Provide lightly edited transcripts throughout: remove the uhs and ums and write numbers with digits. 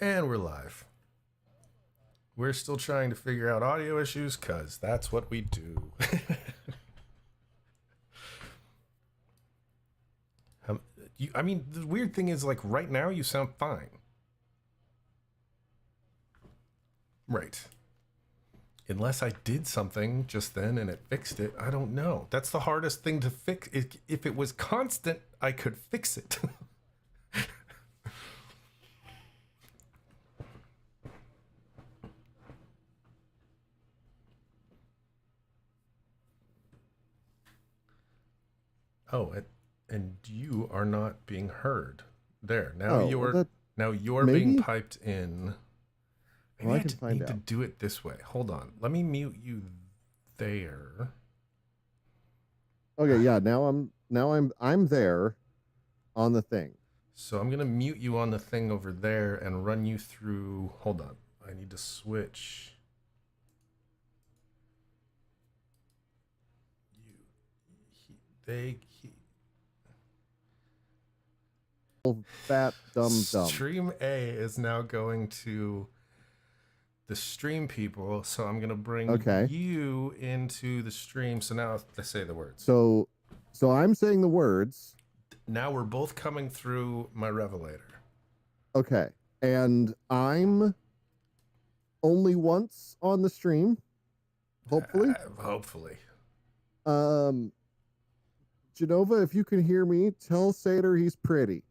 And we're live. We're still trying to figure out audio issues because that's what we do. I mean, the weird thing is, like, right now you sound fine. Right. Unless I did something just then and it fixed it. I don't know. That's the hardest thing to fix. If it was constant, I could fix it. Oh, and you are not being heard. There. Now Oh, you're being maybe? piped in. Maybe Well, I I can find need to out. do it this way. Hold on. Let me mute you there. Okay, yeah. Now I'm there on the thing. So I'm gonna mute you on the thing over there and run you through. Hold on. I need to switch. You, he. Fat dumb. Stream A is now going to the stream people, so I'm gonna bring Okay. you into the stream. So now let's say the words. So I'm saying the words. Now we're both coming through my revelator. Okay, and I'm only once on the stream. Hopefully. Hopefully. Genova, if you can hear me, tell Sater he's pretty.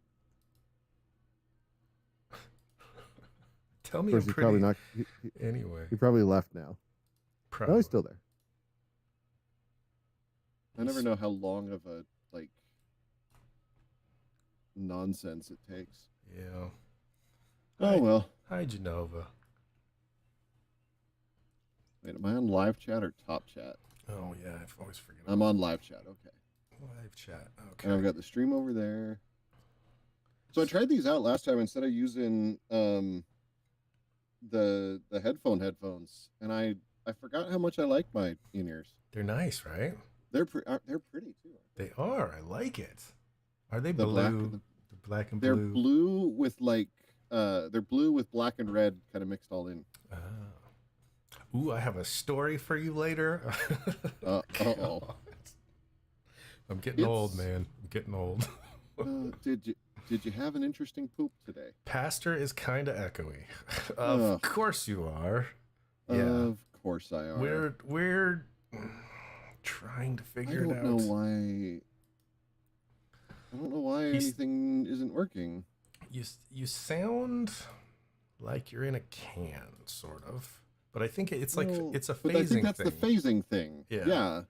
Tell me Of course, I'm he's pretty. probably not. Anyway. He probably left now. Probably. No, he's still there. I never know how long of a nonsense it takes. Yeah. Oh well. Hi, Genova. Wait, am I on live chat or top chat? Oh yeah, I've always forgotten. I'm on live chat. Okay. Live chat. Okay. And I've got the stream over there. So I tried these out last time instead of using the headphones, and I forgot how much I like my in-ears. They're nice, right? They're pretty too. They are. I like it. Are they The blue? The black and they're blue. blue with they're blue with black and red kind of mixed all in. Ooh, I have a story for you later. Uh-oh. I'm getting old, man. I'm getting old. Did you have an interesting poop today? Pastor is kind of echoey. Of course you are. Yeah. Of course I are. We're trying to figure it out. I don't know why anything isn't working. You sound like you're in a can, sort of. But I think it's like it's a phasing thing. I think that's the phasing thing. Yeah.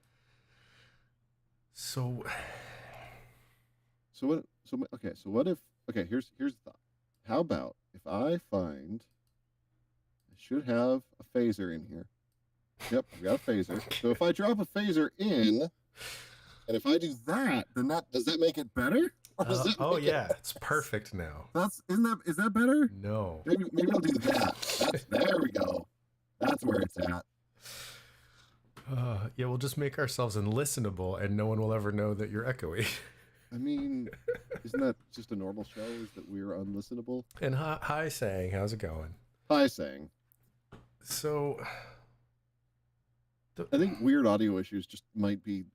So what? So what if? Okay, here's the thought. How about if I find I should have a phaser in here. Yep, I've got a phaser. So if I drop a phaser in, and if I do that, then does that make it better? Yeah, it's perfect now. Is that better? No. Maybe I'll do that. There we go. That's where it's at. Yeah, we'll just make ourselves unlistenable, and no one will ever know that you're echoey. I mean, isn't that just a normal show? Is that we're unlistenable? And hi, Sang. How's it going? Hi, Sang. So, I think weird audio issues just might be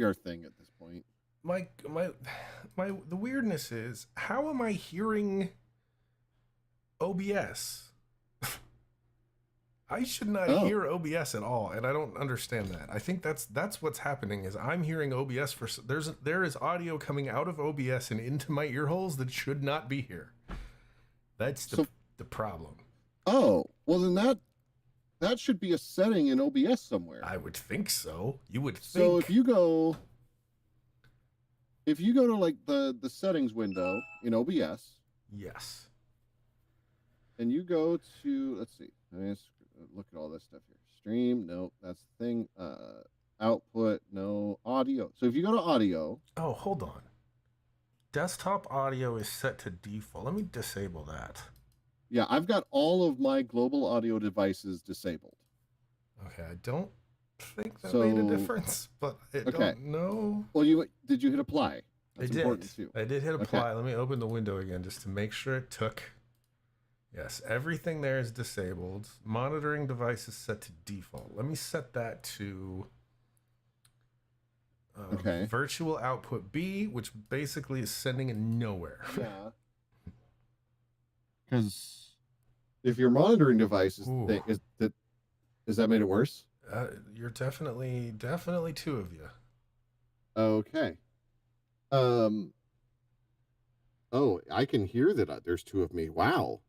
our thing at this point. The weirdness is, how am I hearing OBS? I should not hear OBS at all, and I don't understand that. I think that's what's happening. Is I'm hearing OBS there is audio coming out of OBS and into my ear holes that should not be here. That's the problem. Oh, well then that should be a setting in OBS somewhere. I would think so. You would think. So if you go to like the settings window in OBS. Yes. And you go to, let's see. Look at all this stuff here. Stream, no, that's the thing. Output, no. Audio. So if you go to audio. Oh, hold on. Desktop audio is set to default. Let me disable that. Yeah, I've got all of my global audio devices disabled. Okay, I don't think that made a difference, but I don't know. Well, did you hit apply? That's important too. I did hit apply. Okay. Let me open the window again just to make sure it took. Yes, everything there is disabled. Monitoring device is set to default. Let me set that to Okay. virtual output B, which basically is sending it nowhere. Yeah. Because if your monitoring device Ooh. is that made it worse? You're definitely two of you. Okay. Um. Oh, I can hear that there's two of me. Wow.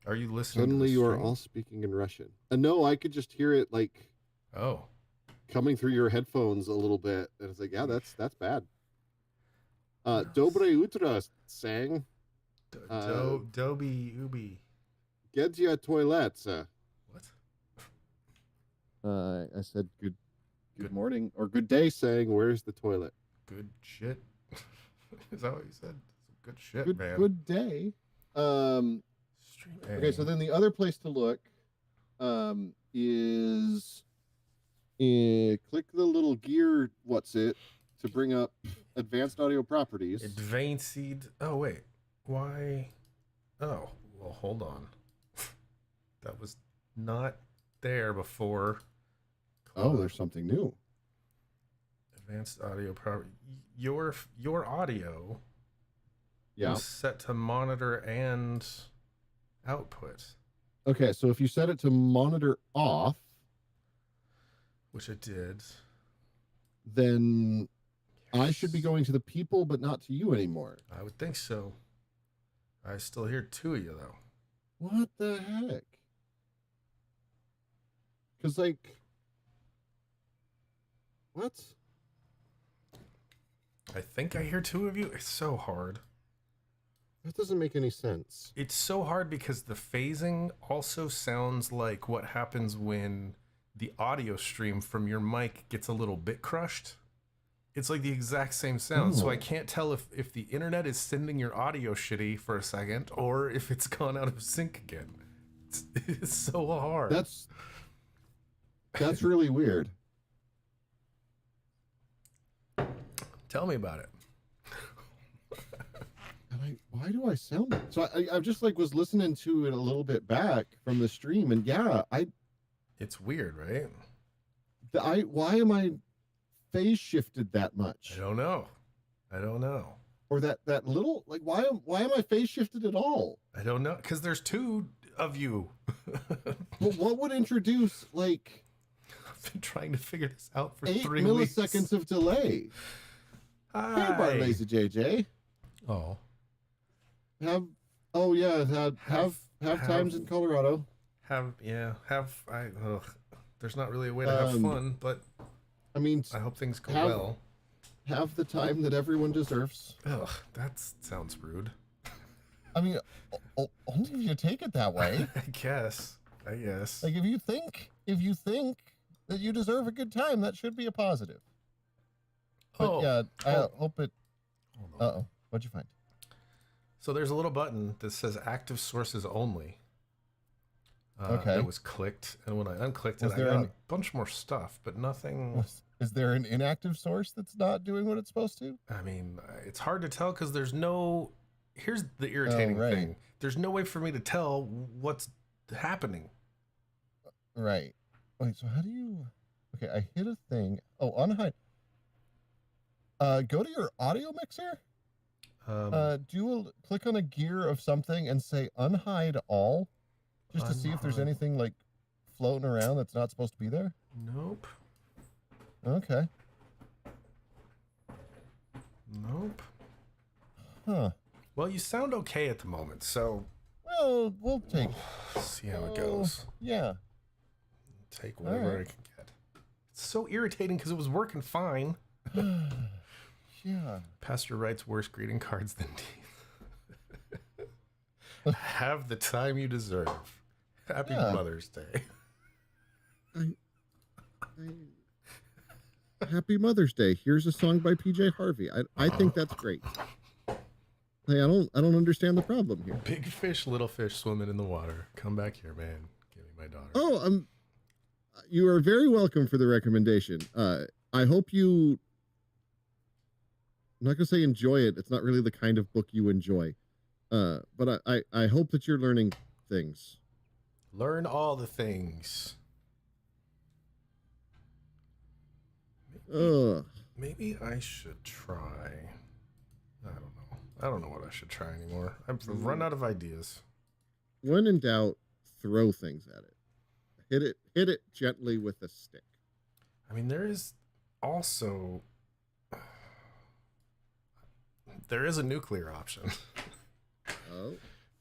Are you listening Suddenly to the you are stream? all speaking in Russian. No, I could just hear it like Oh. coming through your headphones a little bit. And it's like, yeah, that's bad. Dobre utro, sang. Doby Ubi. Get your toilets. What? I said good morning or good day, saying, where's the toilet? Good shit. Is that what you said? Good shit, man. Good day. Stream Okay, so then the other place to look is click the little gear, to bring up advanced audio properties. Advanced. Oh, wait. Why? Oh, well, hold on. That was not there before. Oh, there's something new. Advanced audio property. Your audio was set to monitor and output. Okay, so if you set it to monitor off, which it did, then I should be going to the people, but not to you anymore. I would think so. I still hear two of you, though. What the heck? Because, like, what? I think I hear two of you. It's so hard. That doesn't make any sense. It's so hard because the phasing also sounds like what happens when the audio stream from your mic gets a little bit crushed. It's like the exact same sound. So I can't tell if the internet is sending your audio shitty for a second or if it's gone out of sync again. It's so hard. That's really weird. Tell me about it. Why do I sound so? I just like was listening to it a little bit back from the stream, and yeah, it's weird, right? Why am I phase shifted that much? I don't know. Or that little, like, why am I phase shifted at all? I don't know, because there's two of you. Well, what would introduce, like, I've been trying to figure this out for 8 3 milliseconds weeks. of delay. Hi. Hey, Bart Lazy JJ. Oh. Have times in Colorado. There's not really a way to have fun, but I mean, I hope things go well. Have the time that everyone deserves. Ugh, that sounds rude. I mean, only if you take it that way. I guess. Like, if you think that you deserve a good time, that should be a positive. But I hope it. Uh-oh. What'd you find? So there's a little button that says active sources only. Okay. That was clicked, and when I unclicked it, I got a bunch more stuff, but nothing. Is there an inactive source that's not doing what it's supposed to? I mean, it's hard to tell because there's no. Here's the irritating thing. There's no way for me to tell what's happening. Right. Wait, so how do you... Okay, I hit a thing. Oh, unhide. Go to your audio mixer. Click on a gear of something and say unhide all, just to see if there's anything, like, floating around that's not supposed to be there. Nope. Okay. Nope. Huh. Well, you sound okay at the moment, so... Well, we'll see how it goes. Yeah. Take whatever I can get. It's so irritating because it was working fine. Yeah. Pastor writes worse greeting cards than teeth. Have the time you deserve. Happy Mother's Day. Happy Mother's Day. Here's a song by PJ Harvey. I think that's great. Hey, I don't understand the problem here. Big fish, little fish swimming in the water. Come back here, man. Give me my daughter. Oh, you are very welcome for the recommendation. I hope you... I'm not going to say enjoy it. It's not really the kind of book you enjoy. But I hope that you're learning things. Learn all the things. Maybe I should try. I don't know. I don't know what I should try anymore. I've run out of ideas. When in doubt, throw things at it. Hit it gently with a stick. I mean, there is also there is a nuclear option. Oh.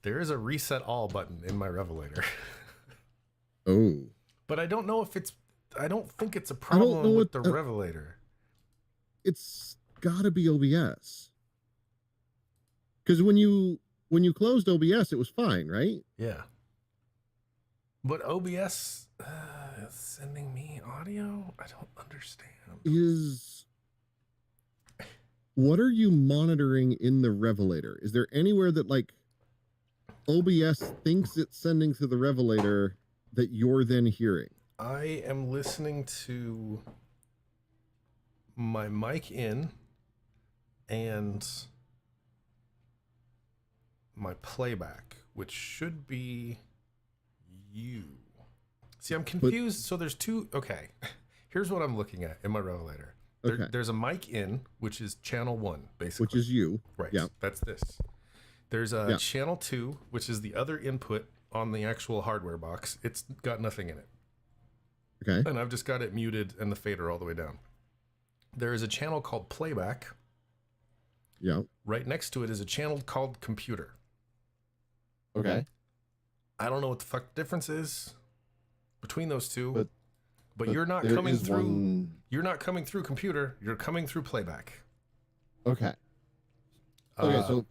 There is a reset all button in my Revelator. Oh. But I don't know if it's I don't think it's a problem with the Revelator. It's got to be OBS. Cuz when you closed OBS it was fine, right? Yeah. But OBS is sending me audio? I don't understand. What are you monitoring in the Revelator? Is there anywhere that like OBS thinks it's sending to the Revelator that you're then hearing? I am listening to my mic in and my playback, which should be you. See, I'm confused. So there's two. Okay. Here's what I'm looking at in my Revelator. There's a mic in, which is channel 1, basically. Which is you. Right. Yeah. That's this. There's a channel 2, which is the other input on the actual hardware box. It's got nothing in it. Okay. And I've just got it muted and the fader all the way down. There is a channel called playback. Yeah. Right next to it is a channel called computer. Okay. I don't know what the fuck the difference is between those two. But you're not there coming is through. one- You're not coming through computer. You're coming through playback. Okay. Okay, so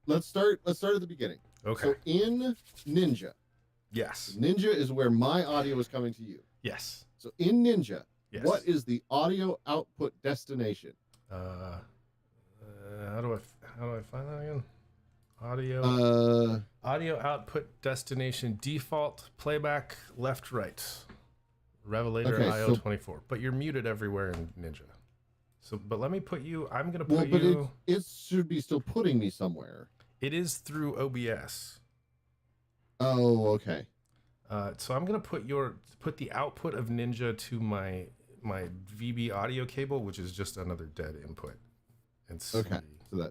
let's start at the beginning. Okay. So in Ninja. Yes. Ninja is where my audio is coming to you. Yes. So in Ninja, Yes. what is the audio output destination? How do I find that again? Audio output destination default playback left right. Revelator IO24. But you're muted everywhere in Ninja. So, but let me put you. I'm gonna put you. It should be still putting me somewhere. It is through OBS. Oh, okay. So I'm gonna put the output of Ninja to my VB audio cable, which is just another dead input. And see. Okay.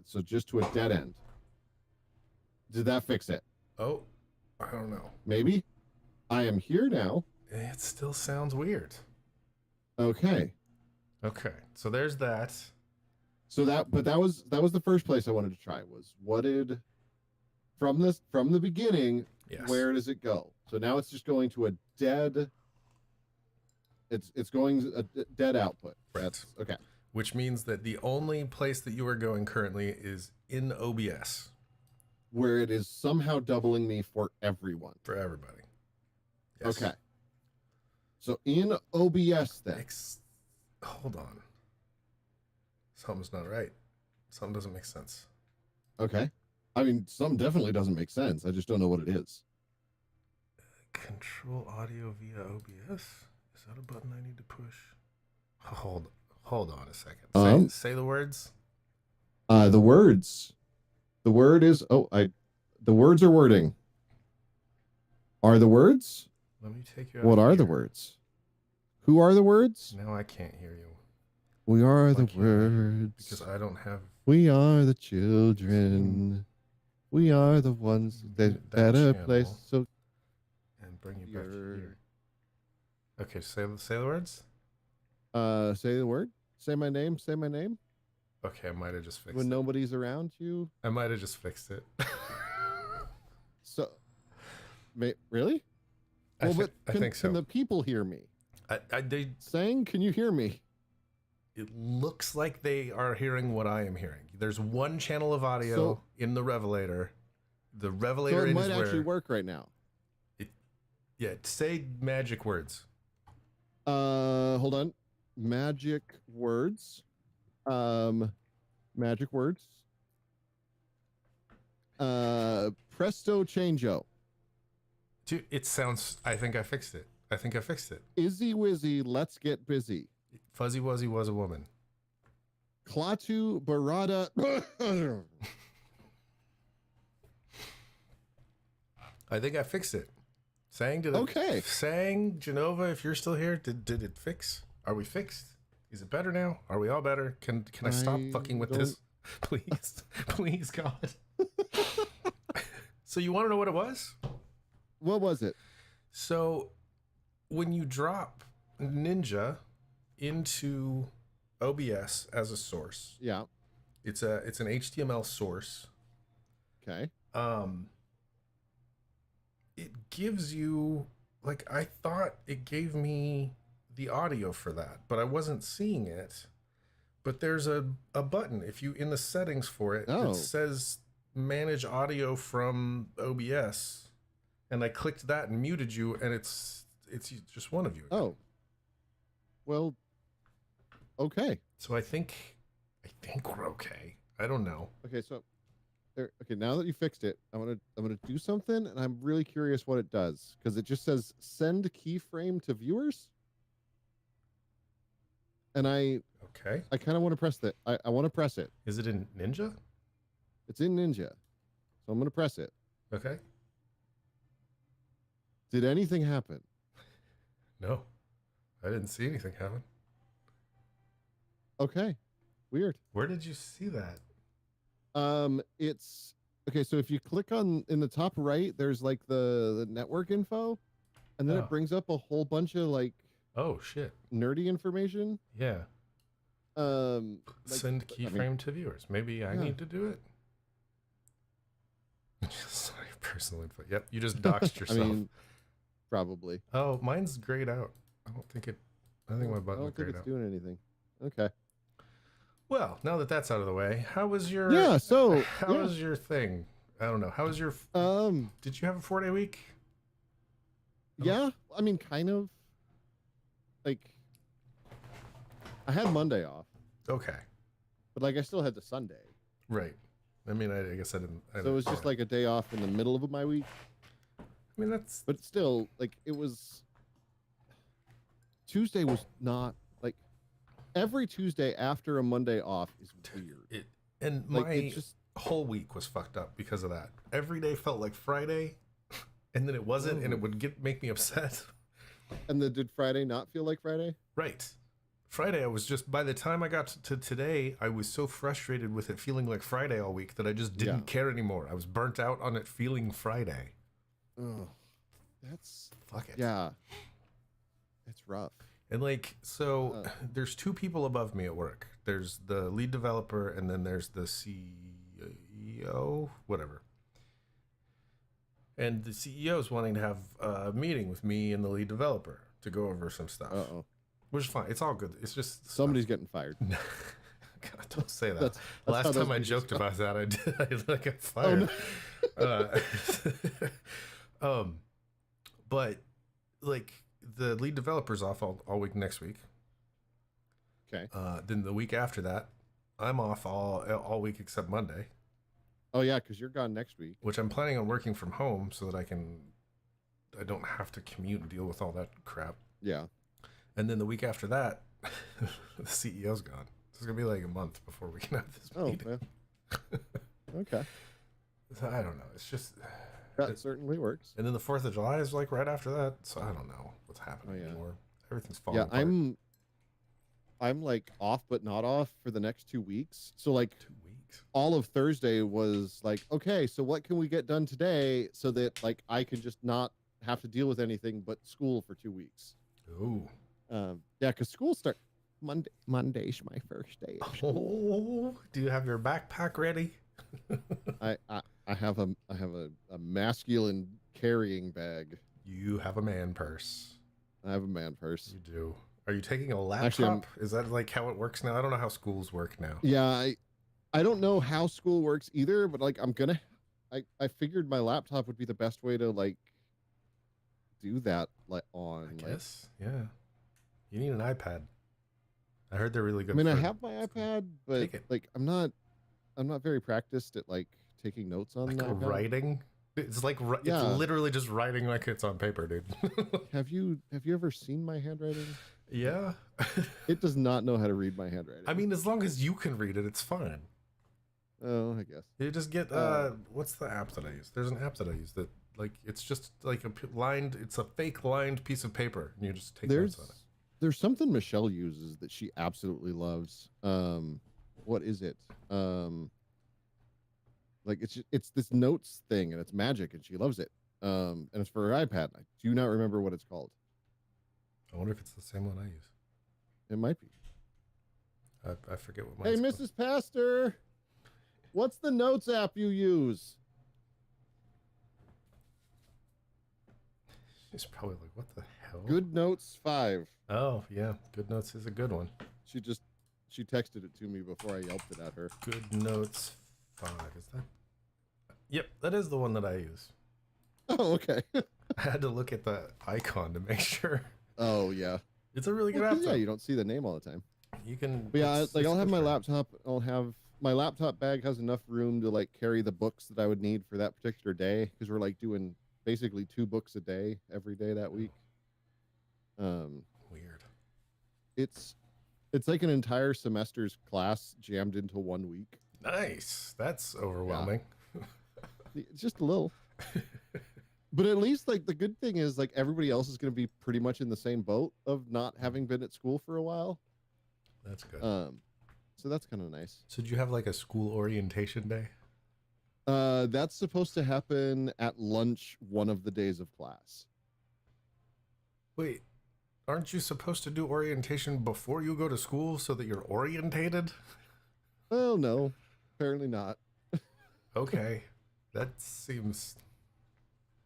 So just to a dead end. Did that fix it? Oh, I don't know. Maybe. I am here now. It still sounds weird. Okay. Okay. So there's that. So that was the first place I wanted to try was from the beginning, Yes. where does it go? So now it's just going to a dead it's going a dead output. Right. That's okay. Which means that the only place that you are going currently is in OBS. Where it is somehow doubling me for everyone. For everybody. Yes. Okay. So in OBS then. Hold on. Something's not right. Something doesn't make sense. Okay. I mean, some definitely doesn't make sense. I just don't know what it is. Control audio via OBS? Is that a button I need to push? Hold on a second. Say the words. The words. The word is the words are wording. Are the words? Let me take you out. What are here. the words? Who are the words? Now I can't hear you. We are Why the can't I hear you? words. Because I don't have. We are the children. We are the ones that better place. So And bring you back here. Okay, say the words. say the word. Say my name. Say my name. Okay, I might have just fixed When it. nobody's around you. I might have just fixed it. So, really? I Can think so. Can the people hear me? Saying, can you hear me? It looks like they are hearing what I am hearing. There's one channel of audio in the Revelator. The Revelator So it in might is where actually work right now. say magic words. Hold on. Magic words. Magic words. Presto changeo. Dude, it sounds. I think I fixed it. Izzy wizzy, let's get busy. Fuzzy Wuzzy was a woman. Klaatu barada. I think I fixed it. Sang, Okay. Sang, Genova, if you're still here, did it fix? Are we fixed? Is it better now? Are we all better? Can I stop fucking with this? Please. Please, God. So you want to know what it was? What was it? So when you drop Ninja into OBS as a source, Yeah. it's an HTML source. Okay. It gives you, like, I thought it gave me the audio for that, but I wasn't seeing it. But there's a button if you in the settings for it that says manage audio from OBS, and I clicked that and muted you, and it's just one of you again. Oh. Well, okay. So I think we're okay. I don't know. Okay, so okay, now that you fixed it, I'm gonna do something, and I'm really curious what it does, because it just says send keyframe to viewers. And I kind of want to press that. I want to press it. Is it in Ninja? It's in Ninja. So I'm going to press it. Okay. Did anything happen? No. I didn't see anything happen. Okay. Weird. Where did you see that? It's okay, so if you click on in the top right, there's like the network info, and then it brings up a whole bunch of like oh shit, nerdy information. Yeah. Like, send keyframe to viewers. Maybe I need to do it. Sorry, personal info. Yep, you just doxed yourself. I mean, probably. Oh, mine's grayed out. I think my button was grayed out. I don't think it's doing anything. Okay. Well, now that that's out of the way, how was your was your thing? I don't know. How was your did you have a 4-day week? Yeah, I mean, kind of. Like, I had Monday off. Okay. But like, I still had the Sunday. Right. I mean, I guess I didn't. So it was just like a day off in the middle of my week. I mean, that's. But still, like, it was. Tuesday was not like. Every Tuesday after a Monday off is weird. And like, my whole week was fucked up because of that. Every day felt like Friday, and then it wasn't, and it would make me upset. And then did Friday not feel like Friday? Right. Friday, I was just, by the time I got to today, I was so frustrated with it feeling like Friday all week that I just didn't care anymore. I was burnt out on it feeling Friday. Oh, that's... Fuck it. Yeah. It's rough. And like, so there's two people above me at work. There's the lead developer, and then there's the CEO, whatever. And the CEO is wanting to have a meeting with me and the lead developer to go over some stuff. Which is fine. It's all good. It's just somebody's getting fired. God, don't say that. That's last time I joked about that, I did. I got fired. Oh, no. But like the lead developer's off all week next week. Okay. Then the week after that, I'm off all week except Monday. Oh yeah, because you're gone next week. Which I'm planning on working from home so that I don't have to commute and deal with all that crap. Yeah. And then the week after that, the CEO's gone. So it's gonna be like a month before we can have this meeting. Yeah. Okay. So I don't know. It's just that certainly works. And then the 4th of July is like right after that. So I don't know what's happening anymore. Everything's falling apart. I'm like off but not off for the next 2 weeks. So like 2 weeks. All of Thursday was like, okay, so what can we get done today so that like I can just not have to deal with anything but school for 2 weeks. Ooh. Yeah, because school starts Monday's my first day. Oh, do you have your backpack ready? I have a masculine carrying bag. You have a man purse. I have a man purse. You do. Are you taking a laptop? Actually, is that like how it works now? I don't know how schools work now. Yeah, I don't know how school works either, but like I figured my laptop would be the best way to like do that like on. I guess, yeah. You need an iPad. I heard they're really good. I mean, I have my iPad, but like I'm not very practiced at like taking notes on like writing. It's like it's literally just writing like it's on paper, dude. Have you ever seen my handwriting? Yeah. It does not know how to read my handwriting. I mean, as long as you can read it, it's fine. Oh, I guess. You just get what's the app that I use? There's an app that I use that like it's just like lined. It's a fake lined piece of paper, and you just take There's notes on it. there's something Michelle uses that she absolutely loves. What is it? Like it's this notes thing, and it's magic, and she loves it. And it's for her iPad. I do not remember what it's called. I wonder if it's the same one I use. It might be. I forget what Hey, mine's called. Mrs. Pastor, what's the notes app you use? She's probably like, what the hell? Good Notes 5. Oh yeah, Good Notes is a good one. She texted it to me before I yelped it at her. Good Notes 5, is that? Yep, that is the one that I use. Oh, okay. I had to look at the icon to make sure. Oh, yeah. It's a really good Well, app. 'cause, though. yeah, you don't see the name all the time. You can. But yeah, it's I'll have good my for- laptop. My laptop bag has enough room to like carry the books that I would need for that particular day, because we're like doing basically 2 books a day every day that week. Weird. It's like an entire semester's class jammed into 1 week. Nice. That's overwhelming. It's just a little. But at least like the good thing is like everybody else is going to be pretty much in the same boat of not having been at school for a while. That's good. So that's kind of nice. So did you have like a school orientation day? That's supposed to happen at lunch one of the days of class. Wait, aren't you supposed to do orientation before you go to school so that you're orientated? Well, no, apparently not. Okay, that seems.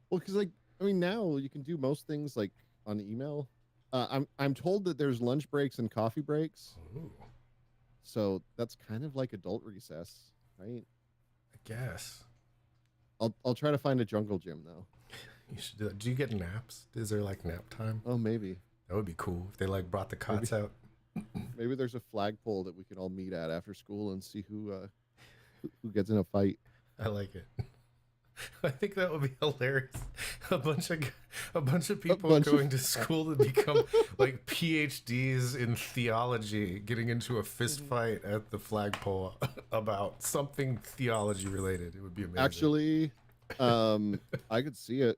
Well, because like I mean, now you can do most things like on email. I'm told that there's lunch breaks and coffee breaks, Ooh, so that's kind of like adult recess, right? I guess I'll try to find a jungle gym though. you should do that. Do you get naps? Is there like nap time? Oh, maybe That would be cool if they like brought the cots out. maybe there's a flagpole that we can all meet at after school and see who gets in a fight. I like it. I think that would be hilarious. A bunch of people going to school to become like PhDs in theology, getting into a fist fight at the flagpole about something theology related. It would be amazing. Actually, I could see it.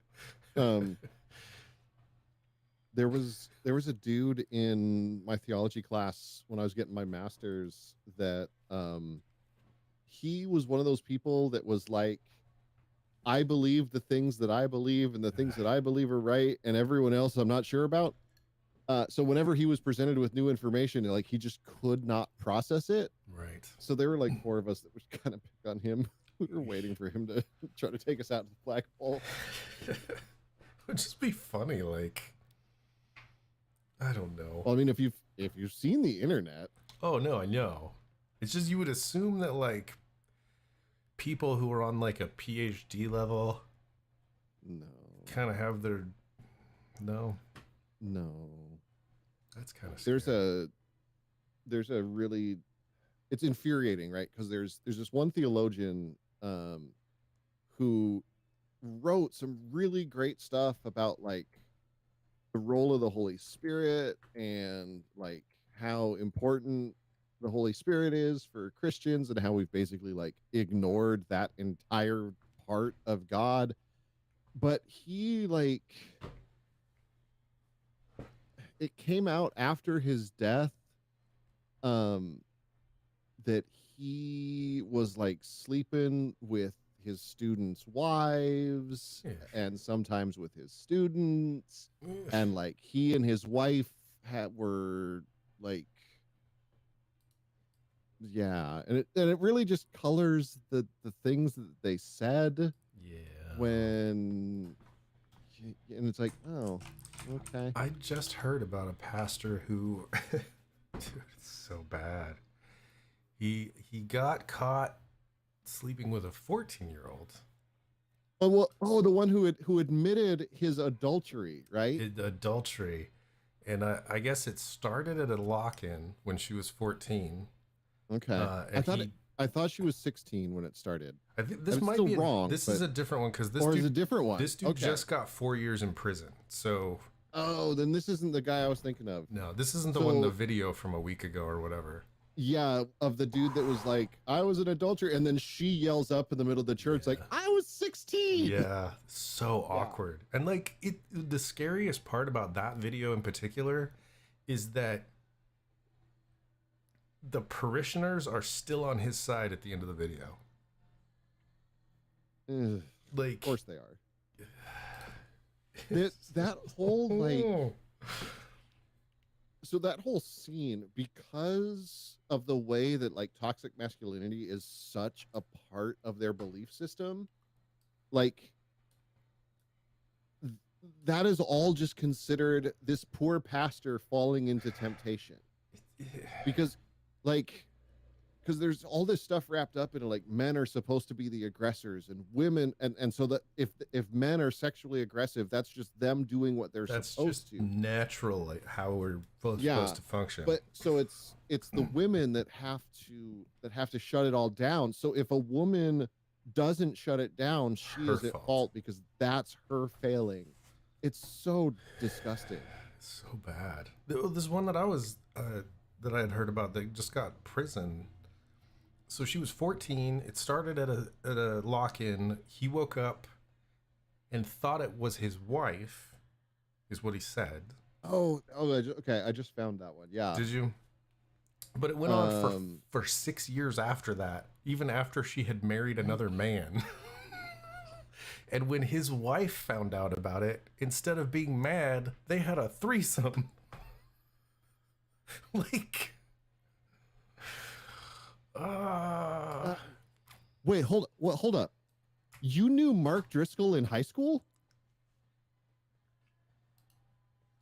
There was a dude in my theology class when I was getting my master's that he was one of those people that was like, I believe the things that I believe, and the things that I believe are right, and everyone else I'm not sure about. So whenever he was presented with new information, like he just could not process it. Right. So there were like 4 of us that was kind of pick on him. We were waiting for him to try to take us out to the flagpole. It would just be funny, like I don't know. Well, I mean, if you've seen the internet, Oh no, I know. It's just you would assume that like people who are on like a PhD level no, kind of have their no. That's kind of there's a really, it's infuriating, right? Because there's this one theologian who wrote some really great stuff about like the role of the Holy Spirit and like how important the Holy Spirit is for Christians, and how we've basically like ignored that entire part of God. But he like, it came out after his death that he was like sleeping with his students' wives and sometimes with his students, and like he and his wife were like, yeah, and it really just colors the things that they said when, and it's like, oh, okay. I just heard about a pastor who dude, it's so bad. He got caught sleeping with a 14-year-old. The one who admitted his adultery, right? Adultery. And I guess it started at a lock-in when she was 14. Okay. I thought she was 16 when it started. I think this That's might still be wrong. This is a different one because this or dude is a different one. This dude Okay. just got 4 years in prison. So oh, then this isn't the guy I was thinking of. no, this isn't the one in the video from a week ago or whatever. Yeah, of the dude that was like, I was an adulterer, and then she yells up in the middle of the church like, Yeah. I was 16. Yeah, so Yeah. awkward. And like the scariest part about that video in particular is that the parishioners are still on his side at the end of the video. Ugh, Like, of course they are. That whole like, so that whole scene, because of the way that like toxic masculinity is such a part of their belief system, like that is all just considered this poor pastor falling into temptation. Because like, because there's all this stuff wrapped up in like men are supposed to be the aggressors and women, and so that if men are sexually aggressive, that's just them doing what they're that's supposed just to. natural, like how we're supposed to function. But so it's the women that have to shut it all down. So if a woman doesn't shut it down, she Her is at fault. fault because that's her failing. It's so disgusting. It's so bad. There's one that I was that I had heard about that just got prison. So she was 14. It started at a lock-in. He woke up and thought it was his wife, is what he said. Okay. I just found that one. Yeah. Did you? But it went on for 6 years after that, even after she had married another man. And when his wife found out about it, instead of being mad, they had a threesome. Like, wait, hold up. You knew Mark Driscoll in high school?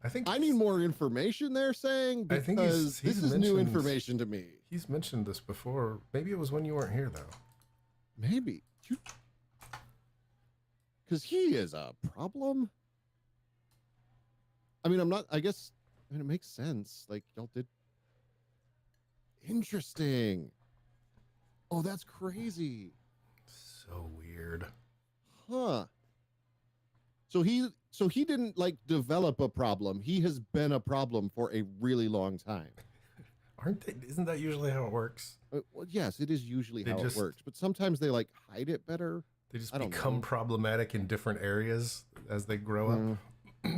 I think I need more information there, saying, because I think he's this is new mentioned- information to me. He's mentioned this before. Maybe it was when you weren't here, though. Maybe. Because he is a problem. I mean, it makes sense. Like, y'all did. Interesting. Oh, that's crazy. So weird. Huh. So he didn't like develop a problem. He has been a problem for a really long time. Aren't they? Isn't that usually how it works? Well, yes, it is usually They how just- it works, but sometimes they like hide it better. They just I don't become know. problematic in different areas as they grow up.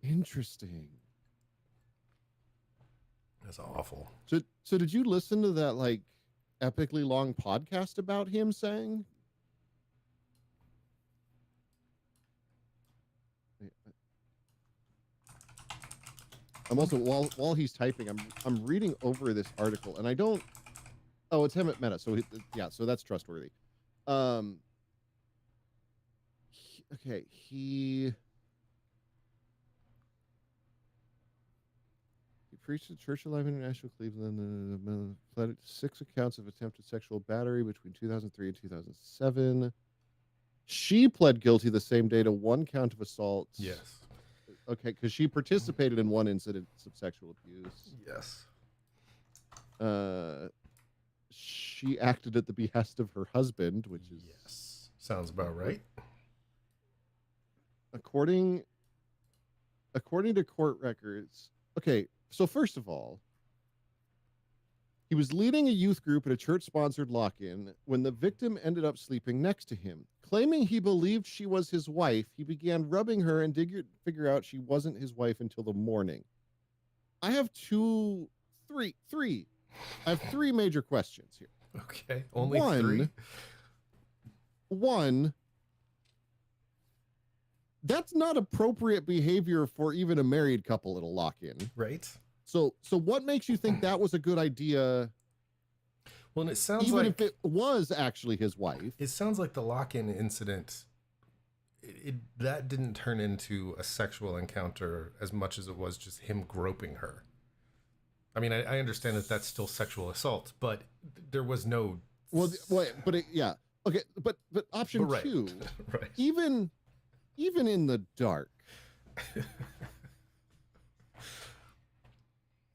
Interesting. That's awful. So did you listen to that like epically long podcast about him saying? I'm also while he's typing, I'm reading over this article and I don't. Oh, it's him at Meta. So so that's trustworthy. He preached at Church Alive International Cleveland, pled 6 accounts of attempted sexual battery between 2003 and 2007. She pled guilty the same day to 1 count of assault. Yes. Okay, because she participated in 1 incident of sexual abuse. Yes. She acted at the behest of her husband, which is Yes. Sounds about right. according to court records. Okay, so first of all, he was leading a youth group at a church-sponsored lock-in when the victim ended up sleeping next to him. Claiming he believed she was his wife, he began rubbing her and figure out she wasn't his wife until the morning. I have three. I have 3 major questions here. Okay. Only One- 3. 1, that's not appropriate behavior for even a married couple at a lock-in. Right. So what makes you think that was a good idea, Well, and it sounds even like if it was actually his wife? it sounds like the lock-in incident. That didn't turn into a sexual encounter as much as it was just him groping her. I mean, I understand that that's still sexual assault, but there was no. Well, yeah. Okay, but option But right. 2, Right. even in the dark,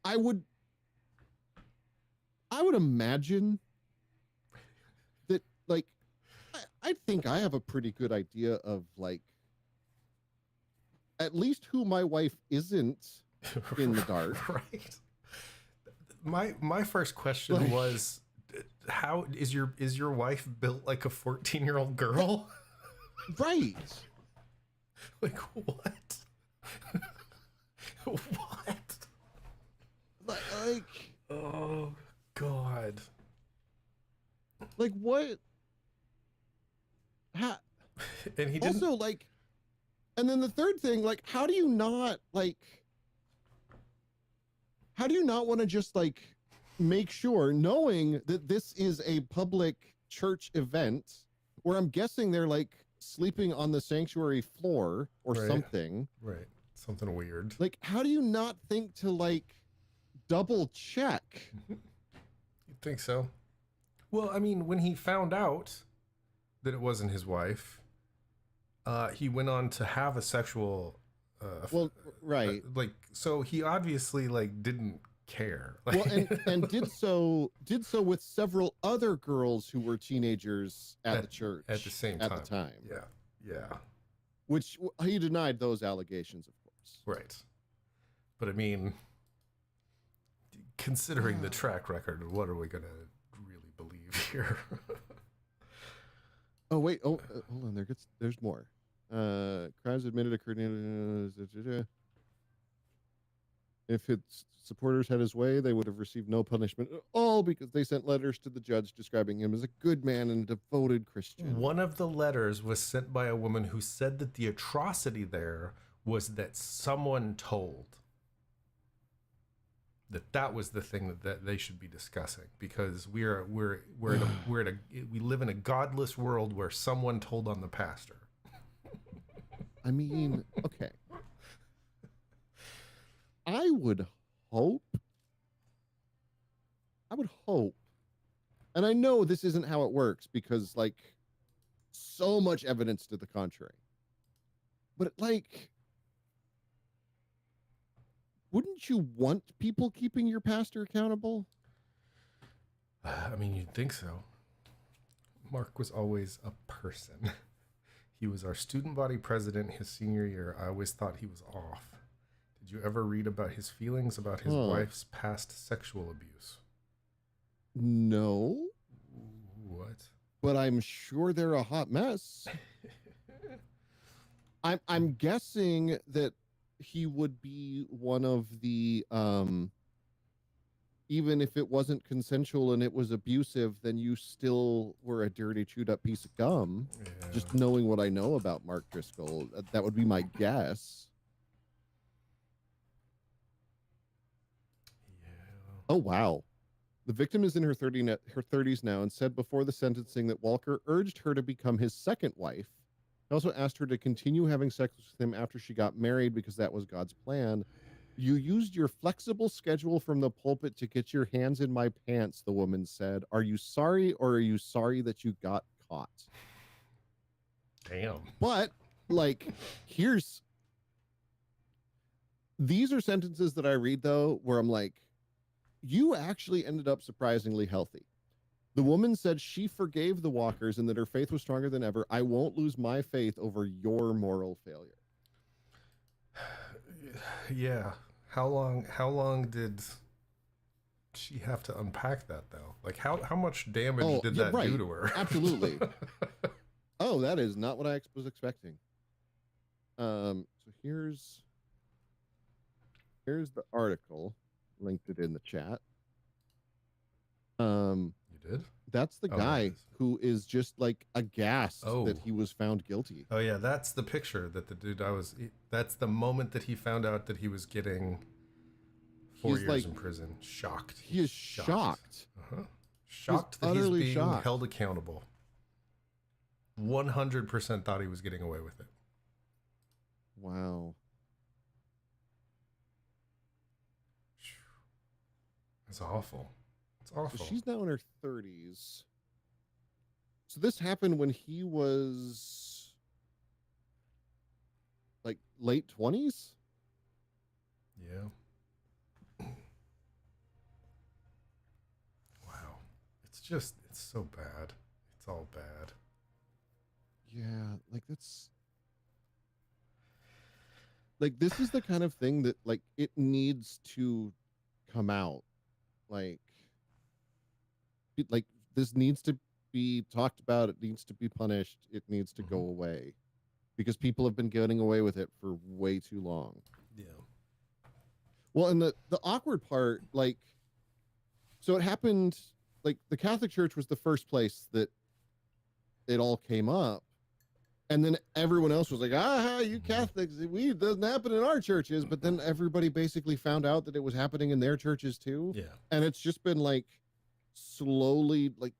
I would imagine that, like, I think I have a pretty good idea of, like, at least who my wife isn't in the dark. Right. my first question Like- was, how is your wife built like a 14-year-old girl? Right. Like what? What? Like, Oh God. like what? And he didn't. Also, like, and then the third thing, like, how do you not want to just like make sure, knowing that this is a public church event where I'm guessing they're like sleeping on the sanctuary floor or Right. something. Right. Something weird. Like, how do you not think to like double check? You'd think so. Well, I mean, when he found out that it wasn't his wife, he went on to have a sexual. Well, right. Like, so he obviously like didn't care. Like, Well, and did so with several other girls who were teenagers at the church at the same at the time. Yeah. Yeah. Which he denied those allegations, of course. Right. But I mean, considering the track record, what are we gonna really believe here? Oh wait, hold on. There's more. Crimes admitted occurred in. If its supporters had his way, they would have received no punishment at all because they sent letters to the judge describing him as a good man and a devoted Christian. One of the letters was sent by a woman who said that the atrocity there was that someone told. That was the thing that they should be discussing, because we live in a godless world where someone told on the pastor. I mean, okay. I would hope, and I know this isn't how it works because like so much evidence to the contrary, but like, wouldn't you want people keeping your pastor accountable? I mean, you'd think so. Mark was always a person. He was our student body president his senior year. I always thought he was off. Did you ever read about his feelings about his wife's past sexual abuse? No. What? But I'm sure they're a hot mess. I'm guessing that he would be one of the even if it wasn't consensual and it was abusive, then you still were a dirty, chewed up piece of gum. Yeah. Just knowing what I know about Mark Driscoll, that would be my guess. Yeah. Oh, wow. The victim is in her 30s now and said before the sentencing that Walker urged her to become his second wife. He also asked her to continue having sex with him after she got married because that was God's plan. You used your flexible schedule from the pulpit to get your hands in my pants, the woman said. Are you sorry, or are you sorry that you got caught? Damn. But, like, these are sentences that I read, though, where I'm like, you actually ended up surprisingly healthy. The woman said she forgave the Walkers and that her faith was stronger than ever. I won't lose my faith over your moral failure. Yeah. How long did she have to unpack that, though? Like, how much damage did that do to her? Absolutely. Oh, that is not what I was expecting. So here's the article. Linked it in the chat. You did? That's the guy who is just like aghast that he was found guilty. Oh yeah, that's the picture that the dude that's the moment that he found out that he was getting 4 years in prison. Shocked. He is shocked. Uh-huh. Shocked that he's being held accountable. 100% thought he was getting away with it. Wow. It's awful. It's awful. So she's now in her 30s. So this happened when he was like late 20s? Yeah. Wow. It's so bad. It's all bad. Yeah, like that's like this is the kind of thing that like it needs to come out. like this needs to be talked about. It needs to be punished. It needs to go away because people have been getting away with it for way too long. Yeah. Well, and the awkward part, like, so it happened, like the Catholic Church was the first place that it all came up. And then everyone else was like, you Catholics, it doesn't happen in our churches. But then everybody basically found out that it was happening in their churches too. Yeah. And it's just been like slowly, like,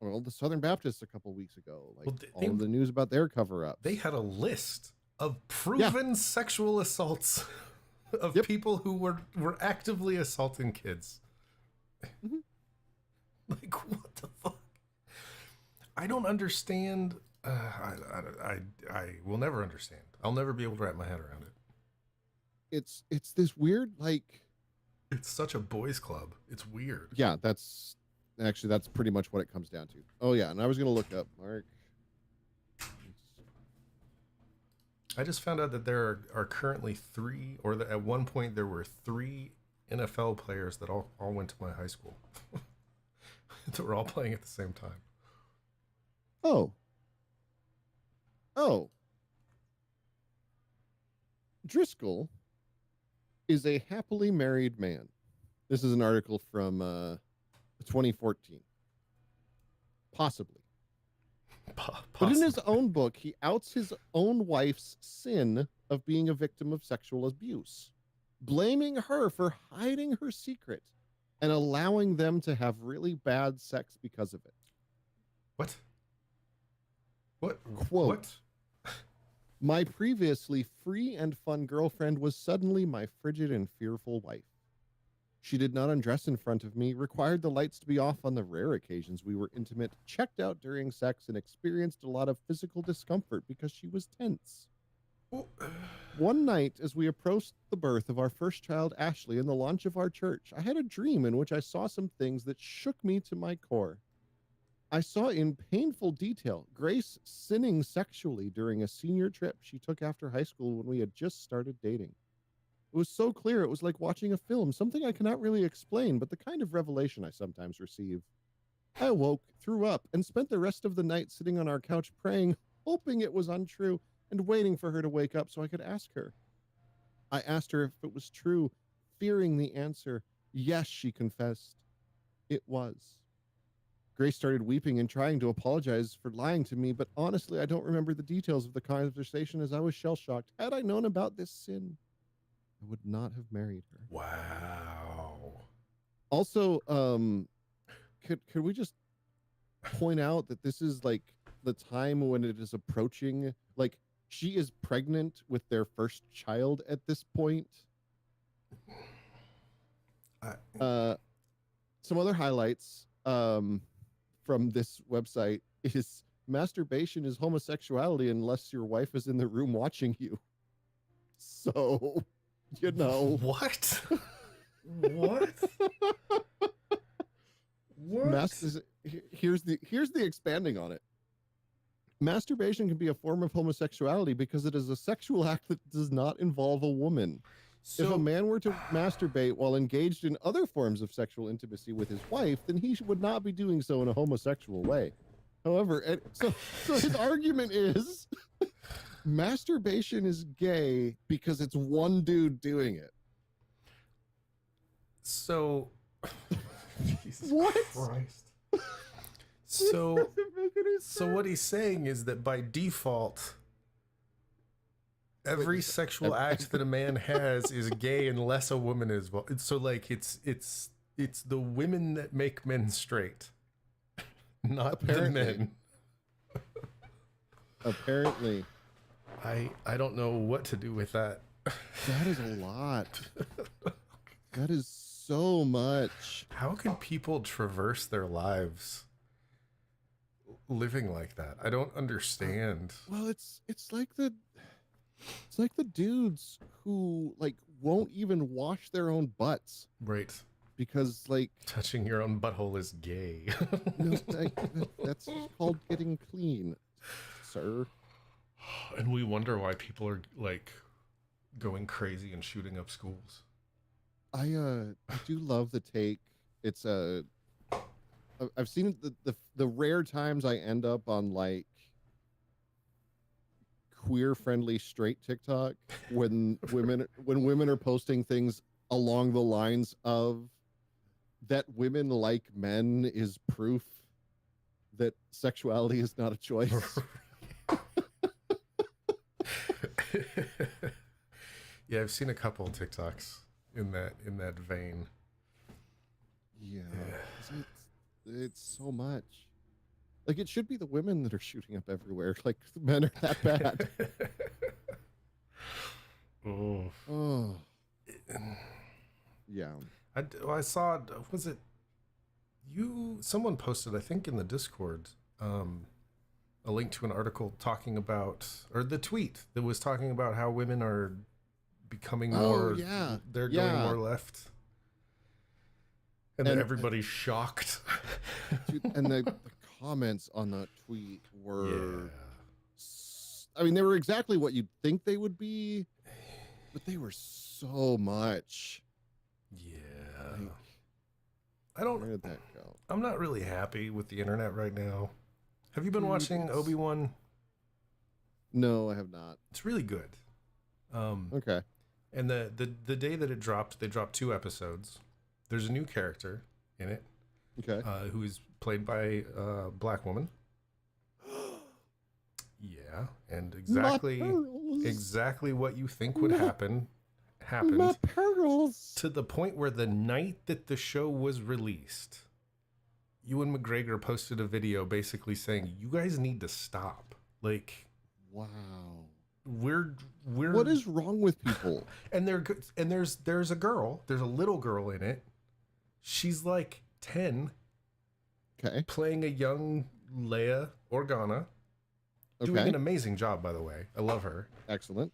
well, the Southern Baptists a couple weeks ago, like all of the news about their cover-ups. They had a list of proven sexual assaults of people who were actively assaulting kids. Like, what the fuck? I don't understand. I will never understand. I'll never be able to wrap my head around it. It's this weird, like, it's such a boys club. It's weird. Yeah, that's pretty much what it comes down to. Oh yeah, and I was gonna look up Mark. I just found out that there are currently 3, or that at one point there were 3 NFL players that all went to my high school. That were all playing at the same time. Oh. Driscoll is a happily married man. This is an article from 2014. Possibly. But in his own book, he outs his own wife's sin of being a victim of sexual abuse, blaming her for hiding her secret and allowing them to have really bad sex because of it. What? Quote, what? My previously free and fun girlfriend was suddenly my frigid and fearful wife. She did not undress in front of me, required the lights to be off on the rare occasions we were intimate, checked out during sex, and experienced a lot of physical discomfort because she was tense. One night, as we approached the birth of our first child, Ashley, and the launch of our church, I had a dream in which I saw some things that shook me to my core. I saw in painful detail Grace sinning sexually during a senior trip she took after high school when we had just started dating. It was so clear it was like watching a film, something I cannot really explain, but the kind of revelation I sometimes receive. I awoke, threw up, and spent the rest of the night sitting on our couch praying, hoping it was untrue, and waiting for her to wake up so I could ask her. I asked her if it was true, fearing the answer. Yes, she confessed. It was. Grace started weeping and trying to apologize for lying to me, but honestly, I don't remember the details of the conversation as I was shell-shocked. Had I known about this sin, I would not have married her. Wow. Also, could we just point out that this is like the time when it is approaching, like she is pregnant with their first child at this point. Some other highlights from this website is masturbation is homosexuality unless your wife is in the room watching you. So, you know. What? What? What? Here's the expanding on it. Masturbation can be a form of homosexuality because it is a sexual act that does not involve a woman. So, if a man were to masturbate while engaged in other forms of sexual intimacy with his wife, then he would not be doing so in a homosexual way. However, so his argument is masturbation is gay because it's one dude doing it. So, Jesus what? Christ. So what he's saying is that by default, every sexual act that a man has is gay unless a woman is. So like it's the women that make men straight, not Apparently. the men. Apparently. I don't know what to do with that. That is a lot. That is so much. How can people traverse their lives living like that? I don't understand. Well, it's like the dudes who like won't even wash their own butts. Right. Because like touching your own butthole is gay. No, that's called getting clean, sir. And we wonder why people are like going crazy and shooting up schools. I do love the take it's a I've seen the rare times I end up on like queer friendly straight TikTok when women are posting things along the lines of that women like men is proof that sexuality is not a choice. Yeah, I've seen a couple of TikToks in that vein. Yeah. It's so much. Like, it should be the women that are shooting up everywhere. Like, the men are that bad. Oh. Yeah. I saw, was it someone posted, I think in the Discord, a link to an article talking about, or the tweet that was talking about how women are becoming more, they're going more left. And everybody's shocked. Dude, and the comments on that tweet were, I mean, they were exactly what you'd think they would be, but they were so much. Yeah. Like, where did that go? I'm not really happy with the internet right now. Have you been watching Obi-Wan? No, I have not. It's really good. Okay. And the day that it dropped, they dropped 2 episodes. There's a new character in it. Okay. Who is played by a black woman. Yeah, and exactly what you think would happen happened. My pearls. To the point where the night that the show was released, Ewan McGregor posted a video basically saying, "You guys need to stop." Like, wow. We're what is wrong with people? And there's a little girl in it. She's like 10. Okay. Playing a young Leia Organa. Okay. Doing an amazing job, by the way. I love her. Excellent.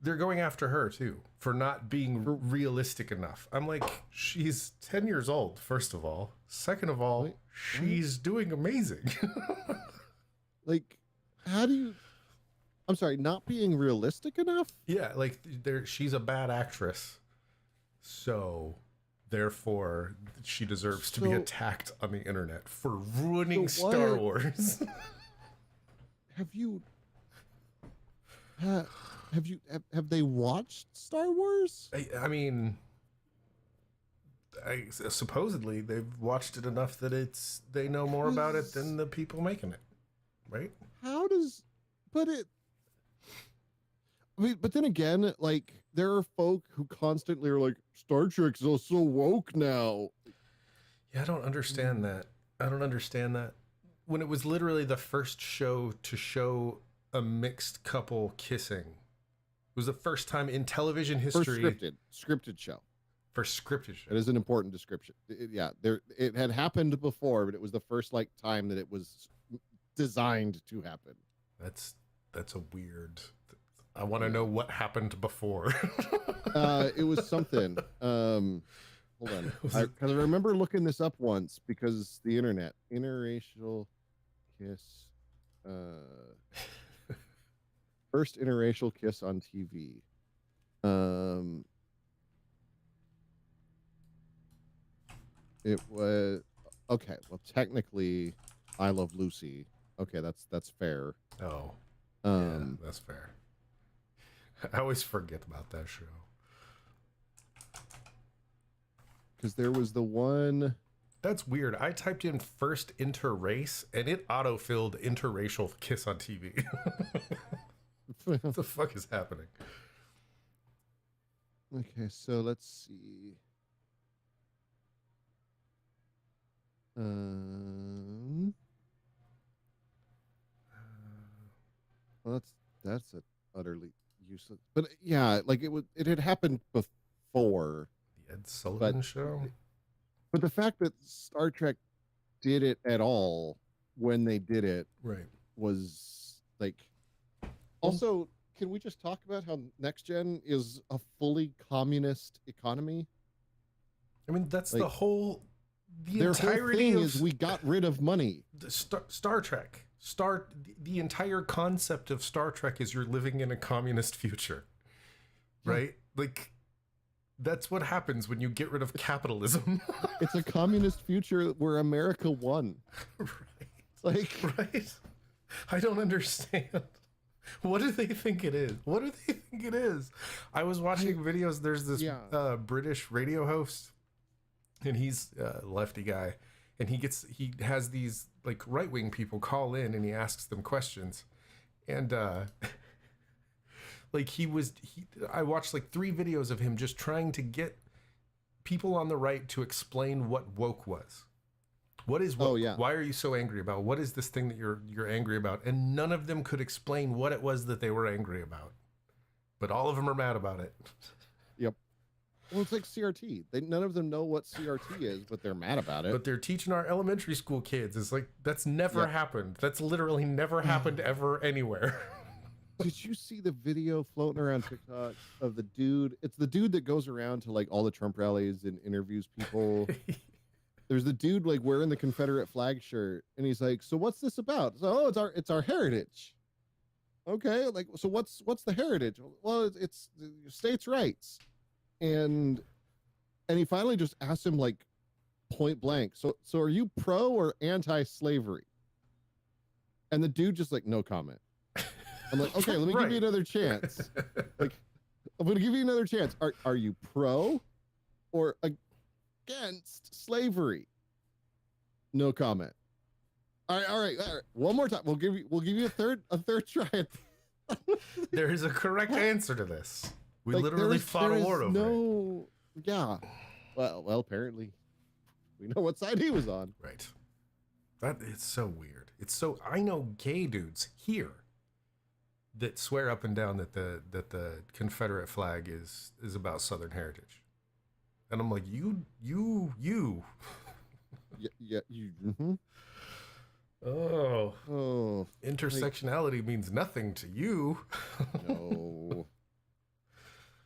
They're going after her too for not being realistic enough. I'm like, she's 10 years old, first of all. Second of all, she's doing amazing. Like, how do you... I'm sorry, not being realistic enough? Yeah, like she's a bad actress. So therefore she deserves to be attacked on the internet for ruining Star Wars. Have they watched Star Wars? I mean, supposedly they've watched it enough that they know more about it than the people making it, right? But then again, like, there are folk who constantly are like, Star Trek's so woke now. Yeah, I don't understand that. When it was literally the first show to show a mixed couple kissing. It was the first time in television history. Scripted show. For scripted show. It is an important description. It had happened before, but it was the first time that it was designed to happen. That's a weird... I want to know what happened before. It was something. Hold on. Because I remember looking this up once because the internet. Interracial kiss. First interracial kiss on TV. It was... Okay, well, technically, I Love Lucy. Okay, that's fair. Oh. Yeah, that's fair. I always forget about that show. Because there was the one... That's weird. I typed in first interrace, and it auto-filled interracial kiss on TV. What the fuck is happening? Okay, so let's see. Well, that's a utterly useless. But yeah, like it had happened before. The Ed Sullivan Show. But the fact that Star Trek did it at all when they did it, right, was like. Also, can we just talk about how Next Gen is a fully communist economy? I mean, that's like, the their entirety whole thing is we got rid of money. Star Trek. The entire concept of Star Trek is you're living in a communist future, right? Like, That's what happens when you get rid of capitalism. It's a communist future where America won. Right. Like, Right? I don't understand. What do they think it is? What do they think it is? I was watching videos. There's this British radio host, and he's a lefty guy, and he has these like right-wing people call in, and he asks them questions, and like I watched like 3 videos of him just trying to get people on the right to explain what woke was. What is woke? Oh, yeah. Why are you so angry about? What is this thing that you're angry about? And none of them could explain what it was that they were angry about. But all of them are mad about it. Yep. Well, it's like CRT. None of them know what CRT is, but they're mad about it. But they're teaching our elementary school kids. It's like, that's never happened. That's literally never happened ever anywhere. Did you see the video floating around TikTok of the dude? It's the dude that goes around to like all the Trump rallies and interviews people. There's the dude like wearing the Confederate flag shirt, and he's like, "So what's this about?" So, "Oh, it's our heritage." Okay, like, so what's the heritage? Well, it's states' rights, and he finally just asked him like point blank. So are you pro or anti-slavery? And the dude just like, no comment. I'm like, okay, let me give you another chance. Like, I'm going to give you another chance. Are you pro or against slavery? No comment. All right. One more time. We'll give you a third try. There is a correct answer to this. We like, literally fought a war over it. Yeah. Well, apparently we know what side he was on. Right. That it's so weird. It's so, I know gay dudes here that swear up and down that the Confederate flag is about Southern heritage. And I'm like, you. Yeah, you. Mm-hmm. Oh. Intersectionality like, means nothing to you.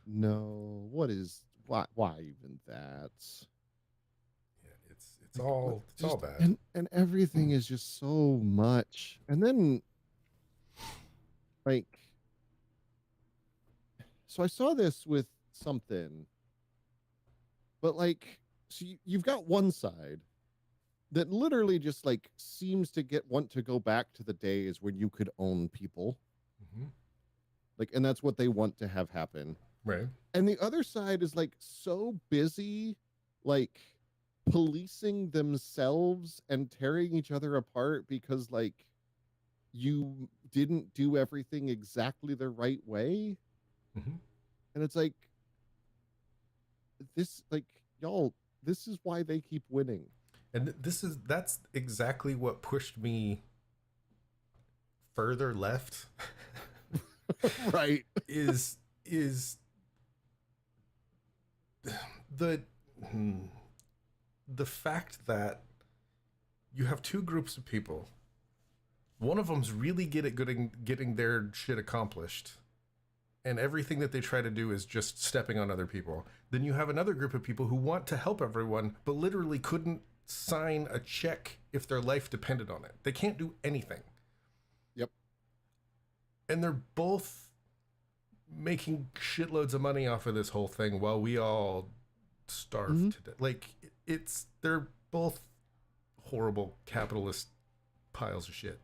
No. Why even that? Yeah, it's all bad. And everything is just so much. And then like, so I saw this with something, but like, so you've got one side that literally just like seems to want to go back to the days when you could own people. Mm-hmm. Like, and that's what they want to have happen. Right. And the other side is like so busy, like policing themselves and tearing each other apart because like you didn't do everything exactly the right way. Mm-hmm. And it's like, this, like, y'all, this is why they keep winning. And that's exactly what pushed me further left. Right. is the fact that you have 2 groups of people. One of them's really good at getting their shit accomplished, and everything that they try to do is just stepping on other people. Then you have another group of people who want to help everyone, but literally couldn't sign a check if their life depended on it. They can't do anything. Yep. And they're both making shitloads of money off of this whole thing while we all starve to death. Like, they're both horrible capitalist piles of shit.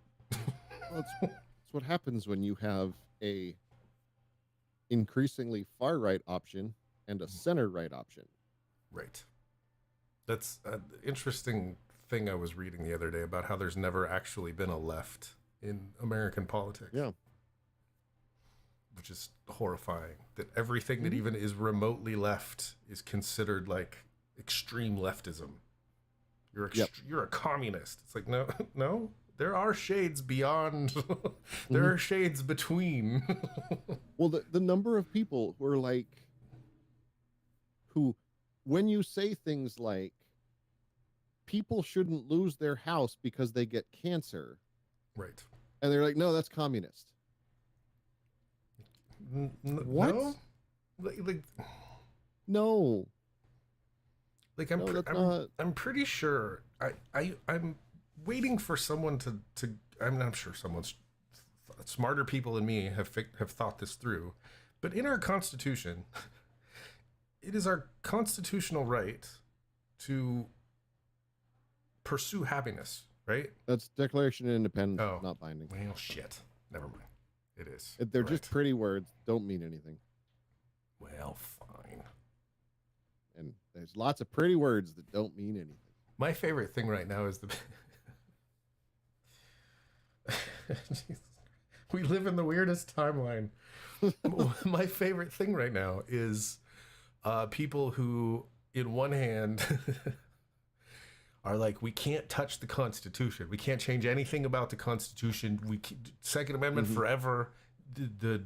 Well, it's what happens when you have a increasingly far right option and a center right option. Right. That's an interesting thing I was reading the other day about how there's never actually been a left in American politics. Yeah. Which is horrifying. That everything that even is remotely left is considered like extreme leftism. You're a communist. It's like, no. There are shades beyond. There are shades between. Well, the number of people who are like, who, when you say things like, people shouldn't lose their house because they get cancer. Right. And they're like, no, that's communist. What? No? Like, no. Like, I'm pretty sure I'm waiting for someone to I'm sure someone's smarter people than me have thought this through, but in our Constitution, it is our constitutional right to pursue happiness, right? That's Declaration of Independence, Oh. not binding. Well, shit. Never mind. It is. They're You're just right. pretty words, don't mean anything. Well, fine. And there's lots of pretty words that don't mean anything. My favorite thing right now is the. Jesus. We live in the weirdest timeline. My favorite thing right now is people who, in one hand, are like, we can't touch the Constitution. We can't change anything about the Constitution. Second Amendment forever. The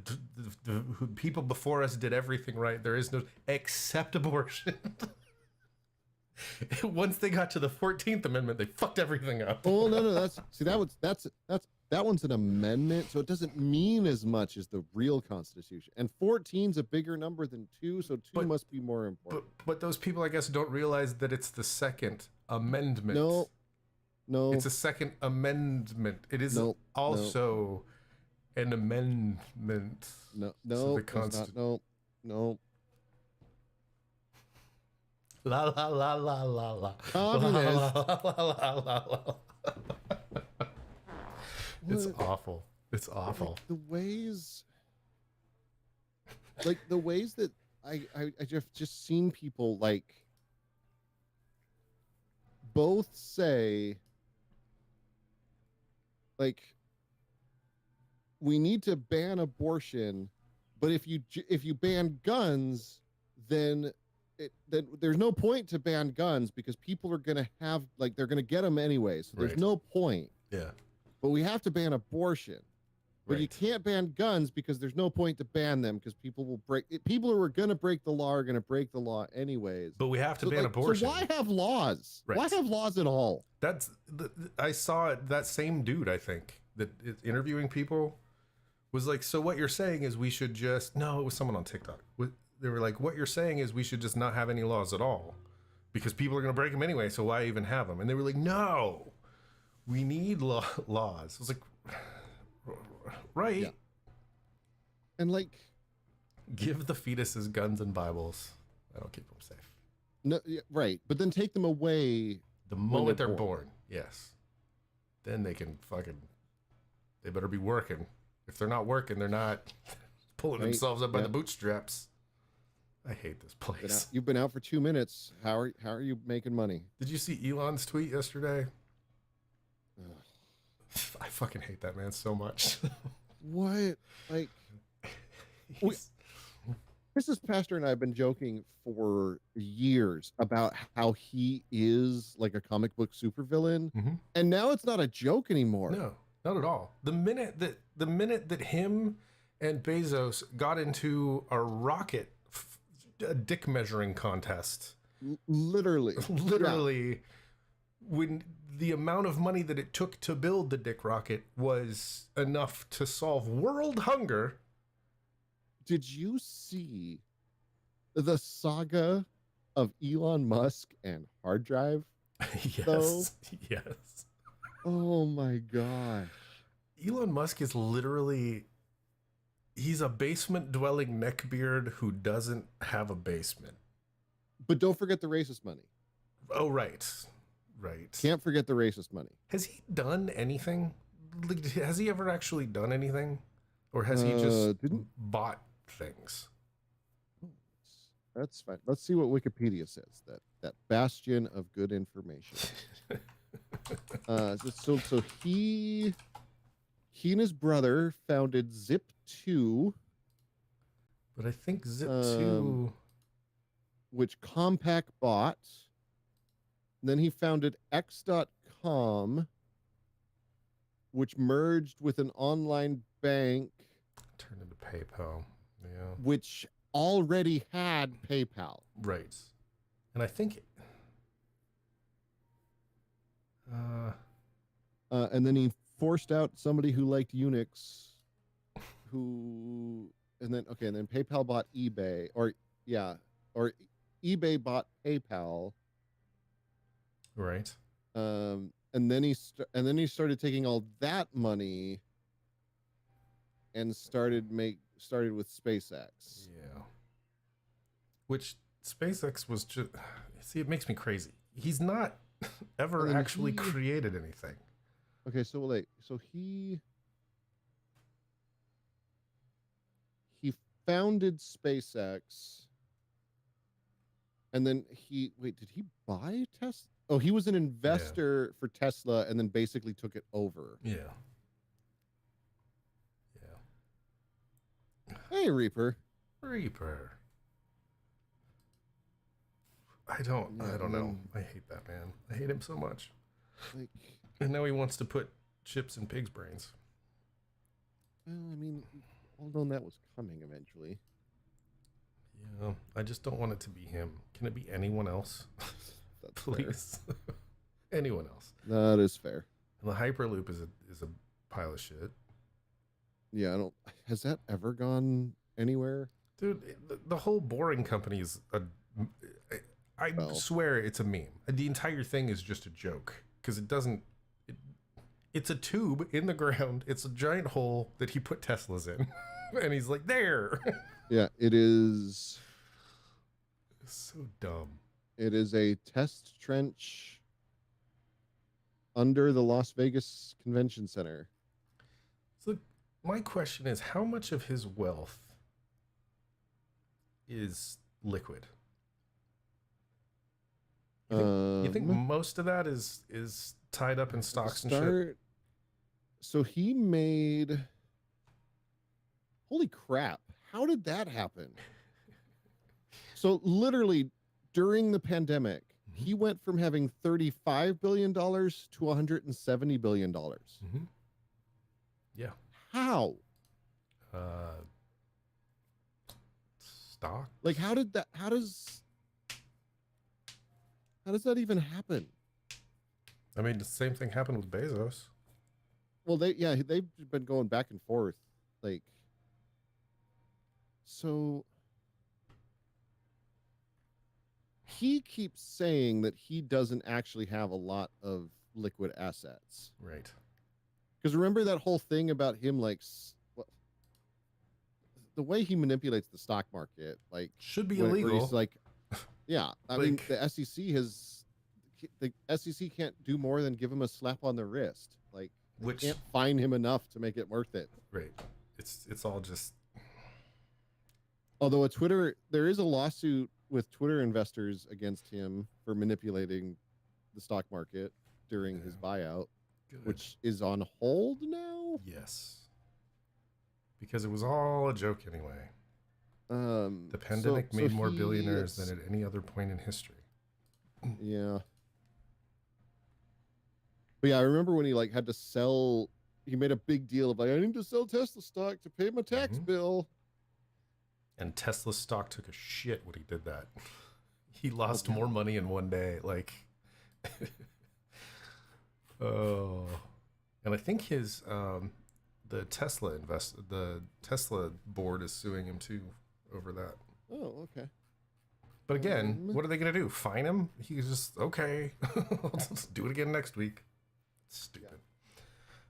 people before us did everything right. There is no except abortion. Once they got to the 14th Amendment, they fucked everything up. Oh no, that one's an amendment, so it doesn't mean as much as the real Constitution. And 14's a bigger number than 2, so 2 must be more important. But those people, I guess, don't realize that it's the Second Amendment. No, It's a Second Amendment. It is also an amendment. No, no. La la la la la la. Communist. La, la, la, la, la, la. It's awful. It's awful. Like the ways that I just seen people like both say like we need to ban abortion, but if you ban guns, then there's no point to ban guns because people are going to have they're going to get them anyway. So there's no point. Yeah. But we have to ban abortion. But you can't ban guns because there's no point to ban them because people who are going to break the law are going to break the law anyways. But we have to ban abortion. So why have laws? Right. Why have laws at all? I saw it. That same dude, I think, that is interviewing people was like, so what you're saying is we should just, no, it was someone on TikTok. They were like, what you're saying is we should just not have any laws at all because people are going to break them anyway. So why even have them? And they were like, no, we need laws. I was like, right. Yeah. And give the fetuses guns and Bibles. That'll keep them safe. No, yeah, right. But then take them away the moment they're born. Yes. Then they can they better be working. If they're not working, they're not pulling themselves up by the bootstraps. I hate this place. You've been out for 2 minutes. How are you making money? Did you see Elon's tweet yesterday? I fucking hate that man so much. What? Mrs. Pastor and I have been joking for years about how he is like a comic book supervillain, and now it's not a joke anymore. No, not at all. The minute that him and Bezos got into a rocket a dick measuring contest, literally, when the amount of money that it took to build the dick rocket was enough to solve world hunger. Did you see the saga of Elon Musk and hard drive? Yes. Though? Yes. Oh my gosh. Elon Musk is literally, he's a basement dwelling neckbeard who doesn't have a basement. But don't forget the racist money. Oh, right. Right. Can't forget the racist money. Has he done anything? Has he ever actually done anything? Or has he just bought things? That's fine. Let's see what Wikipedia says. That bastion of good information. So he and his brother founded Zip2. But I think Zip2, which Compaq bought. Then he founded X.com, which merged with an online bank. Turned into PayPal. Yeah. Which already had PayPal. Right. And I think and then he forced out somebody who liked Unix, and then PayPal bought eBay, or eBay bought PayPal. Right. And then he started taking all that money and started with SpaceX. Yeah. Which SpaceX was just, see, it makes me crazy. He's not ever And then actually created anything. Okay, so like, so he founded SpaceX, and then did he buy Tesla? Oh, he was an investor for Tesla, and then basically took it over. Yeah. Hey, Reaper. Reaper. I don't know. I hate that man. I hate him so much. Like, And now he wants to put chips in pigs' brains. well, I mean, all known that was coming eventually. Yeah, I just don't want it to be him. Can it be anyone else? That's Please. Anyone else. That is fair. And the Hyperloop is a pile of shit. Yeah, I don't. Has that ever gone anywhere? Dude, the whole Boring Company is I swear it's a meme. The entire thing is just a joke because it doesn't. It's a tube in the ground. It's a giant hole that he put Teslas in, and he's like, there. Yeah, it is. It's so dumb. It is a test trench under the Las Vegas Convention Center. So my question is, how much of his wealth is liquid? You think most of that is tied up in stocks and shit? So he made. Holy crap! How did that happen? So literally, during the pandemic, he went from having $35 billion to $170 billion. Yeah. How? Stock? Like, how does that even happen? I mean, the same thing happened with Bezos. Well, they've been going back and forth. Like, so he keeps saying that he doesn't actually have a lot of liquid assets. Right. Because remember that whole thing about him, like, the way he manipulates the stock market, like, should be where illegal. he's like, yeah, I mean, the SEC can't do more than give him a slap on the wrist. Like, which can't fine him enough to make it worth it. Right. It's all just. Although there is a lawsuit with Twitter investors against him for manipulating the stock market during his buyout, which is on hold now. Yes. Because it was all a joke anyway. The pandemic made more billionaires than at any other point in history. Yeah. But yeah, I remember when he like had to sell. He made a big deal of like, I need to sell Tesla stock to pay my tax bill. And Tesla stock took a shit when he did that. He lost more money in one day. Like, oh, and I think his the Tesla board is suing him too over that. Oh, okay. But again, what are they gonna do? Fine him? He's just okay. Let's do it again next week. Stupid.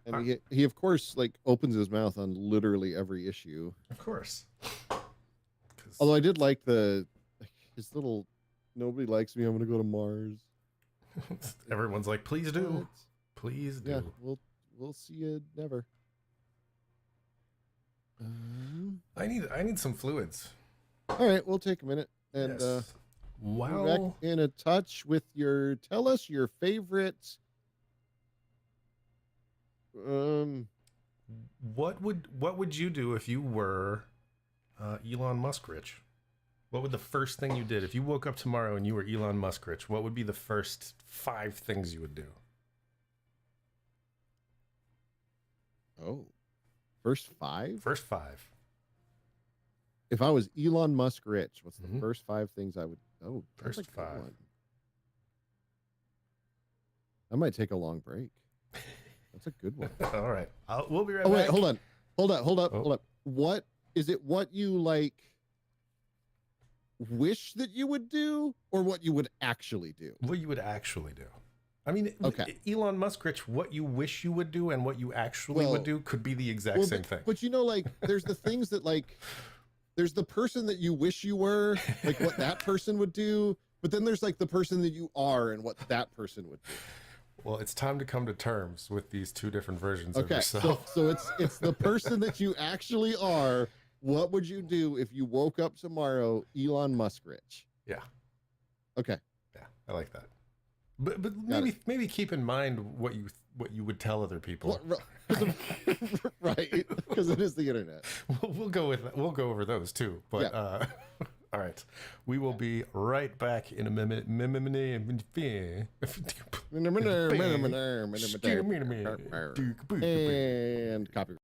Yeah. And he of course like opens his mouth on literally every issue. Of course. Although I did like his little "nobody likes me, I'm gonna go to Mars." Everyone's like, please do. What? Please do. Yeah, we'll see you never. I need some fluids. All right, we'll take a minute and wow. Back in a touch with tell us your favorite. What would you do if you were Elon Musk rich? What would the first thing you did if you woke up tomorrow and you were Elon Musk rich? What would be the first 5 things you would do? Oh, first 5? First 5. If I was Elon Musk rich, what's the first 5 things I would? Oh, first 5. One. I might take a long break. That's a good one. All right, we'll be right back. Oh wait, hold up. What is it? What you like? Wish that you would do, or what you would actually do? What you would actually do. I mean, okay. Elon Musk rich, what you wish you would do and what you actually would do could be the exact same thing. But you know, like, there's the things that, like, there's the person that you wish you were, like what that person would do, but then there's like the person that you are and what that person would do. Well, it's time to come to terms with these two different versions of Okay, yourself. so it's the person that you actually are. What would you do if you woke up tomorrow Elon Musk rich? Yeah. Okay. Yeah, I like that. But Got maybe keep in mind what you would tell other people. Right, because it is the internet. We'll go over those too. But Yeah. all right, we will be right back in a minute. And copy.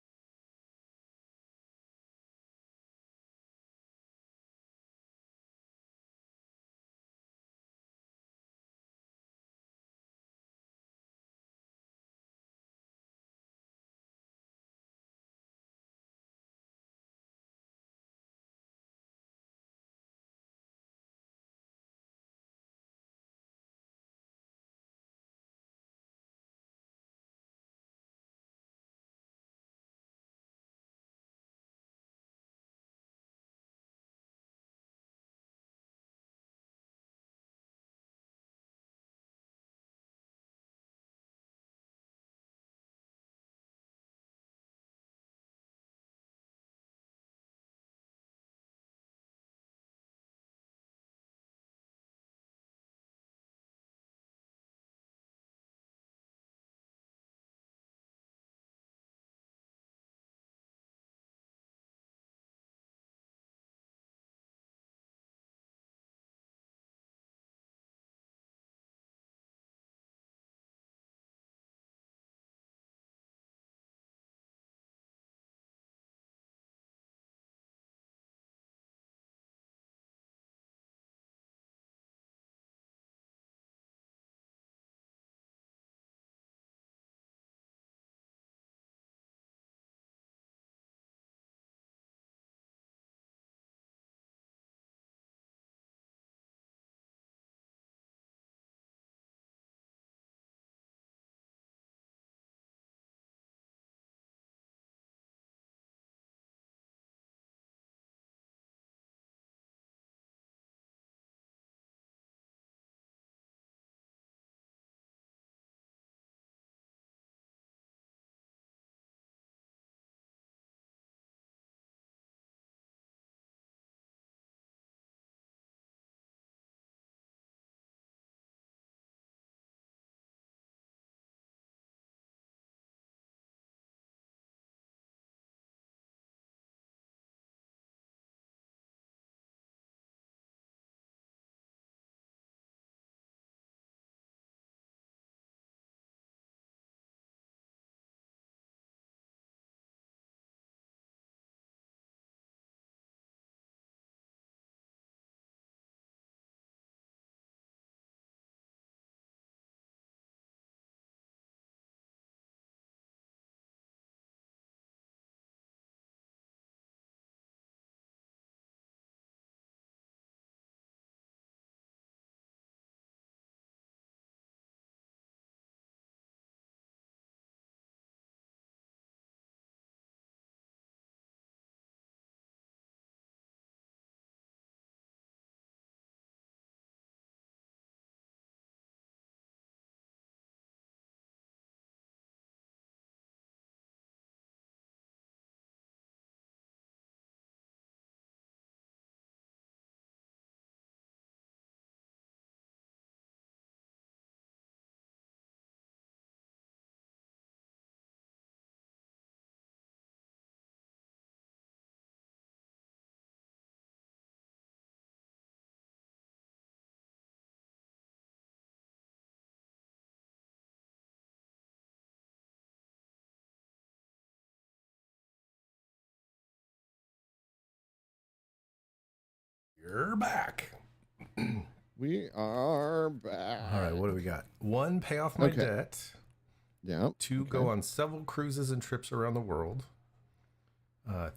You're back. We are back. All right, what do we got? 1, pay off my debt. Yeah. 2, go on several cruises and trips around the world.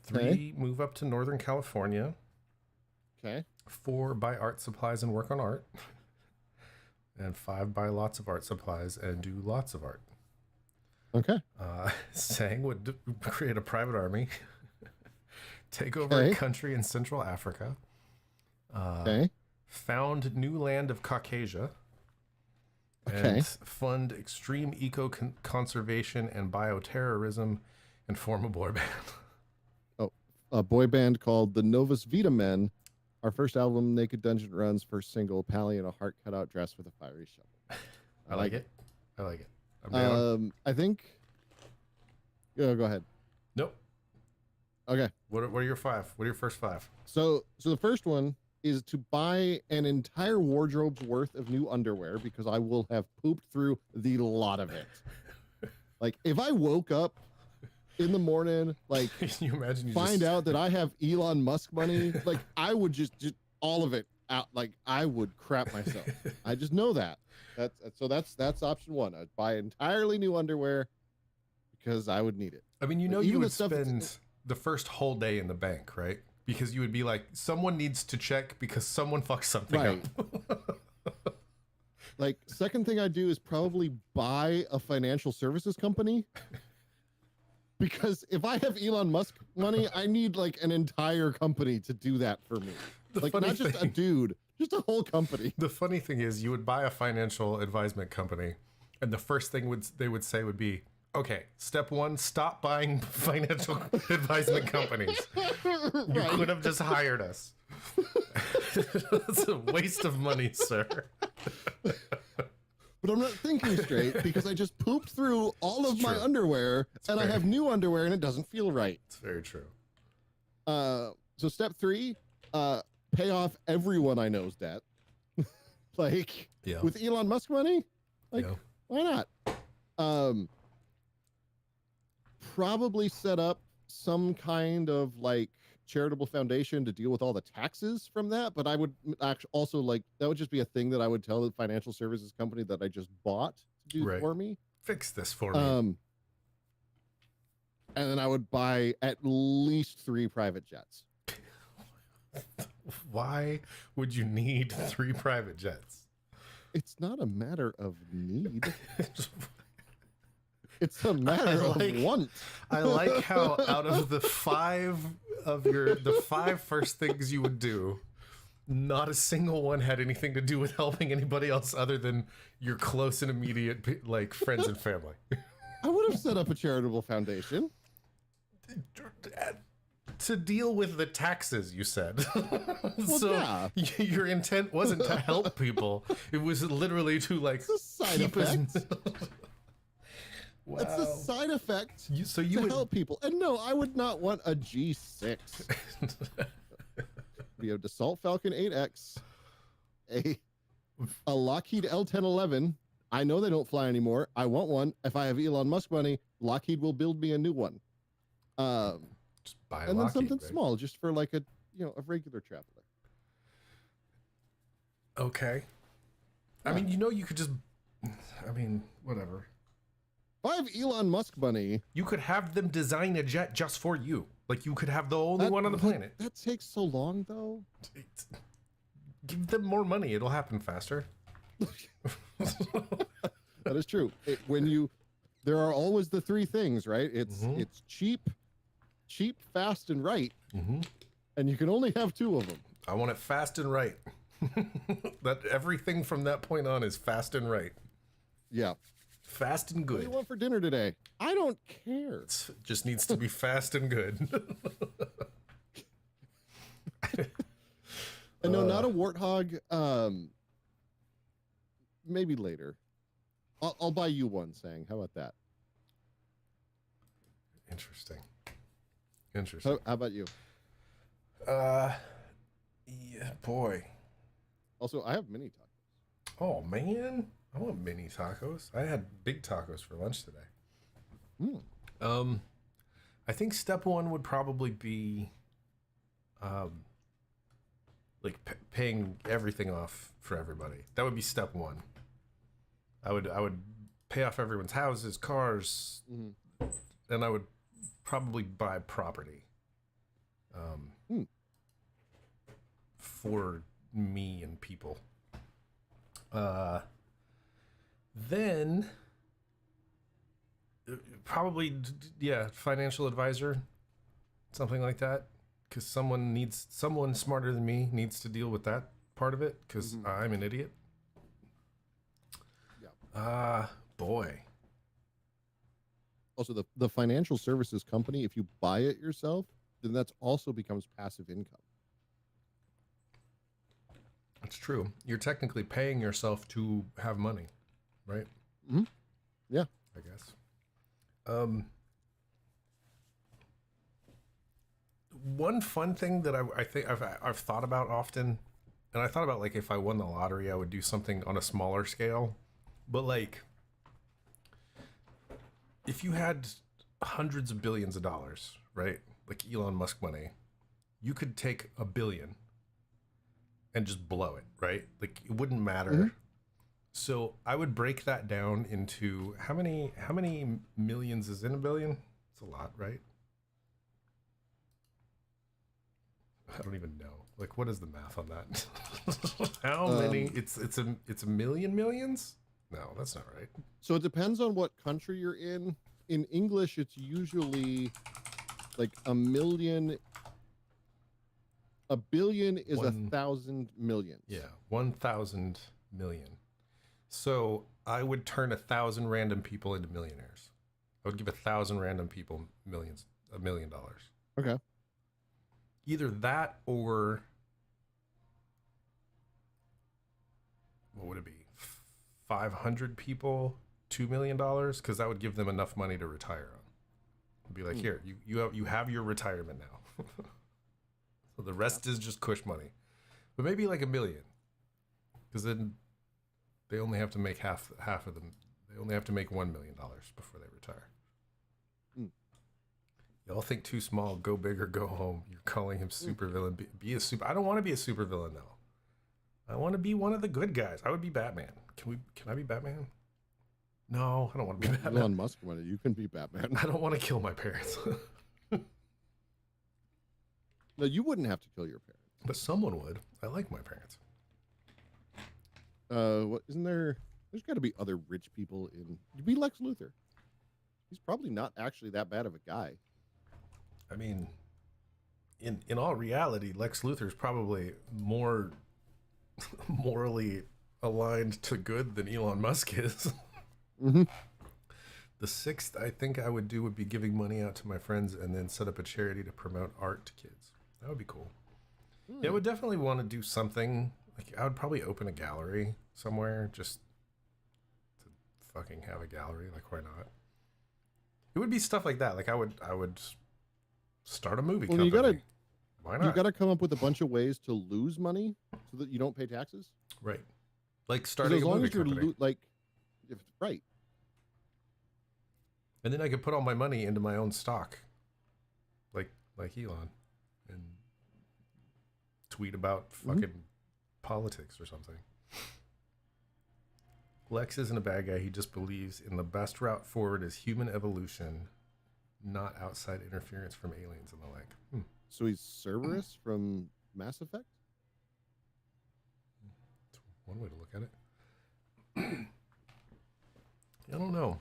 3, move up to Northern California. Okay. 4, buy art supplies and work on art. And 5, buy lots of art supplies and do lots of art. Okay. Sang would create a private army. Take over a country in Central Africa. Okay. Found new land of Caucasia. Okay. And fund extreme conservation and bioterrorism and form a boy band. Oh, a boy band called the Novus Vita Men. Our first album, Naked Dungeon Run's first single, Pally in a heart cutout dress with a fiery shovel. I like it. I like it. I'm down. I think. Yeah, go ahead. Nope. Okay. What are your 5? What are your first 5? So the first one is to buy an entire wardrobe's worth of new underwear because I will have pooped through the lot of it. Like if I woke up in the morning, like Can you imagine find out that I have Elon Musk money, like I would just all of it out. Like I would crap myself. I just know that. That's option 1. I'd buy entirely new underwear because I would need it. I mean, you know, Even you would the stuff spend the first whole day in the bank, right? Because you would be like, someone needs to check because someone fucked something up. Like, second thing I do is probably buy a financial services company. Because if I have Elon Musk money, I need like an entire company to do that for me. Like not just a dude, just a whole company. The funny thing is you would buy a financial advisement company and the first thing they would say would be, okay, step 1, stop buying financial advisement companies. You could have just hired us. It's a waste of money, sir. But I'm not thinking straight because I just pooped through all of my underwear and I have new underwear and it doesn't feel right. It's very true. So step 3, pay off everyone I know's debt. Like with Elon Musk money, like why not? Probably set up some kind of like charitable foundation to deal with all the taxes from that, but I would actually also like that would just be a thing that I would tell the financial services company that I just bought to do for me. Fix this for me. And then I would buy at least 3 private jets. Why would you need 3 private jets? It's not a matter of need. It's a matter of want. I like how out of the 5 first things you would do, not a single one had anything to do with helping anybody else other than your close and immediate like friends and family. I would have set up a charitable foundation. To deal with the taxes, you said. Well, so yeah. Your intent wasn't to help people. It was literally to like It's a side keep effect. Wow. It's a side effect So you to would help people. And no, I would not want a G6. Be a Dassault Falcon 8X, a Lockheed L1011. I know they don't fly anymore. I want one. If I have Elon Musk money, Lockheed will build me a new one. Just buy a and then Lockheed, something right? small, just for like a regular traveler. Okay. I mean, you could just. I mean, whatever. If I have Elon Musk money, You could have them design a jet just for you. Like you could have the only one on the planet. That takes so long, though. Give them more money; it'll happen faster. That is true. There are always the 3 things, right? It's cheap, fast, and right. And you can only have 2 of them. I want it fast and right. That everything from that point on is fast and right. Yeah. Fast and What do good. you want for dinner today? I don't care. It just needs to be fast and good. And no, not a warthog. Maybe later. I'll buy you one, Sang. How about that? Interesting. How about you? Yeah, boy. Also, I have mini tacos. Oh man, I want mini tacos. I had big tacos for lunch today. I think step 1 would probably be, like paying everything off for everybody. That would be step 1. I would pay off everyone's houses, cars, and I would probably buy property. For me and people. Then probably financial advisor, something like that. because someone smarter than me needs to deal with that part of it because I'm an idiot. Yeah. Boy. Also, the financial services company, if you buy it yourself, then that's also becomes passive income. That's true. You're technically paying yourself to have money, right? Mm-hmm. Yeah. I guess. One fun thing that I think I've thought about often, and I thought about like if I won the lottery, I would do something on a smaller scale. But like, if you had hundreds of billions of dollars, right? Like Elon Musk money, you could take $1 billion and just blow it, right? Like it wouldn't matter. Mm-hmm. So I would break that down into how many millions is in $1 billion? It's a lot, right? I don't even know. Like, what is the math on that? How many? It's a million millions? No, that's not right. So it depends on what country you're in. In English, it's usually like a million. A billion is 1,000 millions. Yeah, 1,000 million. So I would turn 1,000 random people into millionaires. I would give 1,000 random people $1 million. Okay. Either that or what would it be? 500 people, $2 million, because that would give them enough money to retire on. It'd be like, here, you have your retirement now. So the rest is just cush money. But maybe like $1 million, because then they only have to make half of them. They only have to make $1 million before they retire. Y'all think too small, go big or go home. You're calling him supervillain. Be a super. I don't want to be a supervillain though. I want to be one of the good guys. I would be Batman. Can I be Batman? No, I don't want to be Batman. Elon Musk wanted you can be Batman. I don't want to kill my parents. No, you wouldn't have to kill your parents. But someone would. I like my parents. What isn't there? There's got to be other rich people in. You'd be Lex Luthor. He's probably not actually that bad of a guy. I mean, in all reality, Lex Luthor is probably more morally aligned to good than Elon Musk is. Mm-hmm. The sixth I think I would do would be giving money out to my friends and then set up a charity to promote art to kids. That would be cool. Yeah, I would definitely want to do something. Like I would probably open a gallery somewhere just to fucking have a gallery. Like why not? It would be stuff like that. Like I would start a movie company. Why not? You gotta come up with a bunch of ways to lose money so that you don't pay taxes. Right. Like starting a movie company. Right. And then I could put all my money into my own stock. Like Elon. And tweet about fucking politics or something. Lex isn't a bad guy. He just believes in the best route forward is human evolution, not outside interference from aliens and the like. So he's Cerberus from Mass Effect? That's one way to look at it. I don't know.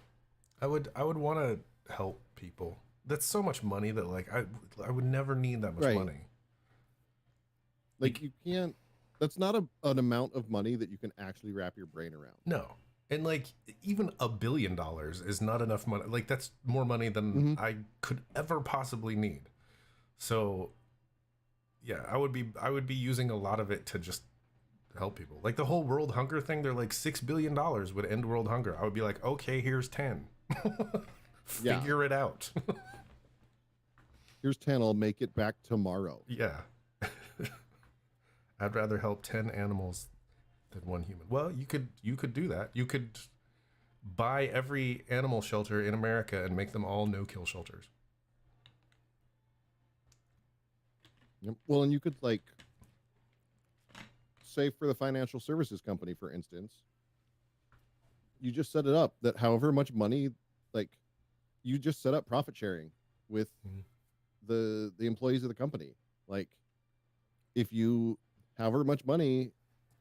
I would want to help people. That's so much money that like I would never need that much money. Like you can't. That's not an amount of money that you can actually wrap your brain around. No. And like even $1 billion is not enough money. Like that's more money than I could ever possibly need. So yeah, I would be using a lot of it to just help people. Like the whole world hunger thing, they're like $6 billion would end world hunger. I would be like, okay, here's 10. Figure it out. Here's 10. I'll make it back tomorrow. Yeah. I'd rather help 10 animals than one human. Well, you could do that. You could buy every animal shelter in America and make them all no-kill shelters. Yep. Well, and you could like say for the financial services company, for instance, you just set it up that however much money, like you just set up profit sharing with the employees of the company. Like if you however much money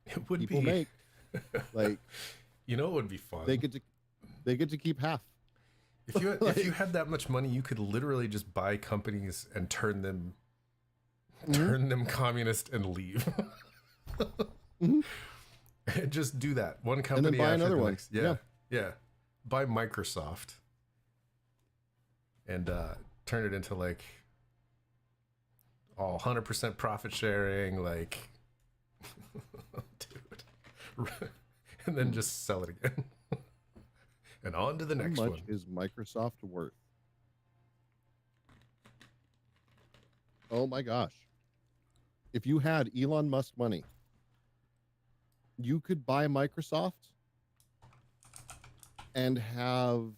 it would people be make, like you know, it would be fun. They get to keep half. If you if you had that much money, you could literally just buy companies and turn them turn them communist, and leave. Mhm. And just do that. One And company then buy after another the one. next. Yeah. Buy Microsoft and turn it into like all 100% profit sharing, like, dude. And then just sell it again. And on to the next How much one. is Microsoft worth? Oh my gosh. If you had Elon Musk money, you could buy Microsoft and have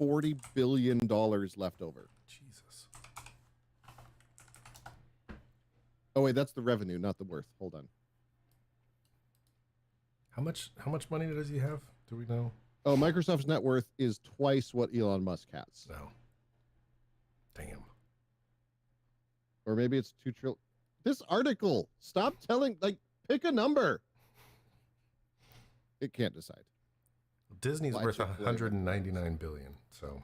$40 billion left over. Jesus. Oh wait, that's the revenue, not the worth. Hold on. How much money does he have? Do we know? Oh, Microsoft's net worth is twice what Elon Musk has. No. Damn. Or maybe it's 2 trillion. This article, stop telling, like, pick a number. It can't decide. Disney's Buy worth Chick-fil-A 199 billion. So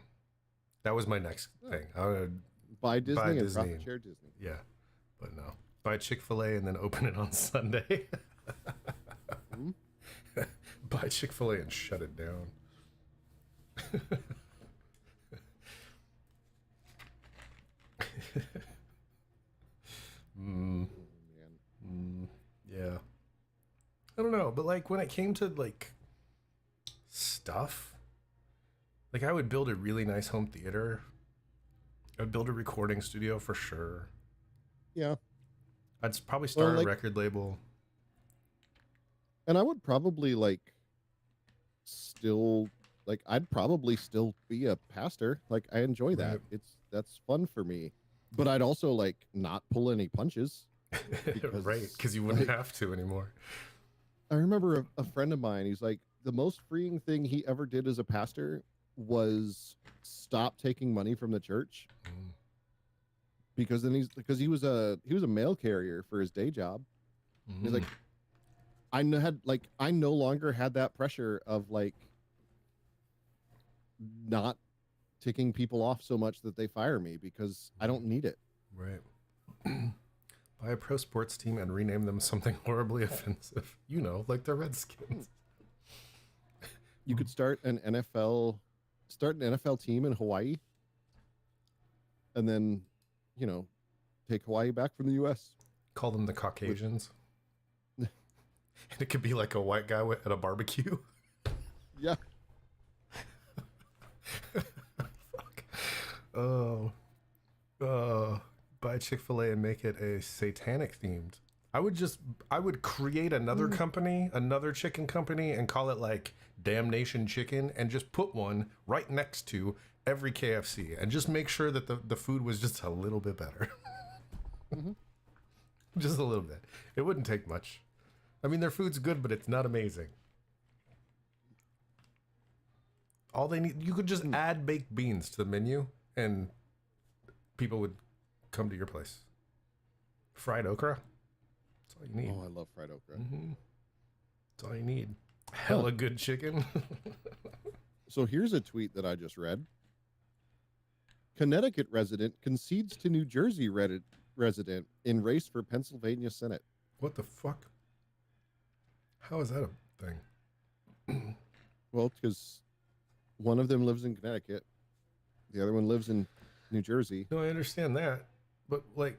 that was my next thing. I would Buy Disney and Disney. profit share Disney. Yeah, but no. Buy Chick-fil-A and then open it on Sunday. Hmm? Buy Chick-fil-A and shut it down. Man. Yeah. I don't know, but like when it came to like stuff, like I would build a really nice home theater. I'd build a recording studio for sure. Yeah. I'd probably start like- a record label. And I would probably I'd probably still be a pastor. Like I enjoy that. Right. That's fun for me. But I'd also not pull any punches. Right, because you wouldn't like- have to anymore. I remember a friend of mine, he's like, the most freeing thing he ever did as a pastor was stop taking money from the church. Mm. Because then he was a mail carrier for his day job. He's like, I no longer had that pressure of not ticking people off so much that they fire me because I don't need it. Right. Buy a pro sports team and rename them something horribly offensive. You know, like the Redskins. You could start an NFL team in Hawaii and then, take Hawaii back from the US. Call them the Caucasians. And it could be like a white guy at a barbecue. Yeah. Fuck. Buy Chick-fil-A and make it a satanic themed. I would create another company, another chicken company, and call it like Damnation Chicken, and just put one right next to every KFC, and just make sure that the food was just a little bit better. Mhm. Just a little bit. It wouldn't take much. I mean, their food's good, but it's not amazing. All they need, you could just add baked beans to the menu, and people would come to your place. Fried okra. That's all you need. Oh, I love fried okra. Mm-hmm. That's all you need. Hella good chicken. So here's a tweet that I just read. Connecticut resident concedes to New Jersey resident in race for Pennsylvania Senate. What the fuck? How is that a thing? Well, because one of them lives in Connecticut, the other one lives in New Jersey. No, I understand that, but like,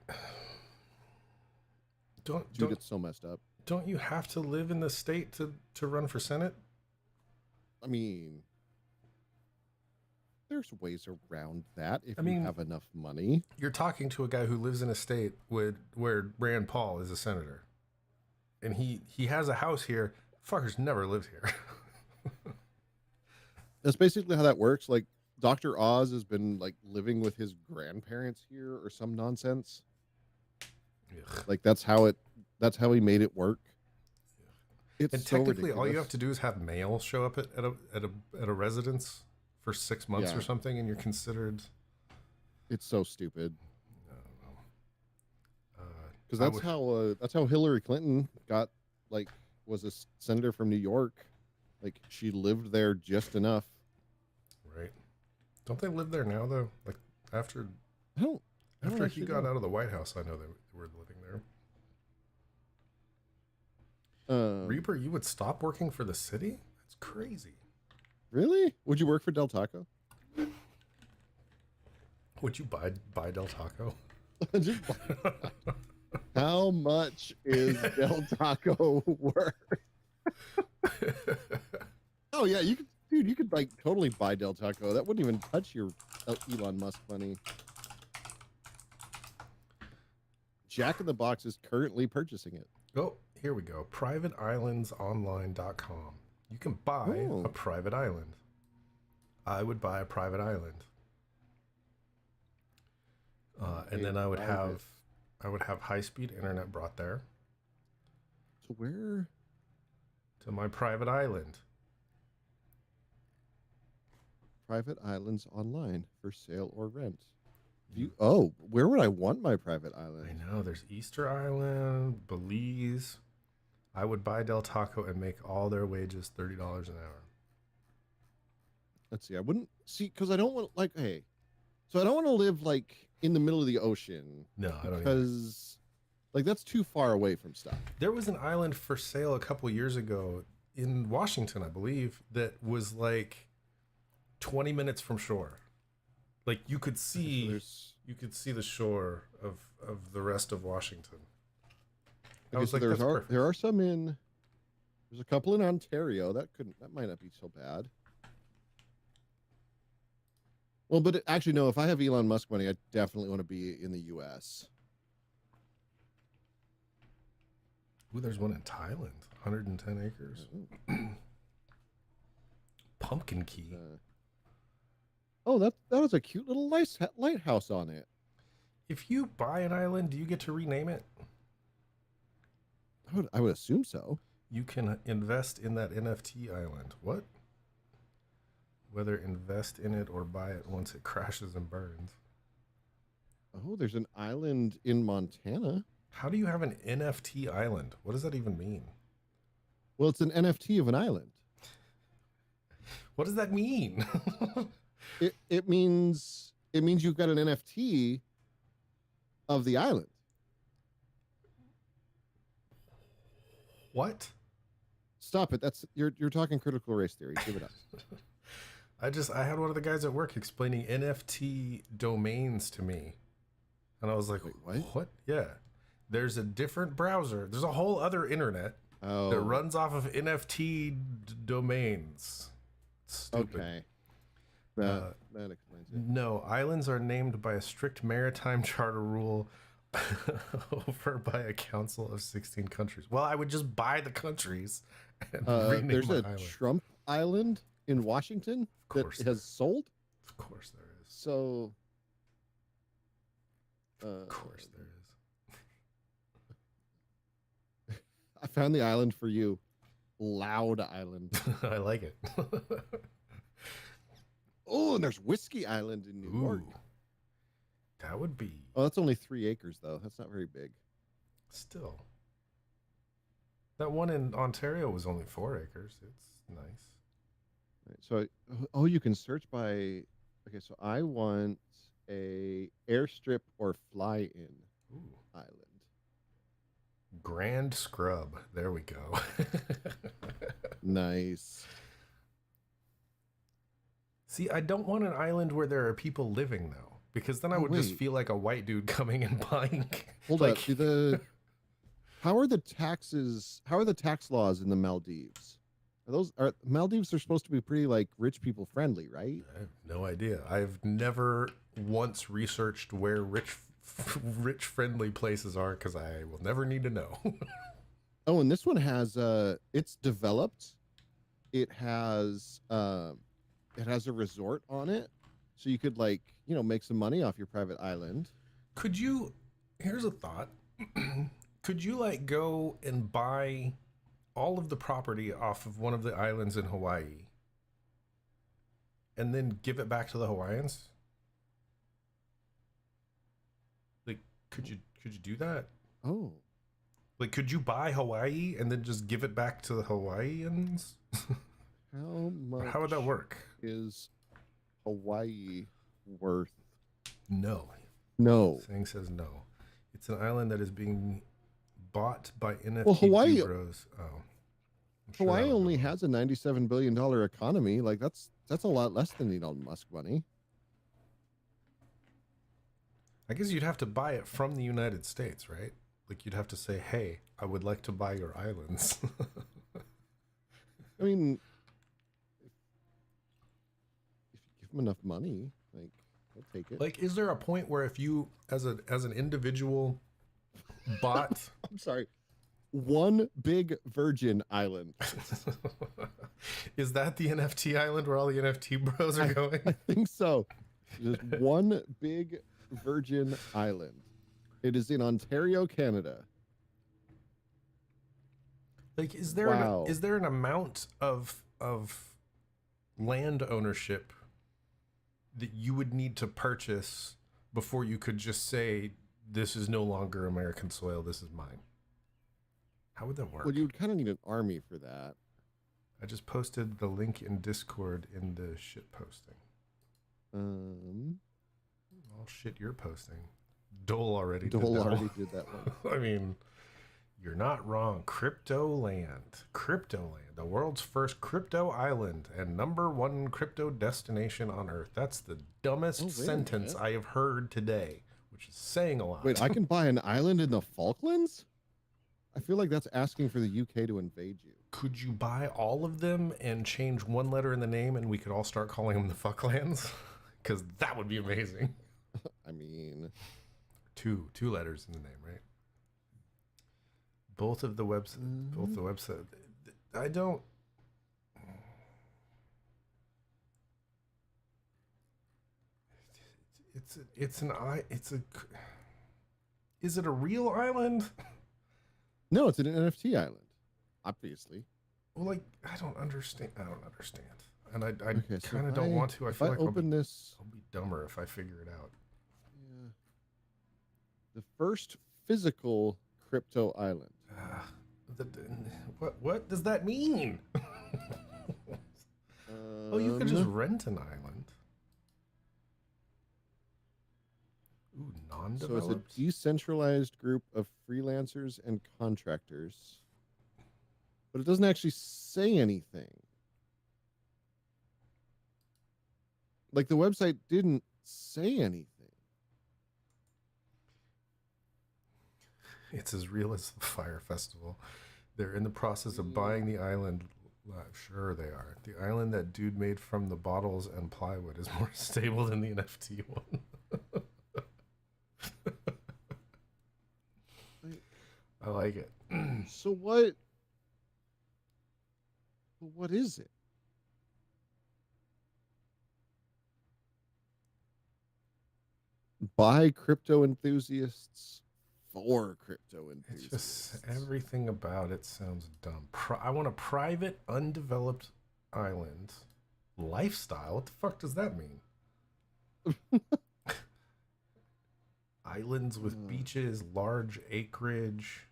Dude, it's so messed up. don't you have to live in the state to run for Senate? I mean, there's ways around that if I mean- you have enough money. You're talking to a guy who lives in a state where Rand Paul is a senator, and he has a house here. Fuckers never lived here. That's basically how that works. Like Dr. Oz has been living with his grandparents here or some nonsense. Ugh. Like that's how he made it work. It's And so technically, all you ridiculous. have to do is have mail show up at a residence for 6 months Yeah. or something, and you're considered. It's so stupid. I don't know. Because I that's how Hillary Clinton got was a senator from New York. She lived there just enough. Right? Don't they live there now though? Like after I don't After he got out of the White House, I know they were living there. Reaper, you would stop working for the city? That's crazy. Really? Would you work for Del Taco? Would you buy Del Taco? How much is Del Taco worth? Oh yeah, you could like totally buy Del Taco. That wouldn't even touch your Elon Musk money. Jack in the Box is currently purchasing it. Oh, here we go. PrivateIslandsOnline.com. You can buy a private island. I would buy a private island. And then I would have high-speed internet brought there. So where? To my private island. Private islands online for sale or rent. Where would I want my private island? I know. There's Easter Island, Belize. I would buy Del Taco and make all their wages $30 an hour. Let's see. I wouldn't see because I don't want so I don't want to live like in the middle of the ocean. No, I don't. Because like that's too far away from stuff. There was an island for sale a couple years ago in Washington, I believe, that was like 20 minutes from shore. Like you could see the shore of the rest of Washington. Okay, so there are some there's a couple in Ontario that might not be so bad. Well, but actually no, if I have Elon Musk money, I definitely want to be in the US. Ooh, there's one in Thailand, 110 acres. Pumpkin Key. That was a cute little lighthouse on it. If you buy an island, do you get to rename it? I would assume so. You can invest in that NFT island. What? Whether invest in it or buy it once it crashes and burns. Oh, there's an island in Montana. How do you have an NFT island? What does that even mean? Well, it's an NFT of an island. What does that mean? It means you've got an NFT of the island. What? Stop it. You're talking critical race theory. Give it up. I had one of the guys at work explaining NFT domains to me. And I was like, wait, what? Yeah. There's a different browser. There's a whole other internet that runs off of NFT domains. Stupid. Okay. That explains it. No, islands are named by a strict maritime charter rule over by a council of 16 countries. Well, I would just buy the countries and rename there's my a island. Trump Island in Washington that has sold. Of course there is. So of course there is. I found the island for you. Loud Island. I like it. Oh, and there's Whiskey Island in New York. That would be... Oh, that's only 3 acres, though. That's not very big. Still. That one in Ontario was only 4 acres. It's nice. Right, so, you can search by... Okay, so I want a airstrip or fly-in island. Grand Scrub. There we go. Nice. See, I don't want an island where there are people living, though, because then I would just feel like a white dude coming and buying. Hold up. How are the tax laws in the Maldives? Maldives are supposed to be pretty like rich people friendly, right? I have no idea. I've never once researched where rich friendly places are because I will never need to know. Oh, and this one has it's developed. It has a resort on it, so you could make some money off your private island. Could you? Here's a thought. Could you go and buy all of the property off of one of the islands in Hawaii and then give it back to the Hawaiians? Could you do that? Oh. Could you buy Hawaii and then just give it back to the Hawaiians? How would that work? Is Hawaii worth? No. No. Saying says no. It's an island that is being bought by NFT Well, Hawaii bros. Oh, I'm sure Hawaii that'll go only on. has a $97 billion economy. Like that's a lot less than Elon Musk money. I guess you'd have to buy it from the United States, right? Like you'd have to say, "Hey, I would like to buy your islands." I mean, if you give him enough money, like he'll take it. Like, is there a point where if you, as an individual, bought? I'm sorry. One big virgin island. Is that the NFT island where all the NFT bros are going? I think so. Just one big virgin island. It is in Ontario, Canada. Like, is there Wow. is there an amount of land ownership that you would need to purchase before you could just say this is no longer American soil, this is mine? How would that work? Well, you would kind of need an army for that. I just posted the link in Discord in the shit posting. All shit you're posting. Dole already did that one. did that one. I mean, you're not wrong. Cryptoland, the world's first crypto island and #1 crypto destination on Earth. That's the dumbest wait a sentence minute. I have heard today, which is saying a lot. Wait, I can buy an island in the Falklands? I feel like that's asking for the UK to invade you. Could you buy all of them and change one letter in the name and we could all start calling them the Fucklands? Because that would be amazing. I mean, Two letters in the name, right? Both the website. I don't. Is it a real island? no, it's an NFT island, obviously. Well, like I don't understand, and I Okay, so kind of if don't I- want to. I if feel I like open this, I'll be dumber if I figure it out. yeah, the first physical crypto island. What does that mean? Oh, you could just rent an island. Ooh, So non-developed. it's a decentralized group of freelancers and contractors, but it doesn't actually say anything. Like the website didn't say anything. It's as real as the Fire Festival. They're in the process of buying the island. Sure, they are. The island that dude made from the bottles and plywood is more stable than the NFT one. I like it. So what? What is it? By crypto enthusiasts for crypto It's enthusiasts. just everything about it sounds dumb. I want a private, undeveloped island lifestyle. What the fuck does that mean? Islands with beaches, large acreage.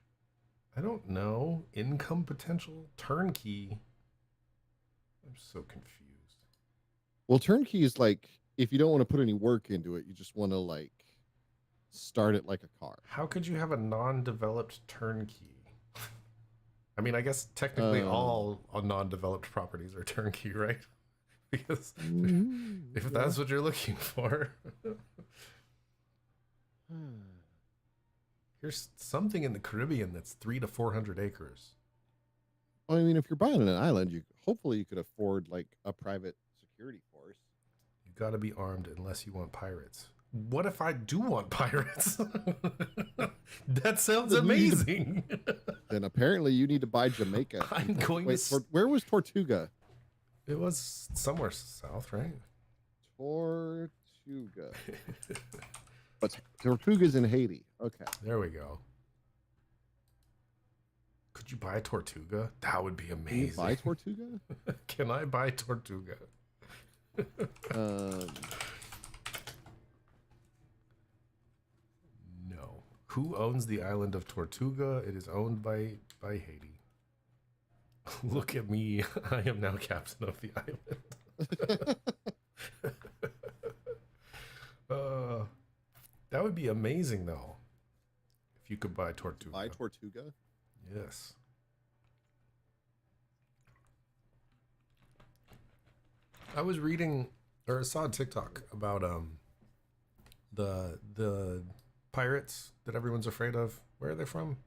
I don't know. Income potential, turnkey. I'm so confused. Well, turnkey is like if you don't want to put any work into it, you just want to like start it like a car. How could you have a non-developed turnkey? I mean, I guess technically all non-developed properties are turnkey, right? Because if that's what you're looking for. Here's something in the Caribbean that's 300 to 400 acres. Well, I mean, if you're buying an island, you hopefully you could afford like a private security force. You got to be armed unless you want pirates. What if I do want pirates? That sounds amazing. Then apparently you need to buy Jamaica. I'm going Wait, to. where was Tortuga? It was somewhere south, right? Tortuga. But Tortuga's in Haiti. Okay. There we go. Could you buy Tortuga? That would be Can amazing. you buy Tortuga? Can I buy Tortuga? No. Who owns the island of Tortuga? It is owned by Haiti. Look at me. I am now captain of the island. That would be amazing, though. If you could buy Tortuga. Buy Tortuga? Yes. I was reading or I saw a TikTok about the pirates that everyone's afraid of. Where are they from?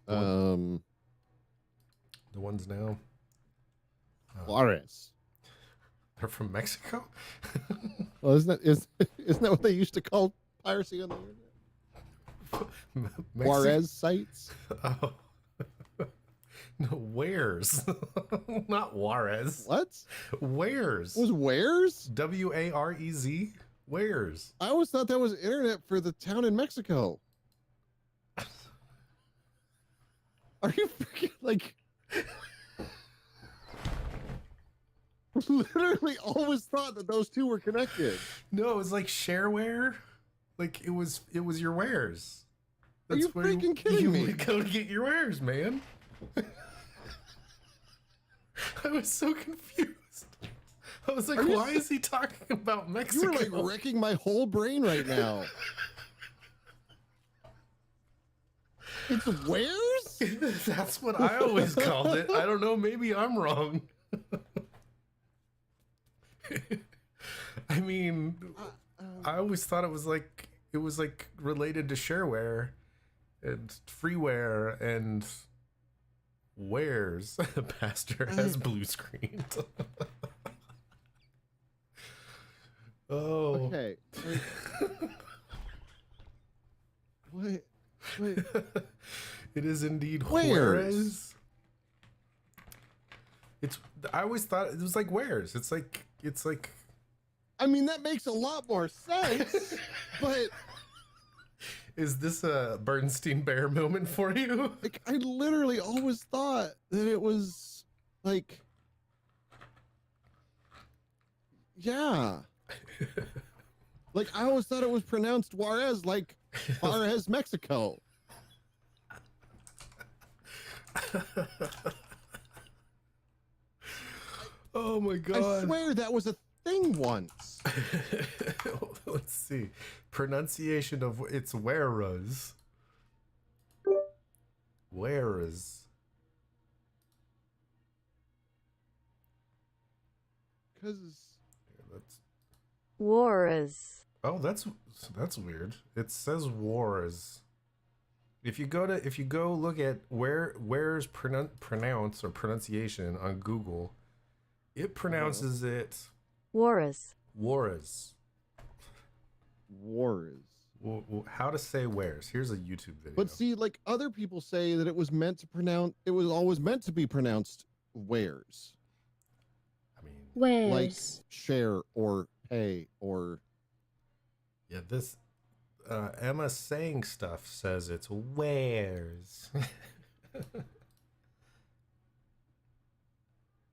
Um, The ones now. Juarez. They're from Mexico. Well, isn't that what they used to call piracy on the internet? Juarez sites? Oh. No, Wares. Not Juarez. What? Wares. It was Wares? Warez. Wares. I always thought that was internet for the town in Mexico. Are you freaking like? Literally always thought that those two were connected. No, it was like shareware. Like it was your wares. Are you where freaking kidding you me? would go to get your wares, man. I was so confused. I was like, why is he talking about Mexico? You were like wrecking my whole brain right now. It's Wares? That's what I always called it. I don't know. Maybe I'm wrong. I mean, I always thought it was like related to shareware and freeware and wares. Pastor has blue screened. Oh. Okay. What? It is indeed Wares. Juarez. It's. I always thought it was like wares. It's like. I mean, that makes a lot more sense, but Is this a Bernstein Bear moment for you? like, I literally always thought that it was like, yeah. Like, I always thought it was pronounced Juarez, like Juarez, Mexico. Oh my god. I swear that was a thing once. Let's see. Pronunciation of it's whereas. Whereas. Because That's Wars. oh, that's weird. It says wars. If you go look at where's pronounce or pronunciation on Google, it pronounces it Wars. wars. Wars. How to say where's? Here's a YouTube video. But see, like other people say that it was always meant to be pronounced wares. I mean, Where's? Like share or pay or yeah, this Emma saying stuff says it's where's.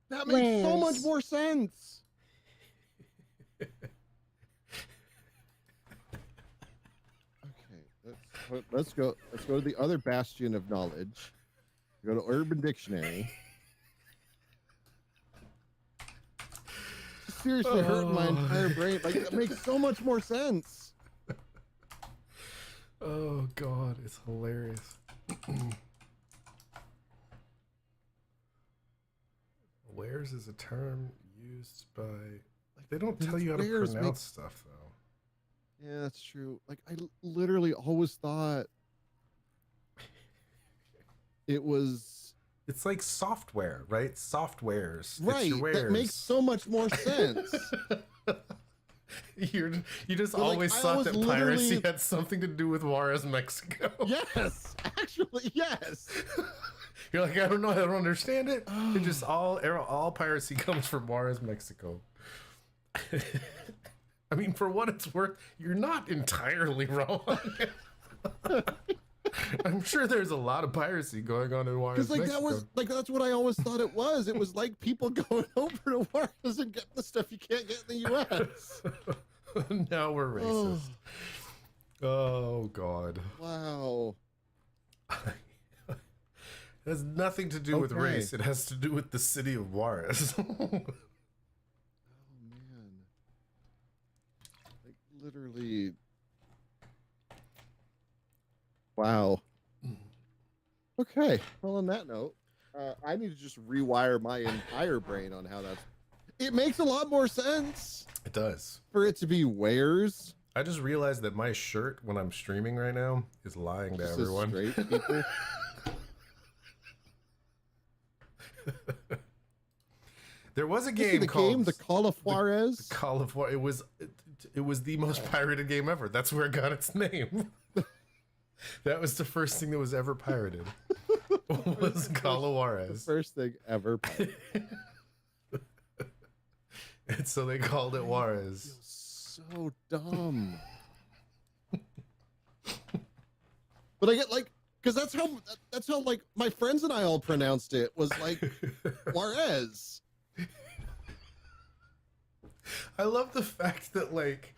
that makes so much Wares. more sense. Okay, let's go to the other bastion of knowledge. Go to Urban Dictionary. Seriously hurting my entire brain. Like that makes so much more sense. Oh god, it's hilarious. Where's is a term used by they don't tell you how to Where's pronounce makes- stuff though. Yeah, that's true. Like I literally always thought it was It's like software, right? Softwares. right. It's your wares. That makes so much more sense. you just But, like, always I thought was that piracy literally- had something to do with Juarez, Mexico. Yes, actually, yes. You're like, I don't know, I don't understand it. It just all piracy comes from Juarez, Mexico. I mean, for what it's worth, you're not entirely wrong. I'm sure there's a lot of piracy going on in Juarez, Because like Mexico. that was like that's what I always thought it was. It was like people going over to Juarez and getting the stuff you can't get in the U.S. Now we're racist. Oh God. Wow. It has nothing to do with Okay. race. It has to do with the city of Juarez. Oh man. Like literally Wow. Okay. Well, on that note, I need to just rewire my entire brain on how that's. It makes a lot more sense It does. for it to be wares. I just realized that my shirt when I'm streaming right now is lying to Just as everyone. straight people. There was a This is game the called game, the Call of Juarez. The Call of War. It was the most pirated game ever. That's where it got its name. That was the first thing that was ever pirated. Was Call of The Juarez. first thing ever. Pirated. And so they called it Juarez. So dumb. But I get like, because that's how like my friends and I all pronounced it, was like Juarez. I love the fact that like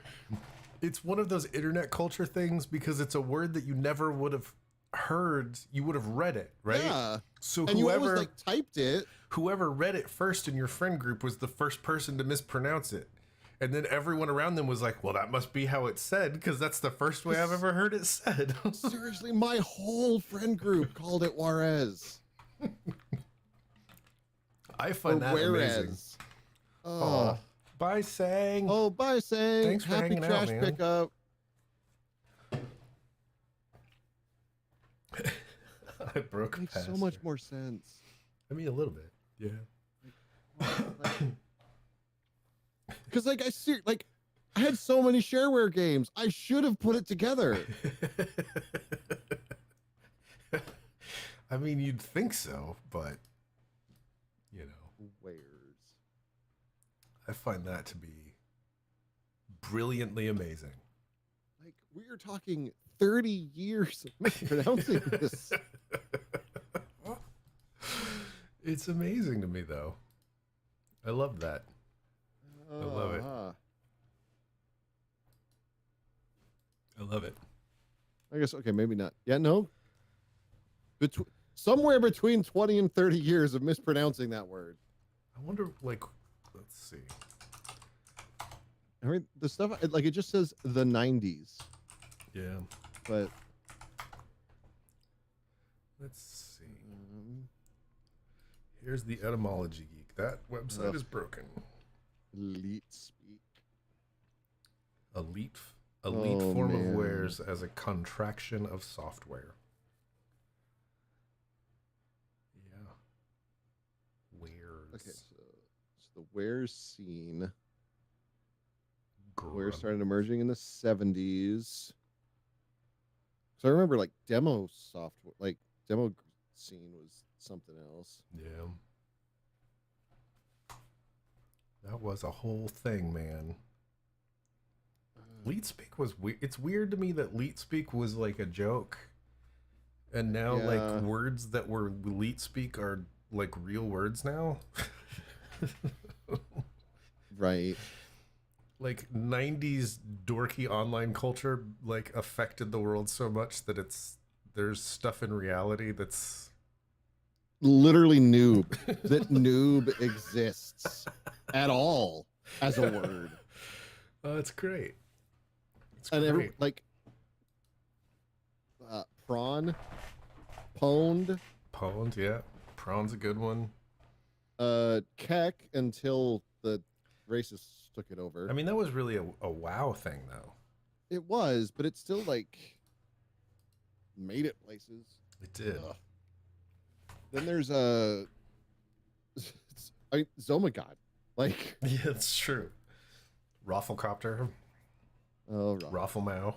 it's one of those internet culture things because it's a word that you never would have heard. You would have read it, right? Yeah. So And you always like typed it. whoever read it first in your friend group was the first person to mispronounce it. And then everyone around them was like, well, that must be how it's said because that's the first way I've ever heard it said. Seriously, my whole friend group called it Juarez. I find that amazing. Oh. Bye, Sang. Oh, bye, Sang. Thanks for Happy hanging out, trash man. pickup. I broke Makes past so much her. more sense. I mean, a little bit. Yeah. Because like I had so many shareware games. I should have put it together. I mean, you'd think so, but you know, Wares. I find that to be brilliantly amazing. Like we are talking 30 years of mispronouncing this. It's amazing to me, though. I love that. I love it. I love it. I guess okay, maybe not. Yeah, no. Somewhere between 20 and 30 years of mispronouncing that word. I wonder, like, let's see. I mean, the stuff like it just says the 90s, Yeah. but Let's see. Here's the Etymology Geek. That website Ugh. is broken. elite speak. Elite Oh, form man. of wares as a contraction of software. Yeah. Wares. Okay, so the wares scene. Wares Grunt. started emerging in the 70s. So I remember like demo software, like demo scene was something else. Yeah. That was a whole thing, man. LeetSpeak was weird. It's weird to me that LeetSpeak was like a joke. And now Yeah. like words that were LeetSpeak are like real words now. Right. Like 90s dorky online culture like affected the world so much that there's stuff in reality that's Literally noob. That noob exists at all as a word. it's great. It's And great. like prawn, pwned, Pwned, yeah. Prawn's a good one. keck until the racists took it over. I mean, that was really a WoW thing, though. It was, but it still like made it places. It did. Ugh. Then there's Zomagod. Like Yeah, that's true. Rafflecopter, oh right. Raffle Mao,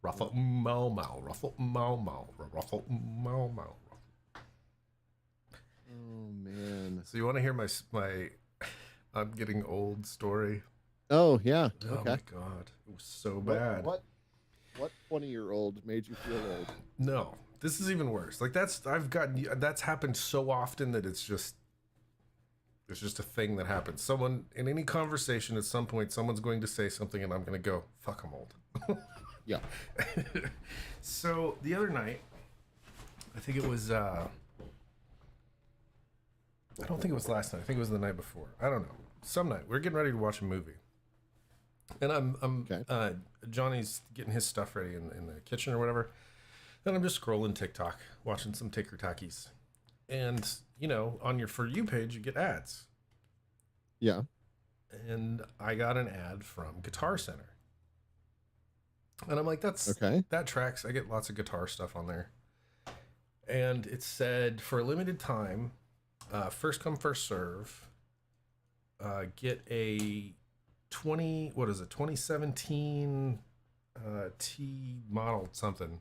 Raffle Mau Mau, Raffle Mau Mau, Raffle Mau Mau. Oh man. So you want to hear my I'm getting old story? Oh yeah. Oh Okay. my god, it was so bad. What 20-year-old made you feel old? No, this is even worse. Like that's happened so often that it's just a thing that happens. Someone in any conversation at some point, someone's going to say something, and I'm going to go, "Fuck, I'm old." Yeah. So the other night, I think it was. I don't think it was last night. I think it was the night before. I don't know. Some night we're getting ready to watch a movie, and I'm Okay. Johnny's getting his stuff ready in the kitchen or whatever, And I'm just scrolling TikTok, watching some ticker-tackies. And, you know, on your For You page, you get ads. Yeah. And I got an ad from Guitar Center. And I'm like, Okay. that tracks. I get lots of guitar stuff on there. And it said, for a limited time, first come, first serve, get a 2017 T model something,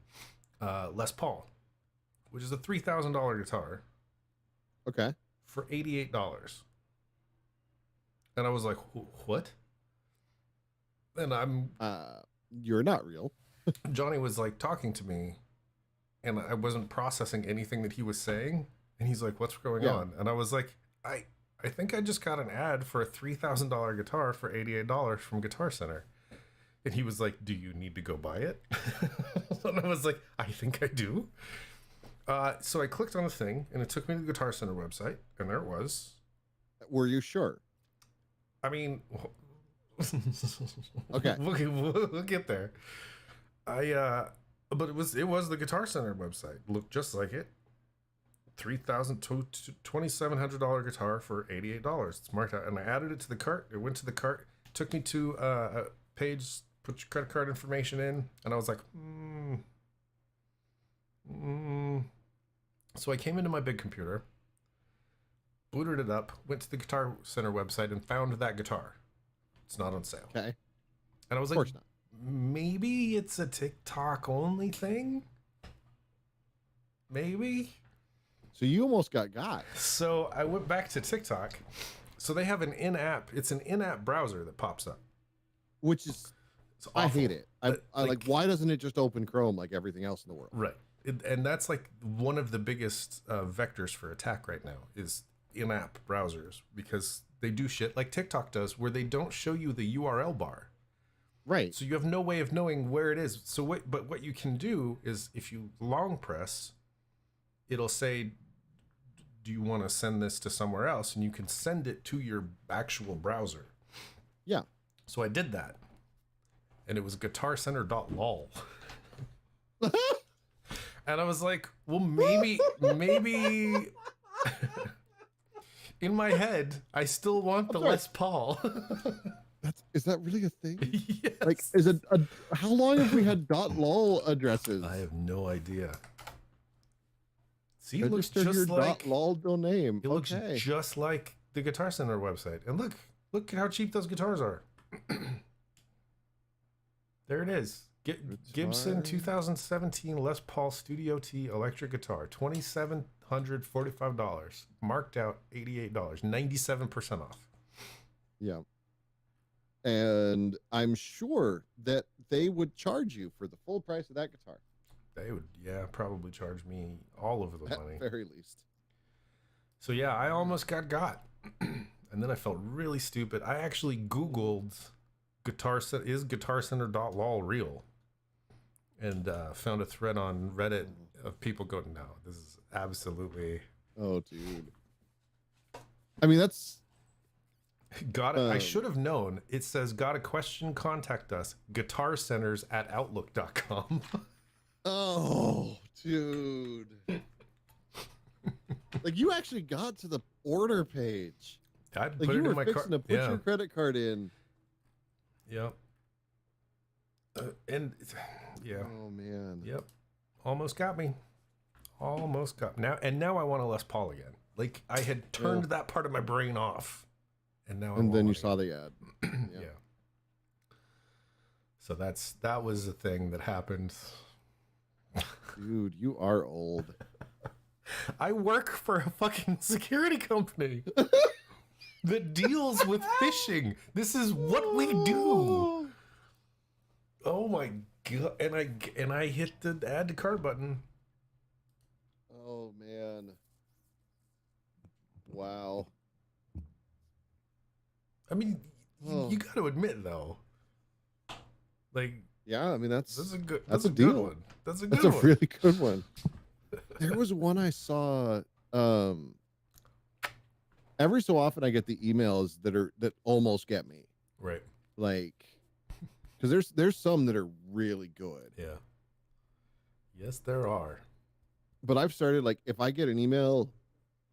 Les Paul, which is a $3,000 guitar Okay. for $88. And I was like, what? And You're not real. Johnny was like talking to me, and I wasn't processing anything that he was saying. And he's like, what's going on? And I was like, I think I just got an ad for a $3,000 guitar for $88 from Guitar Center. And he was like, do you need to go buy it? And I was like, I think I do. So I clicked on the thing, and it took me to the Guitar Center website, and there it was. Were you sure? I mean, Okay. we'll get there. But it was the Guitar Center website. Looked just like it. $2,700 guitar for $88. It's marked out, and I added it to the cart. It went to the cart. Took me to a page. Put your credit card information in, and I was like, So I came into my big computer, booted it up, went to the Guitar Center website, and found that guitar. It's not on sale. Okay. And I was Of like, course not. maybe it's a TikTok only thing? Maybe? So you almost got. So I went back to TikTok. So they have an in-app. It's an in-app browser that pops up. Which is, It's I awful. hate it. I like, why doesn't it just open Chrome like everything else in the world? Right. And that's like one of the biggest vectors for attack right now is in-app browsers, because they do shit like TikTok does where they don't show you the URL bar. Right. So you have no way of knowing where it is. But what you can do is if you long press, it'll say, do you want to send this to somewhere else? And you can send it to your actual browser. Yeah. So I did that. And it was guitarcenter.lol. And I was like, well, maybe in my head, I still want the Les Paul. Is that really a thing? Yes. Like, is it how long have we had .lol addresses? I have no idea. See, it looks Register just your like .lol domain. it looks Okay. just like the Guitar Center website. And look how cheap those guitars are. There it is. Gibson 2017 Les Paul Studio T electric guitar, $2,745, marked out $88, 97% off. Yeah. And I'm sure that they would charge you for the full price of that guitar. They would, probably charge me all of the At money. very least. So yeah, I almost got. And then I felt really stupid. I actually Googled is guitarcenter.lol real? And found a thread on Reddit of people going, no, this is absolutely... Oh, dude. I mean, that's... Got it. I should have known. It says, got a question, contact us. guitarcenters@outlook.com. Oh, dude. Like, you actually got to the order page. I Like, put you it were in my fixing cart. to put your credit card in. Yep. And yeah. Oh, man. Yep. Almost got me. Now I want a Les Paul again. Like, I had turned that part of my brain off. And now And then you saw the ad. Yeah. So that was the thing that happened. Dude, you are old. I work for a fucking security company that deals with phishing. This is what we do. Oh my god! And I hit the add to cart button. Oh, man. Wow. I mean, you got to admit though, like, Yeah, I mean, that's a good a good deal. one. That's a good That's a one. really good one. There was one I saw. Every so often, I get the emails that almost get me. Right. Like, because there's some that are really good. Yeah. Yes, there are. But I've started, like, if I get an email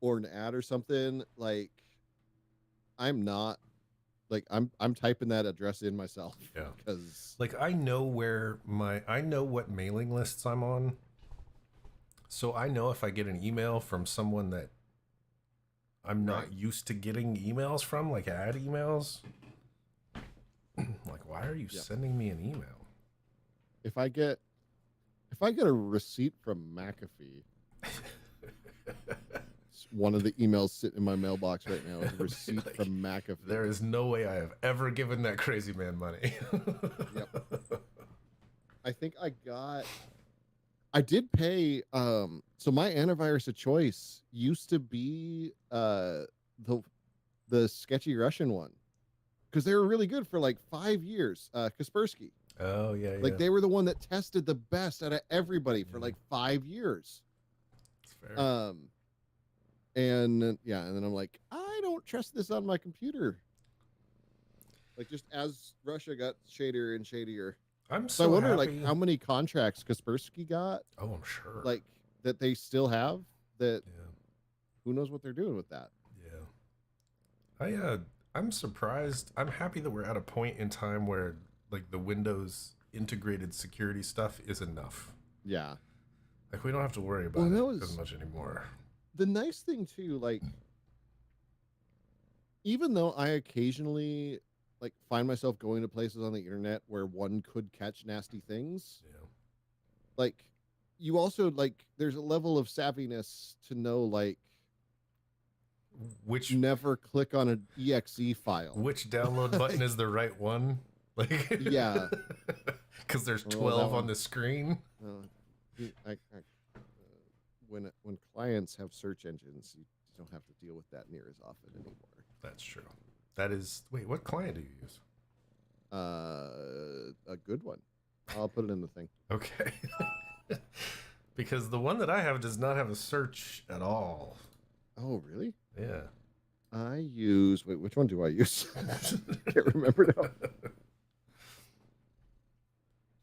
or an ad or something, like, I'm not like I'm typing that address in myself. Yeah. Because Like I know what mailing lists I'm on. So I know if I get an email from someone that I'm not used to getting emails from, like ad emails. Like, why are you sending me an email? if I get a receipt from McAfee, it's one of the emails sitting in my mailbox right now is a receipt Like, from McAfee. There is no way I have ever given that crazy man money. Yep. I think I did pay so my antivirus of choice used to be the sketchy Russian one, because they were really good for like 5 years. Kaspersky. Oh yeah, yeah. Like they were the one that tested the best out of everybody for like 5 years. That's fair. And then I'm like, I don't trust this on my computer. Like, just as Russia got shadier and shadier. I'm So so I wonder, happy. like, how many contracts Kaspersky got, Oh, I'm sure. like, that they still have, that Yeah. who knows what they're doing with that. Yeah. I'm surprised. I'm happy that we're at a point in time where like the Windows integrated security stuff is enough. Yeah. Like we don't have to worry about it as much anymore. The nice thing too, like, even though I occasionally like find myself going to places on the internet where one could catch nasty things, like, you also, like, there's a level of savviness to know, like, which never click on an exe file. Which download button is the right one? Like, yeah, because there's 12 on the screen. When clients have search engines, you don't have to deal with that near as often anymore. That's true. That is. Wait, what client do you use? A good one. I'll put it in the thing. Okay. Because the one that I have does not have a search at all. Oh, really? Yeah. I use. Wait, which one do I use? Can't remember now.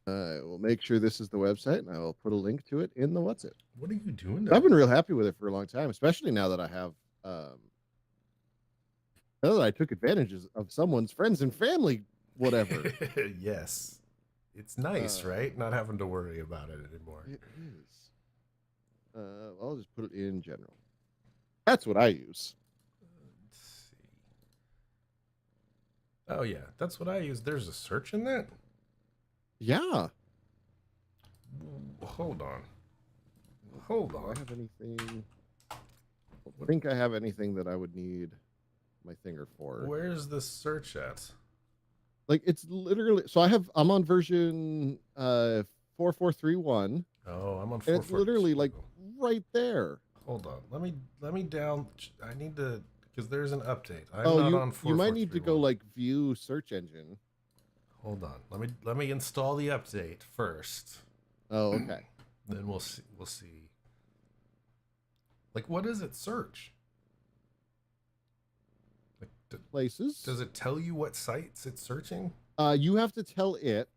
I will make sure this is the website, and I will put a link to it in the What's It. What are you doing? I've been real happy with it for a long time, especially now that I have. Now that I took advantages of someone's friends and family, whatever. Yes. It's nice, right? Not having to worry about it anymore. It is. I'll just put it in general. That's what I use. Let's see. Oh, yeah. That's what I use. There's a search in that? Yeah. Hold on. Do I have anything? I think I have anything that I would need my finger for. Where's the search at? Like, it's literally, so I'm on version 4431. Oh, I'm on 4. And it's literally like right there. Hold on. Let me down. I need to, because there's an update. I'm not on 4431. You might need to go like view search engine. Hold on. Let me install the update first. Oh, okay. Then we'll see. Like, what does it search? Like, places. Does it tell you what sites it's searching? You have to tell it.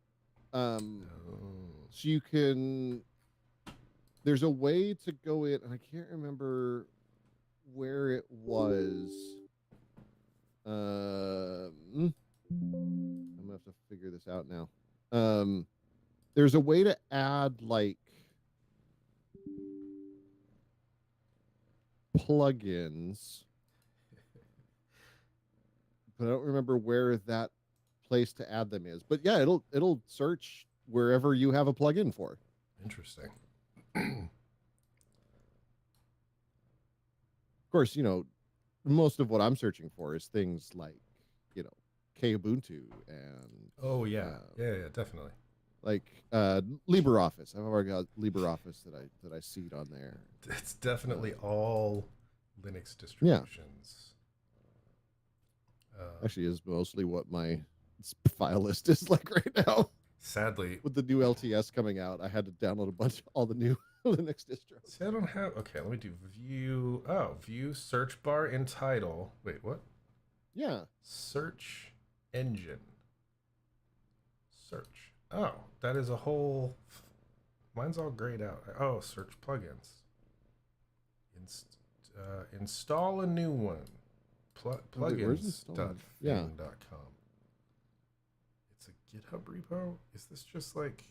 So you can. There's a way to go in, and I can't remember where it was. I'm gonna have to figure this out now. There's a way to add like plugins, but I don't remember where that place to add them is. But yeah, it'll search wherever you have a plugin for. Interesting. Of course, most of what I'm searching for is things like, Kubuntu and oh yeah, definitely. Like LibreOffice. I've already got LibreOffice that I seed on there. It's definitely all Linux distributions. Actually, is mostly what my file list is like right now. Sadly, with the new LTS coming out, I had to download all the new Linux distros. See, I don't have. Okay, let me do view. Oh, view search bar in title. Wait, what? Yeah. Search engine. Search. Oh, that is a whole Mine's all grayed out. Oh, search plugins. Install a new one. Where's install? Yeah. Plugins.thing.com. It's a GitHub repo? Is this just like...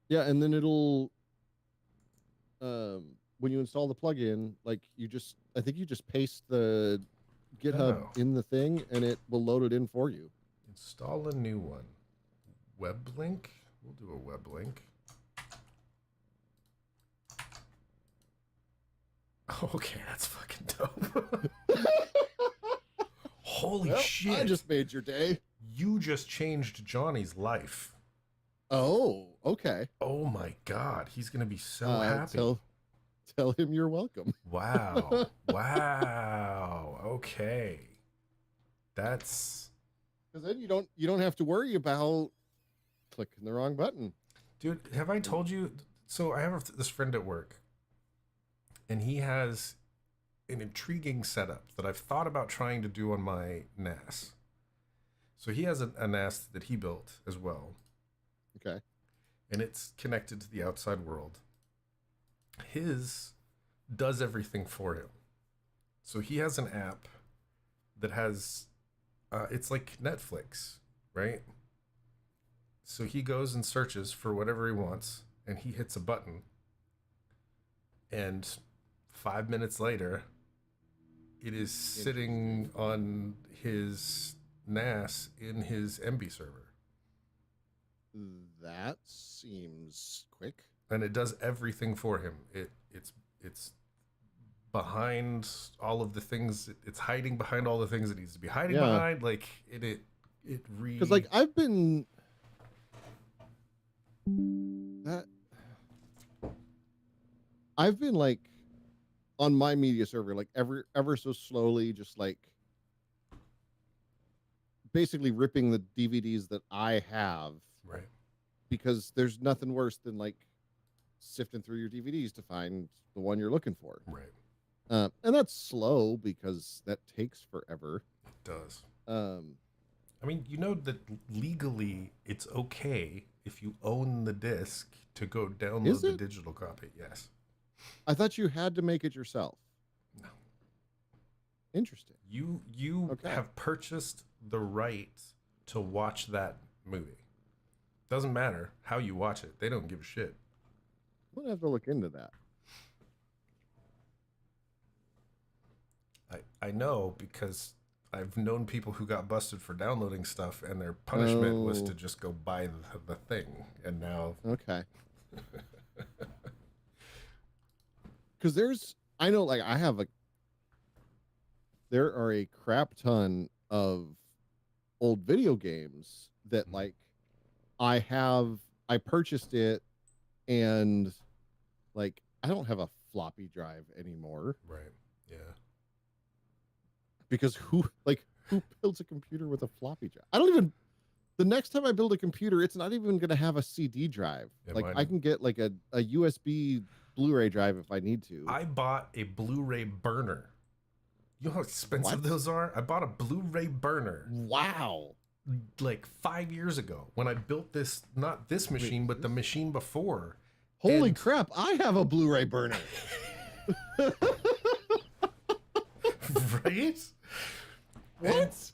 Yeah, and then it'll when you install the plugin, like I think you just paste the GitHub in the thing and it will load it in for you. Install a new one. Web link? We'll do a web link. Okay, that's fucking dope. Holy shit. I just made your day. You just changed Johnny's life. Oh, okay. Oh my God. He's going to be so happy. Tell him you're welcome. Wow. Wow. Okay. That's... Because then you don't have to worry about clicking the wrong button. Dude, have I told you? So I have this friend at work, and he has an intriguing setup that I've thought about trying to do on my NAS. So he has a NAS that he built as well. Okay. And it's connected to the outside world. His does everything for him. So he has an app that has, it's like Netflix, right? So he goes and searches for whatever he wants, and he hits a button. And 5 minutes later, it is sitting on his NAS in his MB server. That seems quick. And it does everything for him. It's behind all of the things. It's hiding behind all the things it needs to be hiding behind. Like because like I've been like on my media server, like ever so slowly, just like basically ripping the DVDs that I have. Right. Because there's nothing worse than like sifting through your DVDs to find the one you're looking for. Right. And that's slow because that takes forever. It does. I mean, you know that legally it's okay if you own the disc to go download the digital copy. Yes. I thought you had to make it yourself. No. Interesting. You have purchased the right to watch that movie. Doesn't matter how you watch it. They don't give a shit. I'm gonna have to look into that. I know because I've known people who got busted for downloading stuff, and their punishment was to just go buy the thing. And now, okay. Because I know, like there are a crap ton of old video games that like I purchased it, and like I don't have a floppy drive anymore. Right. Yeah. Because who builds a computer with a floppy drive? The next time I build a computer, it's not even going to have a CD drive. Yeah, like I can get like a USB Blu-ray drive if I need to. I bought a Blu-ray burner. You know how expensive those are? I bought a Blu-ray burner. Wow. Like 5 years ago when I built this, not this machine, but the machine before. Holy crap, I have a Blu-ray burner. Right? What?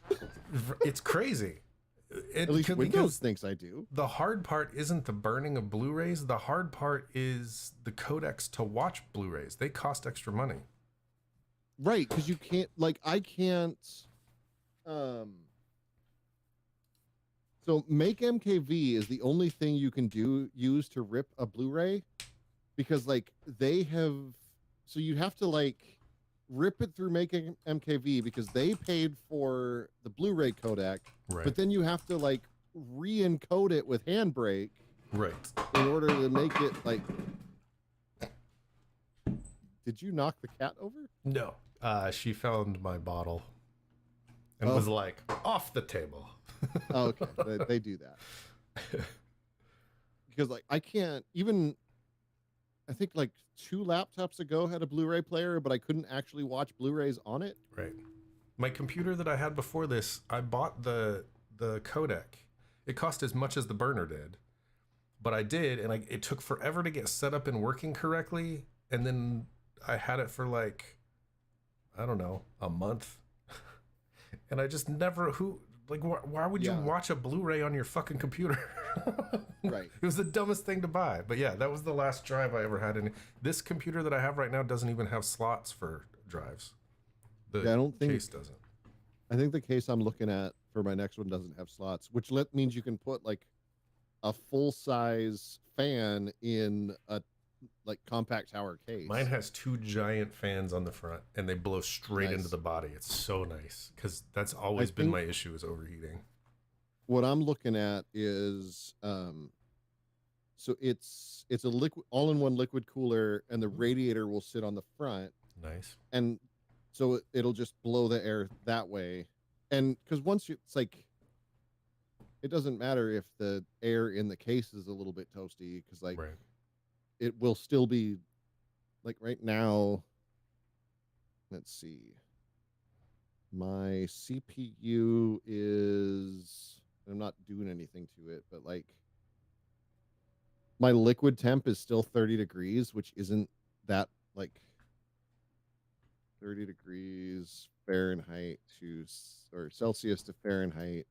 It's crazy. At least Windows thinks I do. The hard part isn't the burning of Blu-rays. The hard part is the codecs to watch Blu-rays. They cost extra money. Right, because you can't, like, I can't, so Make MKV is the only thing you can use to rip a Blu-ray, because, like, so you have to, like, rip it through Make MKV because they paid for the Blu-ray codec, right. But then you have to, like, re-encode it with Handbrake, right, in order to make it, like... Did you knock the cat over? No. She found my bottle and was like, off the table. Oh, okay. They do that. Because, like, I can't even... I think, like, 2 laptops ago had a Blu-ray player, but I couldn't actually watch Blu-rays on it. Right. My computer that I had before this, I bought the codec. It cost as much as the burner did. but I did, and it took forever to get set up and working correctly. And then I had it for like, I don't know, a month. And I just never, why would you Yeah. watch a Blu-ray on your fucking computer? Right. It was the dumbest thing to buy. But yeah, that was the last drive I ever had. And this computer that I have right now doesn't even have slots for drives. The Yeah, I don't think case doesn't. I think the case I'm looking at for my next one doesn't have slots, which means you can put like a full size fan in a like compact tower case. Mine has 2 giant fans on the front, and they blow straight Nice. into the body. It's so nice because that's always been my issue, is overheating. What I'm looking at is so it's a liquid all-in-one liquid cooler, and the radiator will sit on the front, Nice. and so it'll just blow the air that way. And because it's like, it doesn't matter if the air in the case is a little bit toasty, because like Right. it will still be like right now. Let's see. My CPU is, I'm not doing anything to it, but like my liquid temp is still 30 degrees, which isn't that like 30 degrees Fahrenheit or Celsius to Fahrenheit.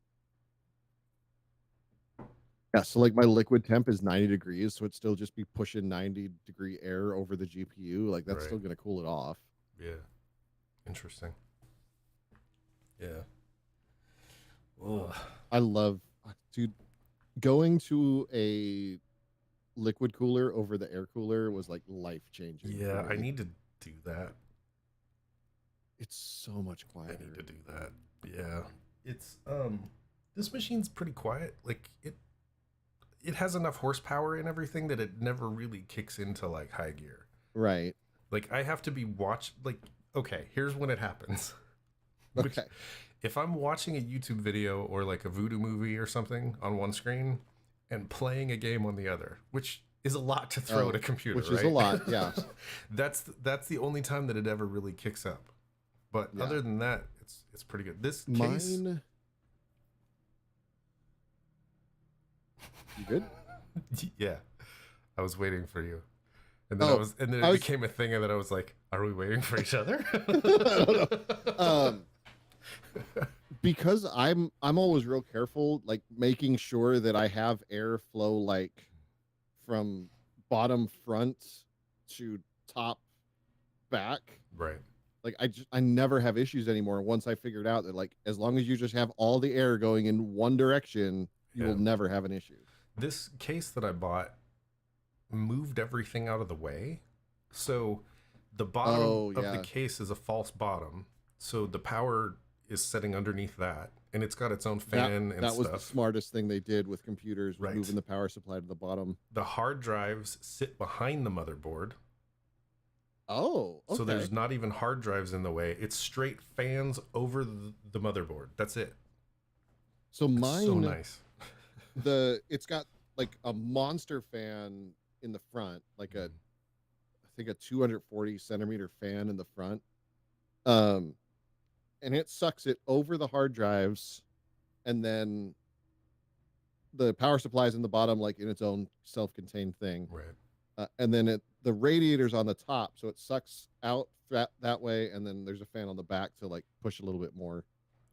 Yeah, so like my liquid temp is 90 degrees, so it'd still just be pushing 90-degree air over the GPU. Like that's still going to cool it off. Yeah. Interesting. Yeah. Ugh. I love, dude, going to a liquid cooler over the air cooler was like life changing. Yeah, I need to do that. It's so much quieter. I need to do that. Yeah. It's this machine's pretty quiet. Like it has enough horsepower and everything that it never really kicks into like high gear. Right. Like I have to be okay, here's when it happens. Okay. If I'm watching a YouTube video or like a voodoo movie or something on one screen and playing a game on the other, which is a lot to throw at a computer, which right? is a lot, yeah. That's the only time that it ever really kicks up. But other than that, it's pretty good. This case, Mine. You good? Yeah, I was waiting for you, and then it became a thing, and then I was like, "Are we waiting for each other?" Because I'm always real careful, like making sure that I have airflow like from bottom front to top back. Right. Like I never have issues anymore once I figured out that like as long as you just have all the air going in one direction, you will never have an issue. This case that I bought moved everything out of the way. So the bottom of the case is a false bottom. So the power is sitting underneath that, and it's got its own fan and stuff. That was the smartest thing they did with computers, was moving the power supply to the bottom. The hard drives sit behind the motherboard. Oh, okay. So there's not even hard drives in the way. It's straight fans over the motherboard. That's it. So mine, so nice. It's got like a monster fan in the front, like I think a 240 centimeter fan in the front. And it sucks it over the hard drives, and then the power supply's in the bottom, like in its own self-contained thing. Right. And then the radiator's on the top, so it sucks out that way, and then there's a fan on the back to like push a little bit more.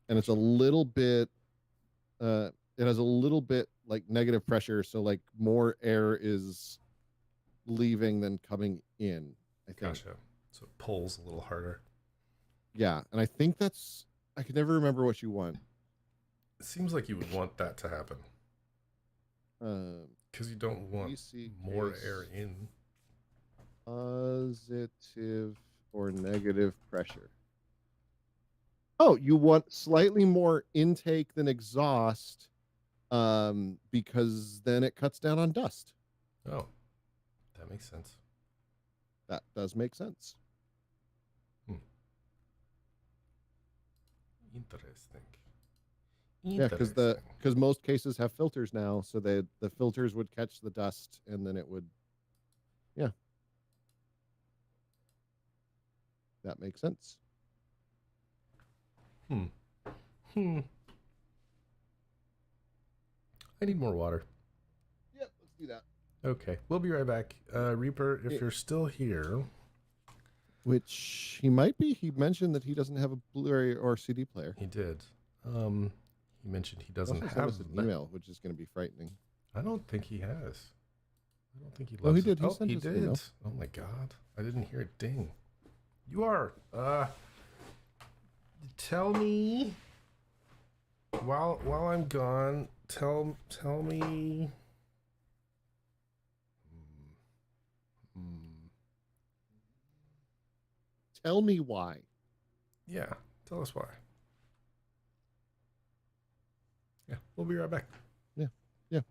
And it's a little bit, it has a little bit like negative pressure, so like more air is leaving than coming in, I think. Gotcha. So it pulls a little harder. Yeah, and I think I can never remember what you want. It seems like you would want that to happen. Because you don't want more air in. Positive or negative pressure. Oh, you want slightly more intake than exhaust, because then it cuts down on dust. Oh, that makes sense. That does make sense. Interesting. Yeah, because most cases have filters now, so the filters would catch the dust, and then it would, yeah. That makes sense. I need more water. Yep, let's do that. Okay, we'll be right back. Reaper, if you're still here. Which he might be. He mentioned that he doesn't have a Blu-ray or CD player. He did. He mentioned he doesn't Also have sent us an email, which is going to be frightening. I don't think he has. I don't think he loves Oh, he did. it. He sent he us an did. email. Oh my god. I didn't hear it ding. You are tell me while I'm gone, tell me Tell me why. Yeah, tell us why. Yeah, we'll be right back. Yeah.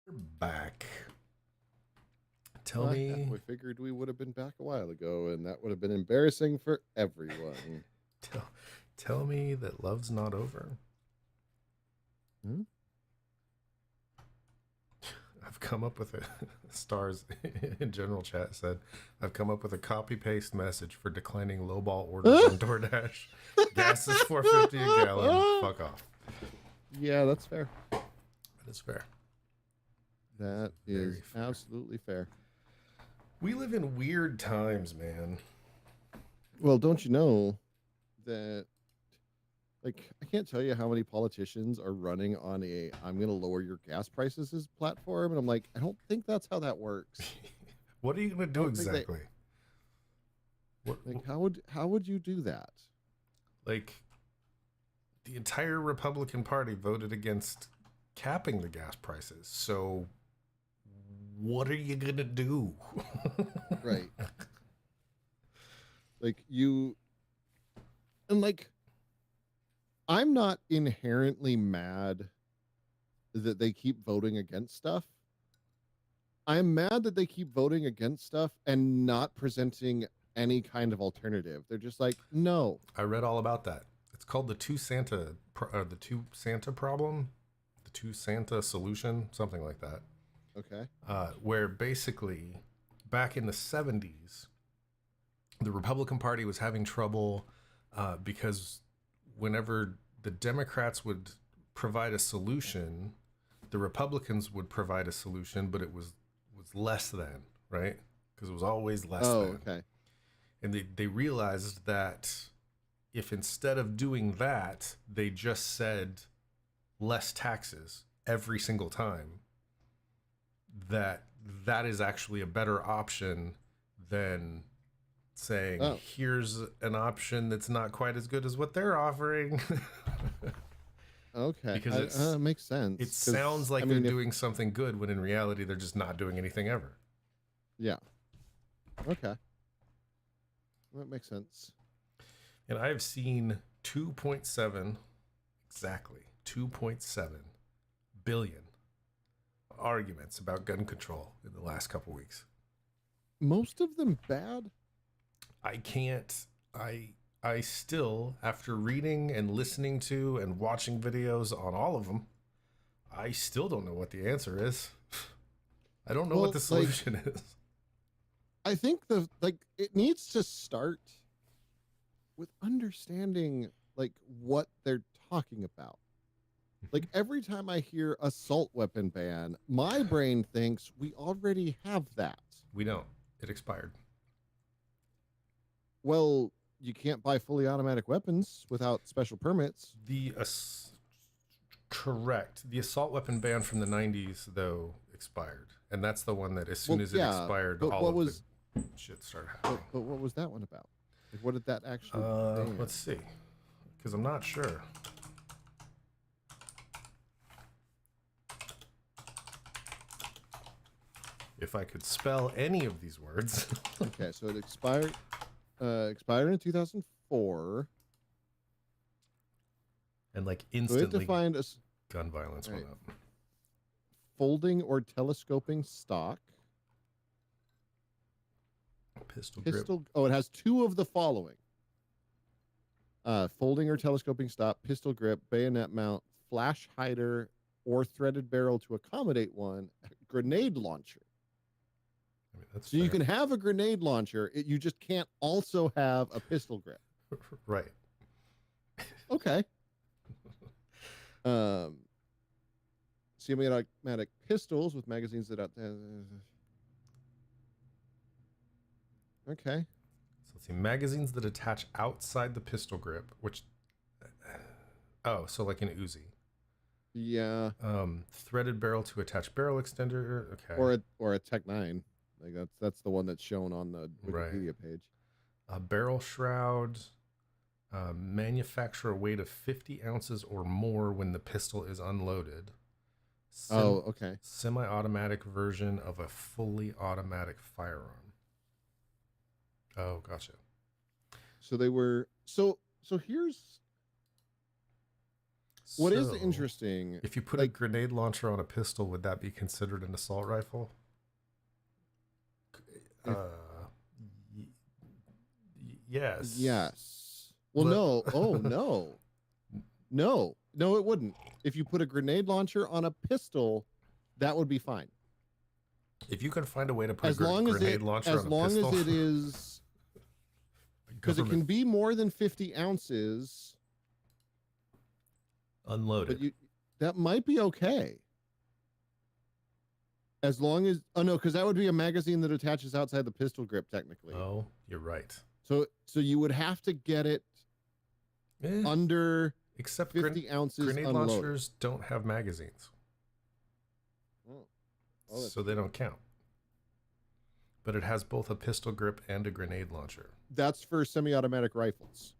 We're back. Tell me. We figured we would have been back a while ago, and that would have been embarrassing for everyone. Tell me that love's not over. I've come up with a stars in general chat said I've come up with a copy paste message for declining lowball orders on DoorDash. Gas is $4.50 a gallon. Fuck off. Yeah, that's fair. That is fair. That Very is fair. absolutely fair. We live in weird times, man. Well, don't you know that, like, I can't tell you how many politicians are running on a "I'm going to lower your gas prices" platform, and I'm like, I don't think that's how that works. What are you going to I do don't think they- exactly? Like, how would you do that? Like, the entire Republican Party voted against capping the gas prices. So, what are you going to do? Right. Like, you, and like, I'm not inherently mad that they keep voting against stuff. I'm mad that they keep voting against stuff and not presenting any kind of alternative. They're just like, no. I read all about that. It's called the two Santa problem, the two Santa solution, something like that. Okay. Where basically, back in the 70s, the Republican Party was having trouble because whenever the Democrats would provide a solution, the Republicans would provide a solution, but it was less than, right? Because it was always less than. Okay. And they realized that if instead of doing that, they just said less taxes every single time, that is actually a better option than saying, here's an option that's not quite as good as what they're offering. Okay. Because it makes sense. It sounds like they're doing something good when in reality they're just not doing anything ever. Yeah. Okay. That makes sense. And I've seen 2.7 billion arguments about gun control in the last couple weeks. Most of them bad? I still, after reading and listening to and watching videos on all of them, I still don't know what the answer is. I don't know what the solution is. I think it needs to start with understanding like what they're talking about. Like every time I hear assault weapon ban, my brain thinks we already have that. We don't. It expired. Well, you can't buy fully automatic weapons without special permits. Correct. The assault weapon ban from the 90s, though, expired. And that's the one that as soon as it expired, all of the shit started happening. But what was that one about? Like, what did that actually ban? Let's see. Because I'm not sure. If I could spell any of these words. Okay, so it expired in 2004. And like So instantly, find a gun violence went up. Folding or telescoping stock. Pistol grip. Oh, it has two of the following. Folding or telescoping stock, pistol grip, bayonet mount, flash hider, or threaded barrel to accommodate one, grenade launcher. I mean, that's so fair. You can have a grenade launcher, you just can't also have a pistol grip. Right. Okay. Semi-automatic pistols with magazines that okay. So let's see, magazines that attach outside the pistol grip, which so like an Uzi. Yeah. Threaded barrel to attach barrel extender. Okay. Or a Tech 9. Like that's the one that's shown on the Wikipedia page. A barrel shroud. Manufacture a weight of 50 ounces or more when the pistol is unloaded. Okay. Semi-automatic version of a fully automatic firearm. Oh, gotcha. So they were so here's what is interesting. If you put a grenade launcher on a pistol, would that be considered an assault rifle? Yes. Yes. Well, no. Oh, no. No, it wouldn't. If you put a grenade launcher on a pistol, that would be fine. If you can find a way to put a grenade launcher on a pistol. As long as it is... Because it can be more than 50 ounces. Unloaded. But that might be okay. As long as no, because that would be a magazine that attaches outside the pistol grip technically. Oh, you're right. So you would have to get it under Except 50 ounces grenade unloaded. launchers don't have magazines, so they don't count. But it has both a pistol grip and a grenade launcher. That's for semi-automatic rifles.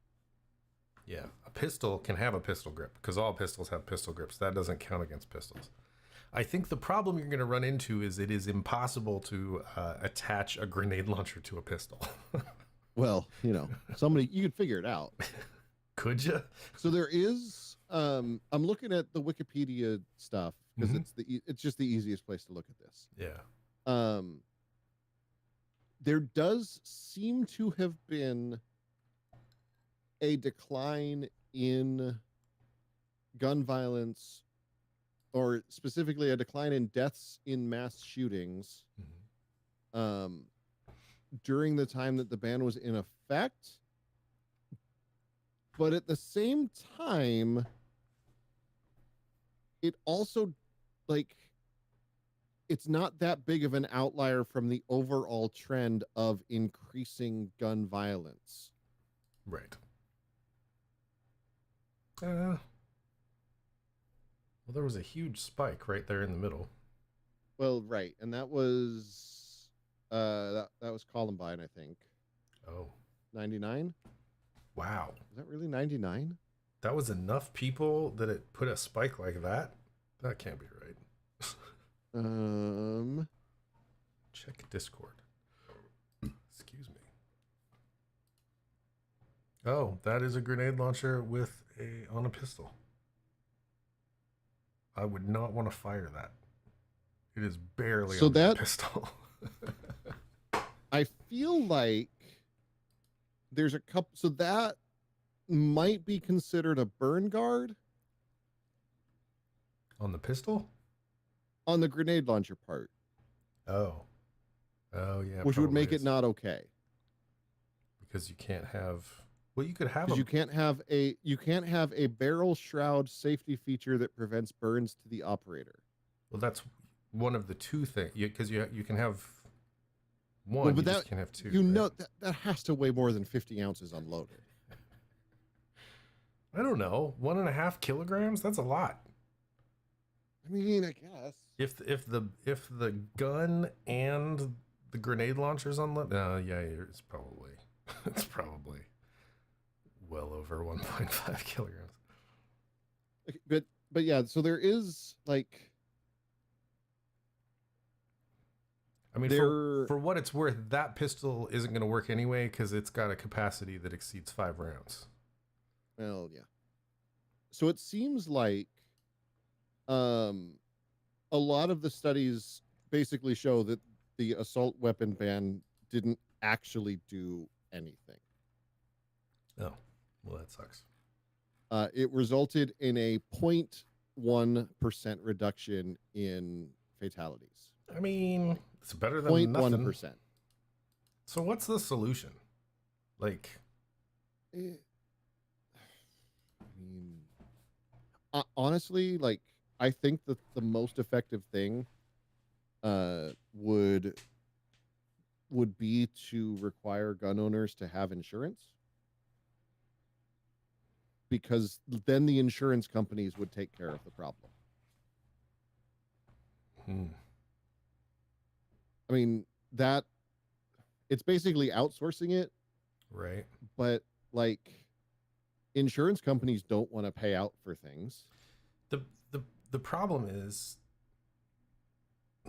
Yeah, a pistol can have a pistol grip because all pistols have pistol grips. That doesn't count against pistols. I think the problem you're going to run into is it is impossible to attach a grenade launcher to a pistol. Well, somebody, you could figure it out. Could you? So there is, I'm looking at the Wikipedia stuff because it's just the easiest place to look at this. Yeah. There does seem to have been a decline in gun violence, or specifically a decline in deaths in mass shootings during the time that the ban was in effect. But at the same time, it also, it's not that big of an outlier from the overall trend of increasing gun violence. Right. Well, there was a huge spike right there in the middle. Well, right, and that was that was Columbine, I think. Oh. 99? Wow. Is that really 99? That was enough people that it put a spike like that? That can't be right. Check Discord. Excuse me. Oh, that is a grenade launcher on a pistol. I would not want to fire that. It is barely on a pistol. I feel like there's a couple, so that might be considered a burn guard on the pistol, on the grenade launcher part. Oh yeah, which would make it not okay, because you can't have. Well, you could have. You can't have a barrel shroud safety feature that prevents burns to the operator. Well, that's one of the two things. Because you can have one, well, but you that, just can't have two. Right? that has to weigh more than 50 ounces unloaded. I don't know, 1.5 kilograms. That's a lot. I mean, I guess if the gun and the grenade launchers unloaded, yeah, it's probably well over 1.5 kilograms. Okay, but yeah, so there is I mean, for what it's worth, that pistol isn't going to work anyway because it's got a capacity that exceeds 5 rounds. Well, yeah. So it seems like a lot of the studies basically show that the assault weapon ban didn't actually do anything. Oh, well, that sucks. It resulted in a 0.1% reduction in fatalities. I mean, it's better than nothing. 0.1%. So what's the solution? Honestly, I think that the most effective thing would be to require gun owners to have insurance, because then the insurance companies would take care of the problem. I mean, that it's basically outsourcing it, right? But insurance companies don't want to pay out for things. The problem is,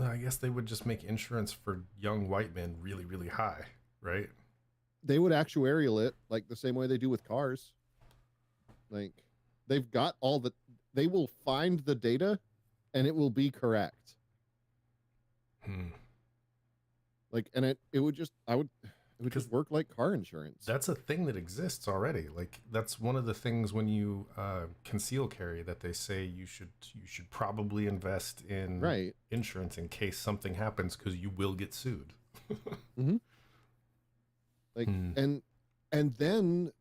I guess they would just make insurance for young white men really, really high, right? They would actuarial it the same way they do with cars. They've got they will find the data and it will be correct. And it would just work like car insurance. That's a thing that exists already. That's one of the things when you conceal carry that they say you should probably invest in insurance in case something happens, because you will get sued. Mm-hmm. And then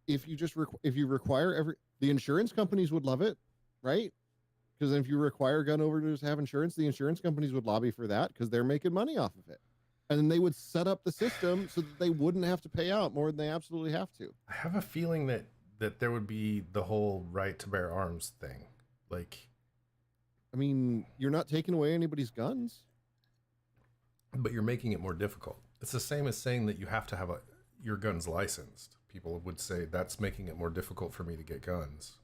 if you require the insurance companies would love it, right? Because if you require gun owners to have insurance, the insurance companies would lobby for that because they're making money off of it. And then they would set up the system so that they wouldn't have to pay out more than they absolutely have to. I have a feeling that there would be the whole right to bear arms thing. Like, I mean, you're not taking away anybody's guns. but you're making it more difficult. It's the same as saying that you have to have your guns licensed. People would say that's making it more difficult for me to get guns.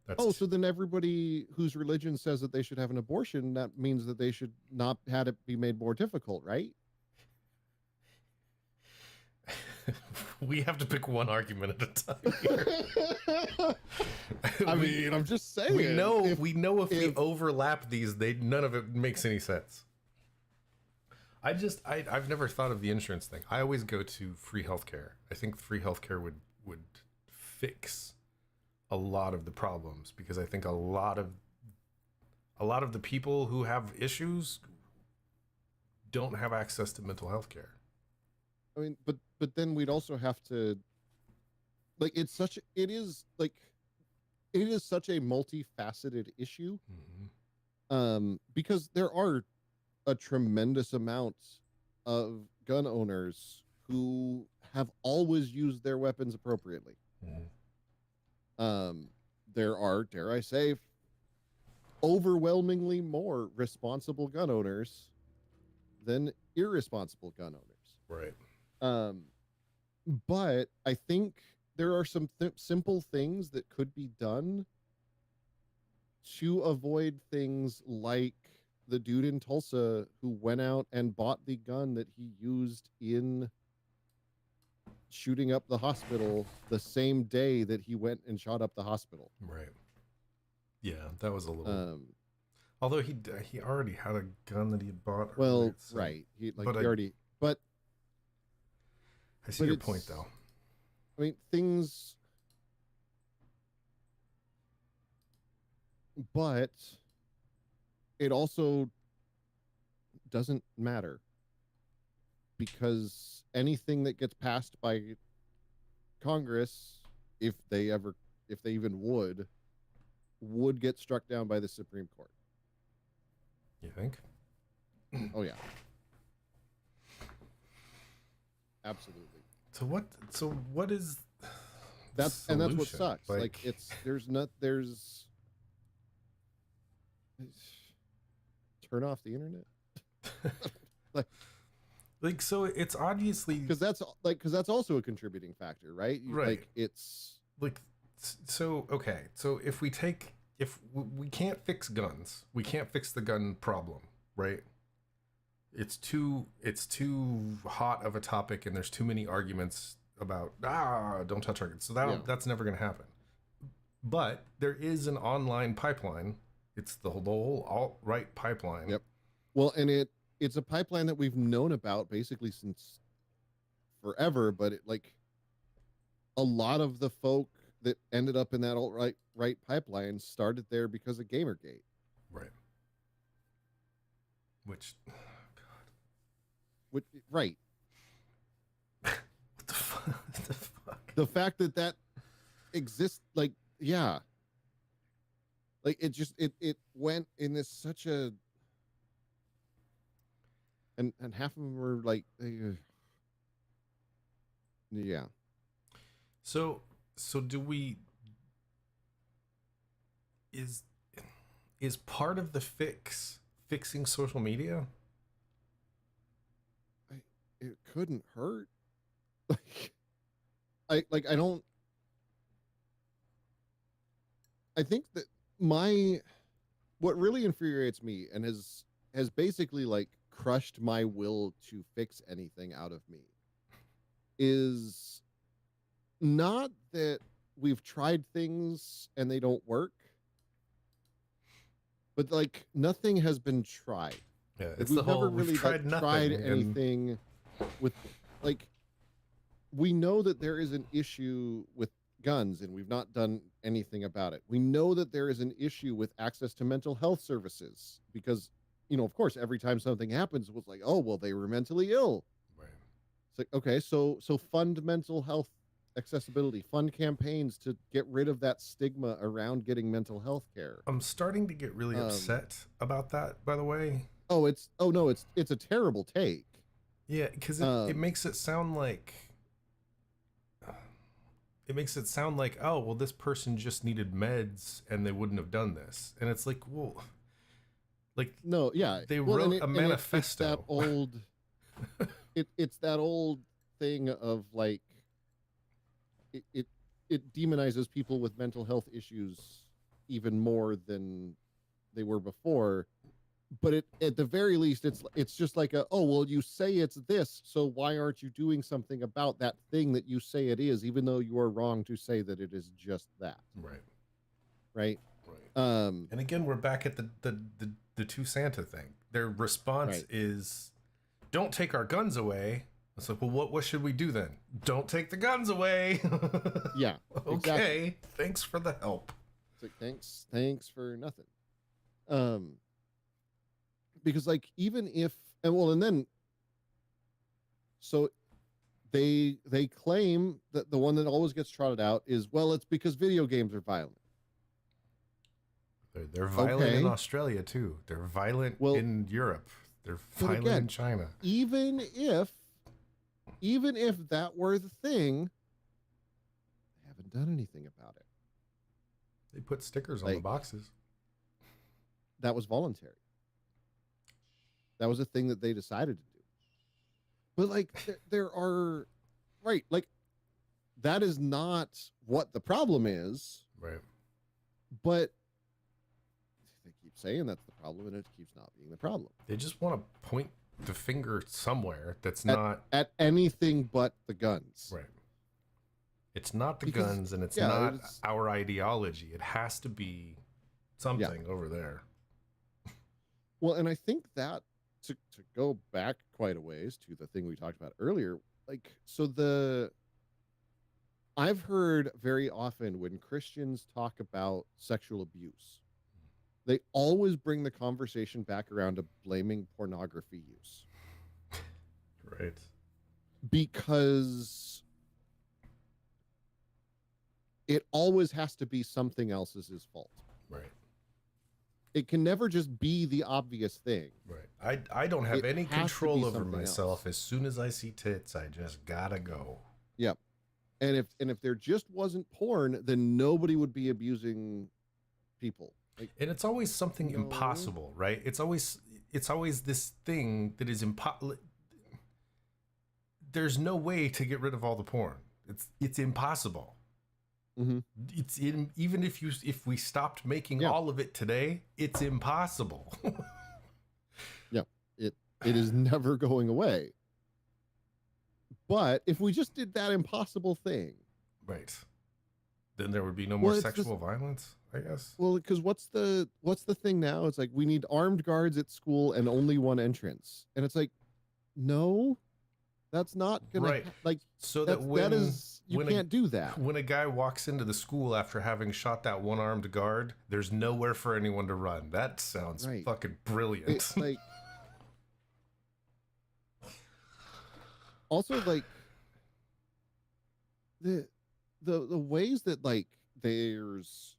That's So then everybody whose religion says that they should have an abortion, that means that they should not have it be made more difficult, right? we have to pick one argument at a time here. I mean, I'm just saying. We know if we overlap these, none of it makes any sense. I've never thought of the insurance thing. I always go to free healthcare. I think free healthcare would fix a lot of the problems, because I think a lot of the people who have issues don't have access to mental health care. I mean, but then we'd also have to, like, it is such a multifaceted issue. Because there are a tremendous amount of gun owners who have always used their weapons appropriately. There are, dare I say, overwhelmingly more responsible gun owners than irresponsible gun owners. Right. But I think there are some simple things that could be done to avoid things like the dude in Tulsa who went out and bought the gun that he used in shooting up the hospital the same day that he went and shot up the hospital. Right. Yeah, that was a little. Although he already had a gun that he had bought. Well, earlier, so, right. But I see your point, though. I mean, things. But it also doesn't matter, because anything that gets passed by Congress, if they even would get struck down by the Supreme Court. You think? Oh yeah. Absolutely. So what is that's what sucks. Like turn off the internet. So it's obviously because that's also a contributing factor, right? Right. Like it's like, so okay. So if we can't fix guns, we can't fix the gun problem, right? It's too hot of a topic, and there's too many arguments about don't touch our guns. So that's never going to happen. But there is an online pipeline. It's the whole alt-right pipeline. Yep. Well, and it's a pipeline that we've known about basically since forever, but a lot of the folk that ended up in that alt-right pipeline started there because of Gamergate. Right. Right. What the fuck? The fact that exists, yeah. It went in this such a, and half of them were yeah. So do we, is part of the fixing social media? It couldn't hurt. I think that what really infuriates me and has basically crushed my will to fix anything out of me is not that we've tried things and they don't work, but nothing has been tried. Yeah, it's we've the whole never really tried anything with we know that there is an issue with guns and we've not done anything about it. We know that there is an issue with access to mental health services because, of course, every time something happens, it was like, oh, well, they were mentally ill. Right. It's like, okay, so fund mental health accessibility, fund campaigns to get rid of that stigma around getting mental health care. I'm starting to get really upset about that, by the way. Oh no, it's a terrible take. Yeah, because it makes it sound like oh, well, this person just needed meds and they wouldn't have done this, and it's like, well, like, no, yeah, they wrote a manifesto. It's that old thing of like it demonizes people with mental health issues even more than they were before. But at the very least, it's just like oh, well, you say it's this, so why aren't you doing something about that thing that you say it is, even though you are wrong to say that it is just that. Right. And again, we're back at the two Santa thing. Their response is, "Don't take our guns away." It's like, well, what should we do then? Don't take the guns away. Yeah. Okay. Exactly. Thanks for the help. It's like thanks for nothing. Because like even if and then so they claim that the one that always gets trotted out is, well, it's because video games are violent. They're violent in Australia too. They're violent in Europe. They're violent in China. Even if that were the thing, they haven't done anything about it. They put stickers on the boxes. That was voluntary. That was a thing that they decided to do. But like there are like that is not what the problem is. Right. But they keep saying that's the problem, and it keeps not being the problem. They just want to point the finger somewhere that's not at anything but the guns. Right. It's not the guns, and it's not our ideology. It has to be something over there. Well, and I think that to go back quite a ways to the thing we talked about earlier, like, so I've heard very often when Christians talk about sexual abuse, they always bring the conversation back around to blaming pornography use. Right. Because it always has to be something else's fault. Right. It can never just be the obvious thing. Right. I don't have any control over myself. As soon as I see tits, I just gotta go. Yep. And if there just wasn't porn, then nobody would be abusing people. Like, and it's always something impossible, right? It's always this thing that is impossible. There's no way to get rid of all the porn. It's impossible. Mm-hmm. Even if we stopped making all of it today, it's impossible. Yeah, it is never going away. But if we just did that impossible thing, right, then there would be no more sexual violence, I guess. Well, because what's the thing now? It's like we need armed guards at school and only one entrance, and it's like, no, that's not gonna like. So you can't do that. When a guy walks into the school after having shot that one armed guard, there's nowhere for anyone to run. That sounds fucking brilliant. It's like. Also, like the ways that like there's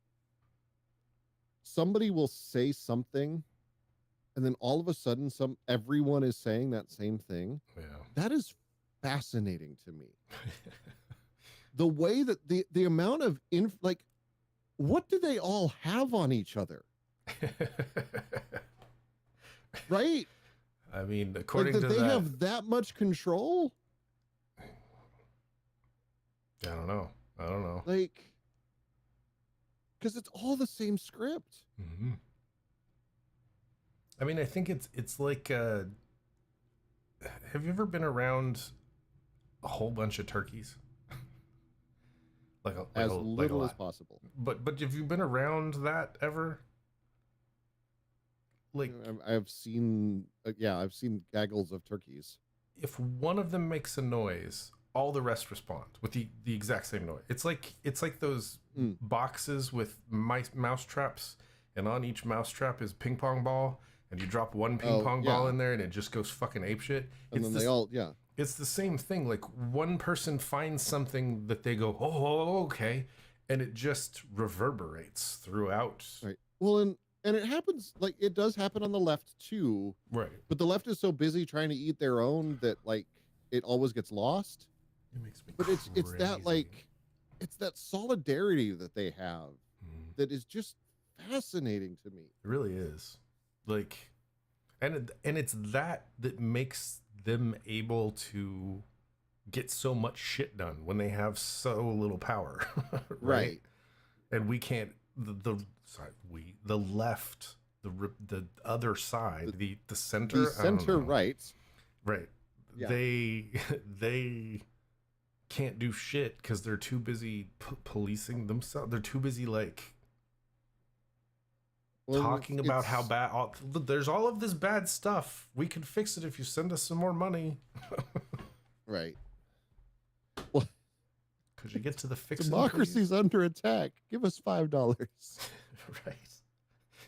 somebody will say something, and then all of a sudden everyone is saying that same thing. Yeah, that is fascinating to me. The way that the amount of like, what do they all have on each other? Right. I mean, according to they have that much control. I don't know. Like, because it's all the same script. Mm-hmm. I mean, I think it's like, have you ever been around a whole bunch of turkeys? As little as possible. But have you been around that ever? Like, I've seen gaggles of turkeys. If one of them makes a noise, all the rest respond with the exact same noise. It's like those boxes with mouse traps, and on each mouse trap is ping pong ball, and you drop one ping pong ball in there and it just goes fucking apeshit. And then they all, yeah. It's the same thing. Like one person finds something that they go, oh, okay, and it just reverberates throughout. Right. Well, and it happens, like, it does happen on the left too. Right. But the left is so busy trying to eat their own that, like, it always gets lost. It makes me But it's that, like, it's that solidarity that they have that is just fascinating to me. It really is. Like, and it's that makes them able to get so much shit done when they have so little power. Right. And we can't, the left, the other side, the center, the center right. Right. Yeah. They can't do shit because they're too busy policing themselves. They're too busy, like, talking about how bad there's all of this bad stuff. We can fix it if you send us some more money. Right. Well, could you get to the fix? Democracy's under attack. Give us $5. Right.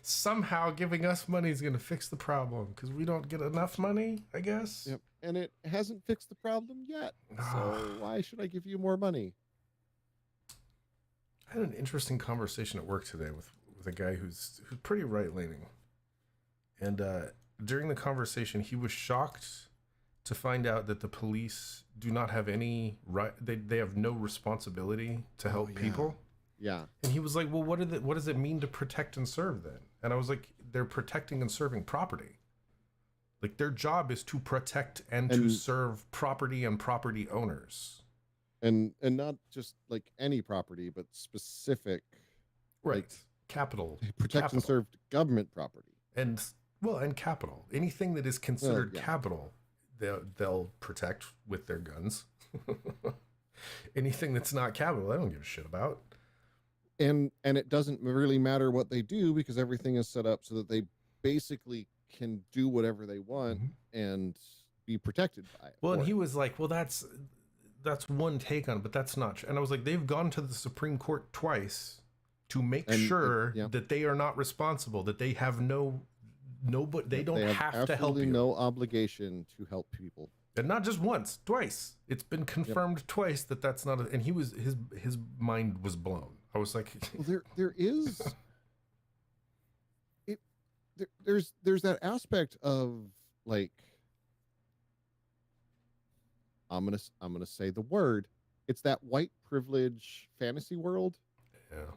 Somehow giving us money is going to fix the problem because we don't get enough money, I guess. Yep. And it hasn't fixed the problem yet. So why should I give you more money? I had an interesting conversation at work today with a guy who's pretty right-leaning. And during the conversation, he was shocked to find out that the police do not have any right. They have no responsibility to help people. Yeah. And he was like, well, what does it mean to protect and serve then? And I was like, they're protecting and serving property. Like, their job is to protect and to serve property and property owners. And not just like any property, but specific. Right. Like, capital. Protect and serve government property. And capital. Anything that is considered capital, they'll protect with their guns. Anything that's not capital, I don't give a shit about. And it doesn't really matter what they do because everything is set up so that they basically can do whatever they want and be protected by it. Well, and he was like, well, that's one take on it, but that's not true. And I was like, they've gone to the Supreme Court twice to make sure that they are not responsible, that they have but they don't have to help you. No obligation to help people. And not just once, twice. It's been confirmed twice that that's not and he was his mind was blown. I was like, well, there is there's that aspect of, like, I'm gonna say the word. It's that white privilege fantasy world. Yeah.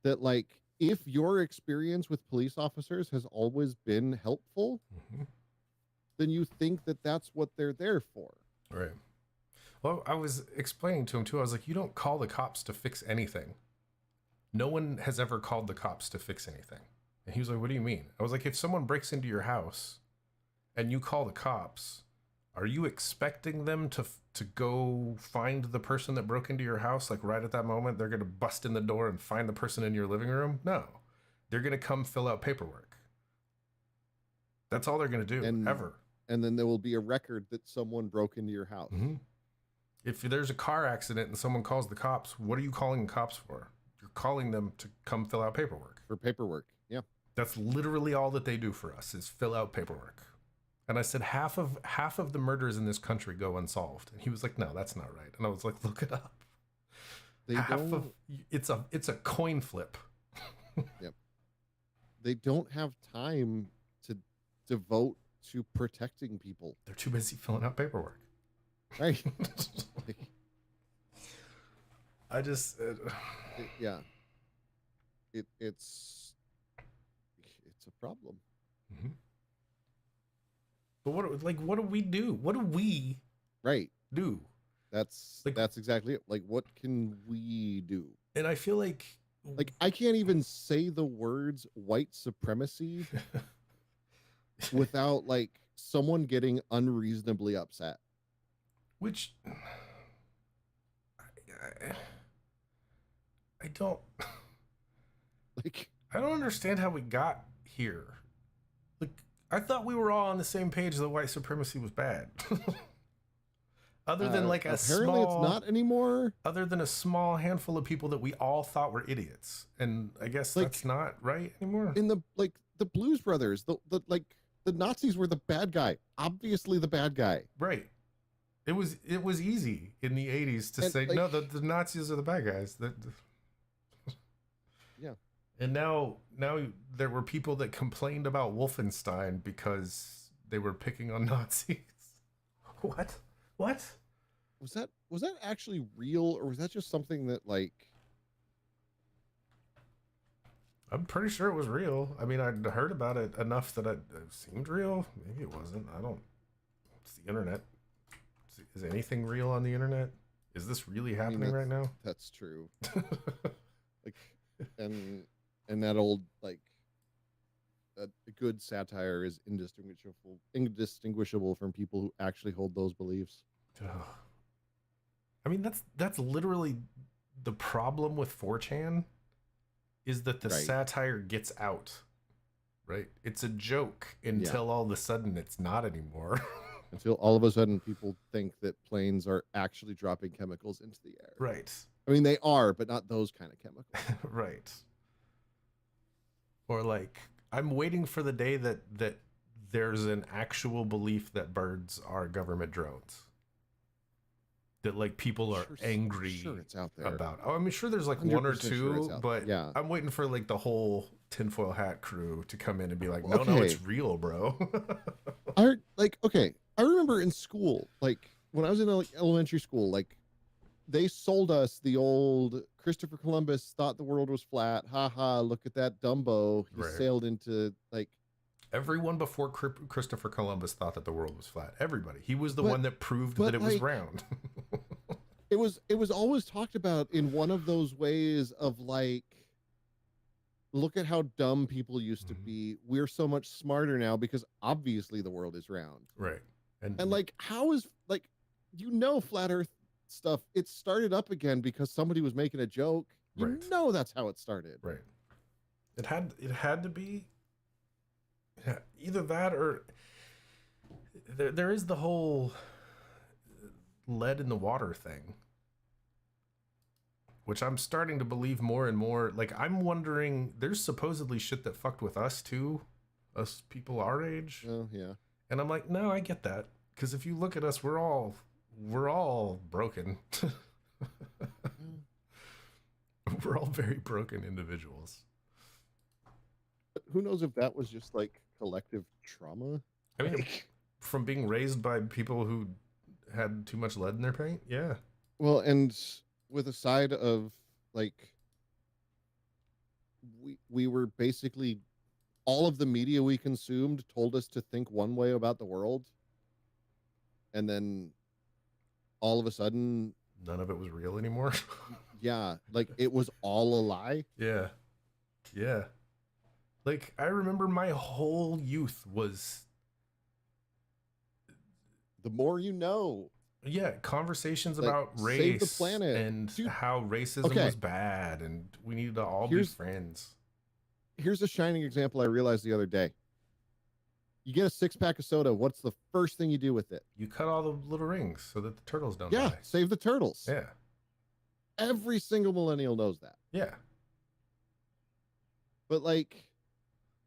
That, like, if your experience with police officers has always been helpful, then you think that that's what they're there for. Right. Well, I was explaining to him too. I was like, you don't call the cops to fix anything. No one has ever called the cops to fix anything. And he was like, what do you mean? I was like, if someone breaks into your house and you call the cops, are you expecting them to go find the person that broke into your house? Like, right at that moment, they're going to bust in the door and find the person in your living room? No. They're going to come fill out paperwork. That's all they're going to do, ever. And then there will be a record that someone broke into your house. If there's a car accident and someone calls the cops, what are you calling the cops for? You're calling them to come fill out paperwork. For paperwork, yeah. That's literally all that they do for us is fill out paperwork. And I said, half of the murders in this country go unsolved. And he was like, no, that's not right. And I was like, look it up. It's a coin flip. Yep. They don't have time to devote to protecting people. They're too busy filling out paperwork. Right. I just it's a problem. But what do we do? What do we do? That's exactly it. Like, what can we do? And I feel like I can't even say the words white supremacy without, like, someone getting unreasonably upset. Which I don't I don't understand how we got here. Like, I thought we were all on the same page that white supremacy was bad. Other than apparently it's not anymore. Other than a small handful of people that we all thought were idiots, and I guess that's not right anymore. In the Blues Brothers, the the Nazis were the bad guy, obviously the bad guy. Right. It was easy in the 80s to And, say like, no, the Nazis are the bad guys. yeah. And now there were people that complained about Wolfenstein because they were picking on Nazis. What? Was that actually real, or was that just something that, like, I'm pretty sure it was real. I mean, I'd heard about it enough that it seemed real. Maybe it wasn't. I don't. It's the internet. Is anything real on the internet? Is this really happening right now? That's true. Like, and that old, like, a good satire is indistinguishable from people who actually hold those beliefs. I mean, that's literally the problem with 4chan, is that the Right. satire gets out, right? It's a joke until all of a sudden it's not anymore. Until all of a sudden people think that planes are actually dropping chemicals into the air. Right. I mean, they are, but not those kind of chemicals. Right. Or like, I'm waiting for the day that there's an actual belief that birds are government drones. That like people are angry Sure, it's out there. about. Oh, I mean, sure, there's like one or 100% sure two, it's out but there. Yeah. I'm waiting for like the whole tinfoil hat crew to come in and be like, no, Okay. it's real, bro. I remember in school, like when I was in elementary school, like they sold us the old Christopher Columbus thought the world was flat. Ha ha, look at that Dumbo. He Right. sailed into, like, Everyone before Christopher Columbus thought that the world was flat. Everybody. He was the But- one that proved but, that it was like, round. it was always talked about in one of those ways of, like, look at how dumb people used to Mhm. be. We're so much smarter now because obviously the world is round. Right. And, like, how is, like, flat earth stuff, it started up again because somebody was making a joke. Right. That's how it started. Right. It had to be either that or there is the whole lead in the water thing, which I'm starting to believe more and more. Like, I'm wondering, there's supposedly shit that fucked with us too, us people our age. Oh, yeah. And I'm like, no, I get that, because if you look at us, we're all broken. We're all very broken individuals. But who knows if that was just, like, collective trauma? I mean, from being raised by people who had too much lead in their paint. Yeah. Well, and with a side of, like, we were basically, all of the media we consumed told us to think one way about the world, and then all of a sudden, None of it was real anymore. yeah, like, it was all a lie. Yeah. Yeah. Like, I remember my whole youth was, The more you know. yeah, conversations Like, about save race the planet. and Dude, how racism okay. was bad and we needed to all Here's- be friends. Here's a shining example I realized the other day. You get a 6-pack of soda. What's the first thing you do with it? You cut all the little rings so that the turtles don't Yeah, die. save the turtles. Yeah. Every single millennial knows that. Yeah. But, like,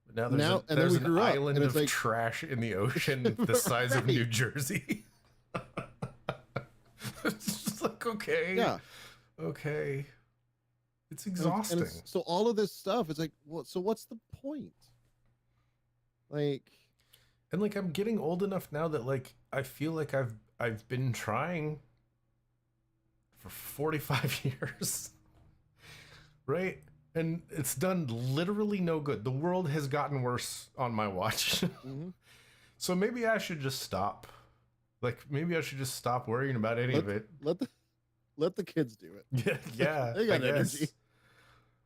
But now there's, Now- and then there's we an grew up, island and of it's like- trash in the ocean the size of Right. New Jersey. It's just like, okay. yeah. Okay. It's And exhausting. so all of this stuff, it's like, well, so what's the point? Like, And like, I'm getting old enough now that like I feel like I've been trying for 45 years. Right? And it's done literally no good. The world has gotten worse on my watch. mhm. So maybe I should just stop. Like, maybe I should just stop worrying about any of it. let the kids do it. Yeah, yeah. They got I guess. energy.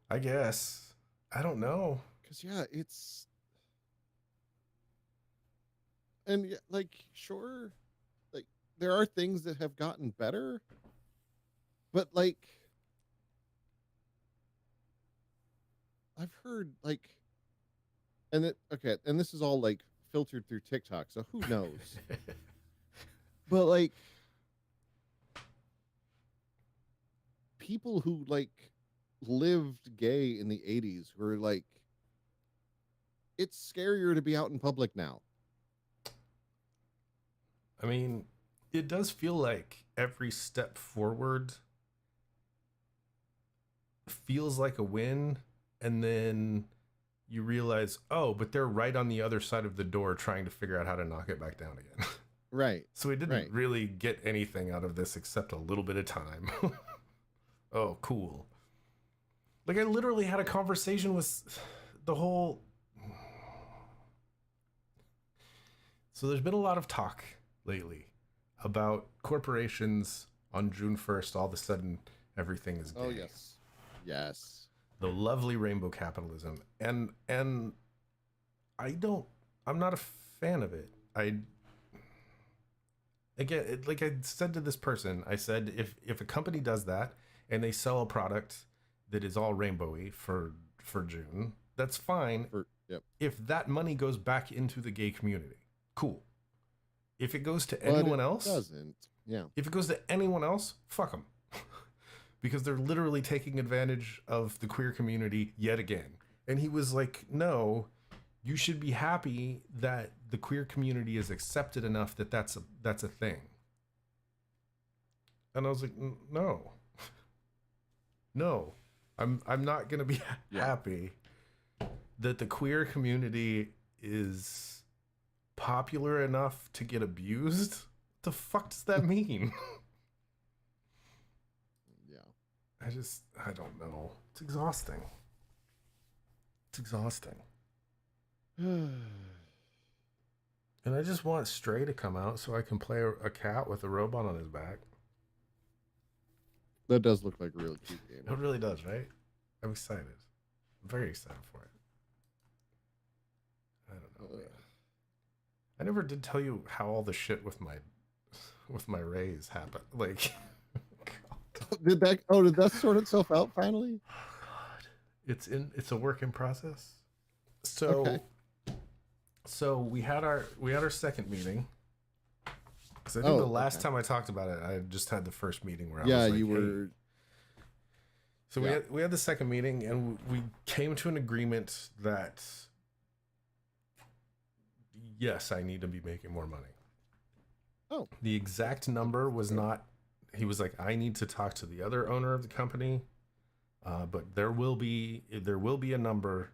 I guess. I don't know. Because, yeah, it's, and yeah, like, sure, like, there are things that have gotten better, but, like, I've heard, like, and this is all, like, filtered through TikTok, so who knows? But, like, people who, like, lived gay in the 80s who are like, it's scarier to be out in public now. I mean, it does feel like every step forward feels like a win, and then you realize, oh, but they're right on the other side of the door trying to figure out how to knock it back down again. Right. So we didn't Right. really get anything out of this except a little bit of time. Oh, cool. Like, I literally had a conversation with the whole. So there's been a lot of talk lately about corporations on June 1st. All of a sudden, everything is gay. Oh, yes. Yes. The lovely rainbow capitalism. And I'm not a fan of it. Again, like I said to this person, I said, if a company does that and they sell a product that is all rainbowy for June, that's fine. Yep. If that money goes back into the gay community, cool. If it goes to But anyone it else, doesn't. Yeah. if it goes to anyone else, fuck them. Because they're literally taking advantage of the queer community yet again. And he was like, no, you should be happy that the queer community is accepted enough that that's a thing. And I was like, no. No. I'm not going to be happy that the queer community is popular enough to get abused. What the fuck does that mean? Yeah. I don't know. It's exhausting. It's exhausting. And I just want Stray to come out so I can play a cat with a robot on his back. That does look like a really cute game. It really does, right? I'm excited. I'm very excited for it. I don't know, man. I never did tell you how all the shit with my raise happened. Like, God. Did that sort itself out finally? Oh God, it's a work in process. So, Okay. so we had our second meeting. Because I think the last time I talked about it, I just had the first meeting where I was like, you hey. were. So we had the second meeting, and we came to an agreement that yes, I need to be making more money. Oh. The exact number was not. He was like, I need to talk to the other owner of the company, but there will be a number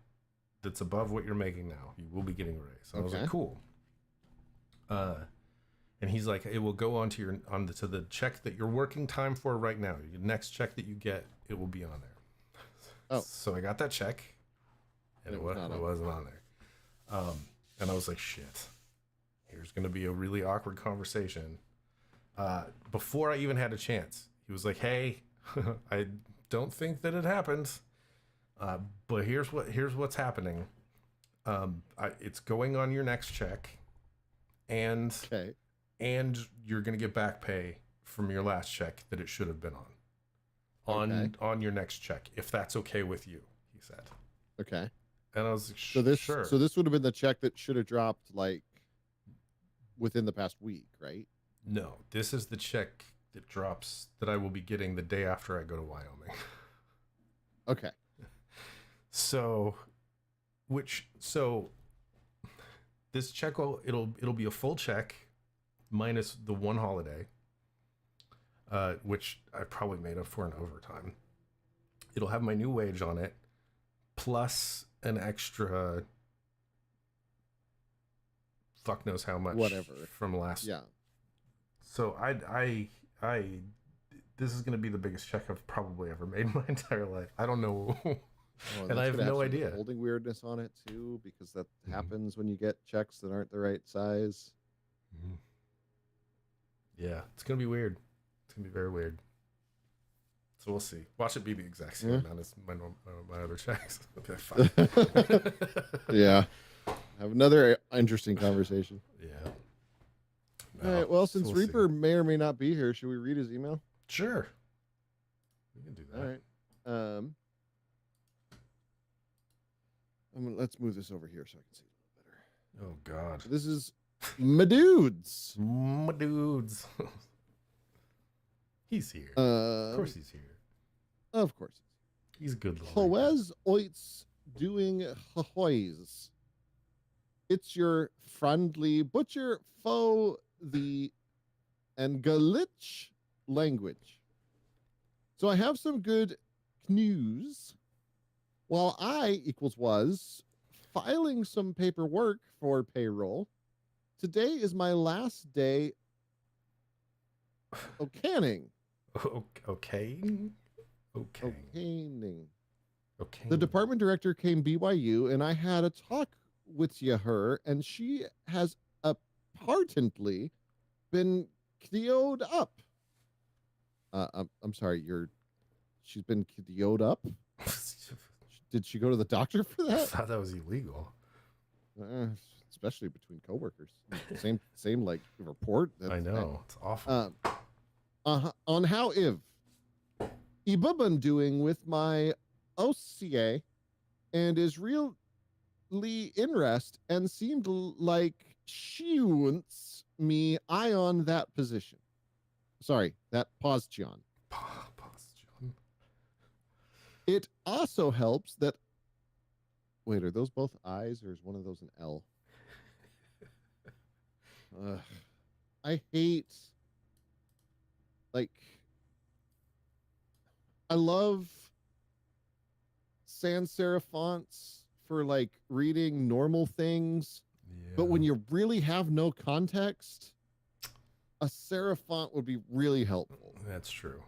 that's above what you're making now. You will be getting a raise. So I was like, cool. And he's like, it will go onto to the check that you're working time for right now. Your next check that you get, it will be on there. Oh. So I got that check, and it wasn't on there. And I was like, shit. Here's going to be a really awkward conversation. Before I even had a chance, he was like, hey, I don't think that it happened. But here's what's happening. It's going on your next check, and you're gonna get back pay from your last check that it should have been on your next check, if that's okay with you, he said. Okay. And I was like, sure. So this would have been the check that should have dropped like within the past week, right? No, this is the check that drops that I will be getting the day after I go to Wyoming. Okay. So this check it'll be a full check minus the one holiday, which I probably made up for in overtime. It'll have my new wage on it, plus an extra fuck knows how much from last. Yeah. So I this is going to be the biggest check I've probably ever made in my entire life. I don't know. And I have no idea. Holding weirdness on it too, because that happens when you get checks that aren't the right size. Mm-hmm. Yeah, it's gonna be weird. It's gonna be very weird. So we'll see. Watch it be the exact same amount as my other checks. Okay, fine. Yeah. Have another interesting conversation. Yeah. No, all right. Well, since Reaper may or may not be here, should we read his email? Sure. We can do that. All right. Let's move this over here so I can see it a little better. Oh God. This is my dudes. My dudes. He's here. Of course he's here. Of course. He's a good little. Hoes oits doing hoys. It's your friendly butcher foe the Galich language. So I have some good news. While I was filing some paperwork for payroll, today is my last day of canning. Okay. Okay. The department director came BYU, and I had a talk with her, and she has apparently been KDO'd up. I'm sorry, she's been KDO'd up? Did she go to the doctor for I that? thought that was illegal. Especially between coworkers. Same like report. I know. It's awful. On how Ibubun doing with my OCA, and is really interest and seemed like she wants me eye on that position. Sorry, that posture. It also helps that. Wait, are those both I's or is one of those an L? I hate. Like, I love sans serif fonts for like reading normal things, but when you really have no context, a serif font would be really helpful. That's true.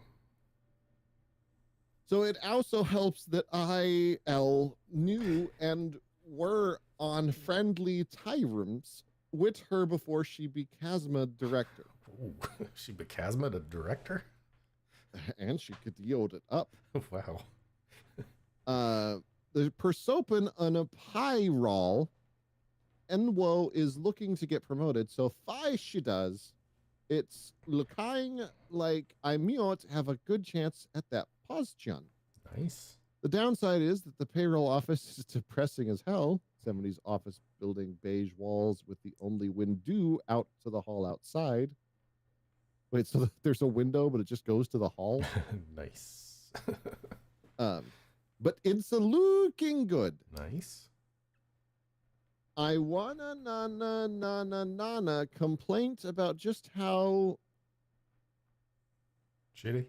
So it also helps that I knew and were on friendly terms with her before she became a director. Ooh, she became a director? And she could yield it up. Wow. The Persopen on a payroll, Enwo is looking to get promoted. So if she does, it's looking like I might have a good chance at that position. Nice. The downside is that the payroll office is depressing as hell. 70s office building, beige walls with the only window out to the hall outside. Wait, so there's a window, but it just goes to the hall? Nice. But it's looking good. Nice. I wanna complaint about just how Shitty.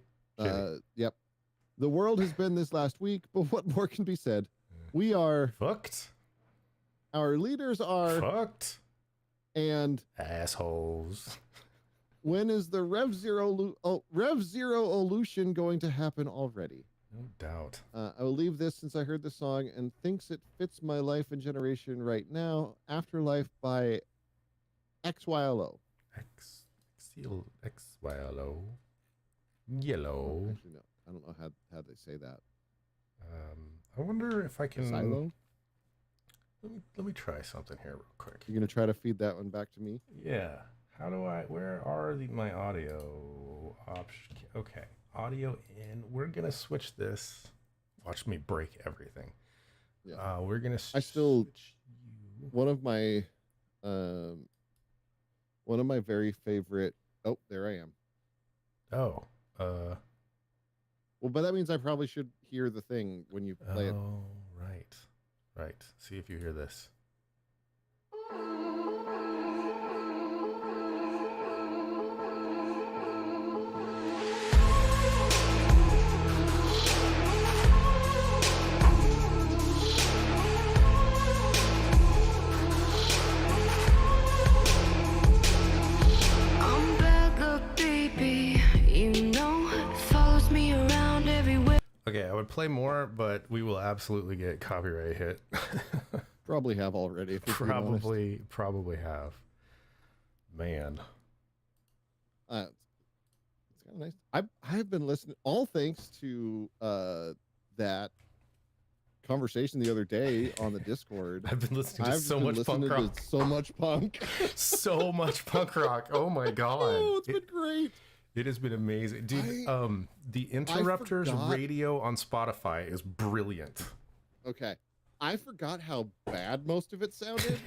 Yep. The world has been this last week, but what more can be said? We are fucked. Our leaders are fucked. And assholes. When is the Rev Zero Evolution going to happen already? No doubt. I will leave this since I heard the song and thinks it fits my life and generation right now. Afterlife by XYLO. XYLO. Yellow. Actually, no. I don't know how they say that. I wonder if I can. Silo? Let me try something here real quick. You're gonna try to feed that one back to me? Yeah. How do I? Where are my audio options? Okay, audio in. We're gonna switch this. Watch me break everything. Yeah. We're gonna. One of my very favorite. Oh, there I am. Oh. Well, but that means I probably should hear the thing when you play it. Oh, right. See if you hear this. Okay, I would play more, but we will absolutely get copyright hit. Probably have already. If probably have. Man. It's kind of nice. I've been listening, all thanks to that conversation the other day on the Discord. I've been listening to so much punk rock. So much punk. So much punk rock. Oh my god. Oh, it's been great. It has been amazing. Dude, the Interrupters radio on Spotify is brilliant. Okay. I forgot how bad most of it sounded.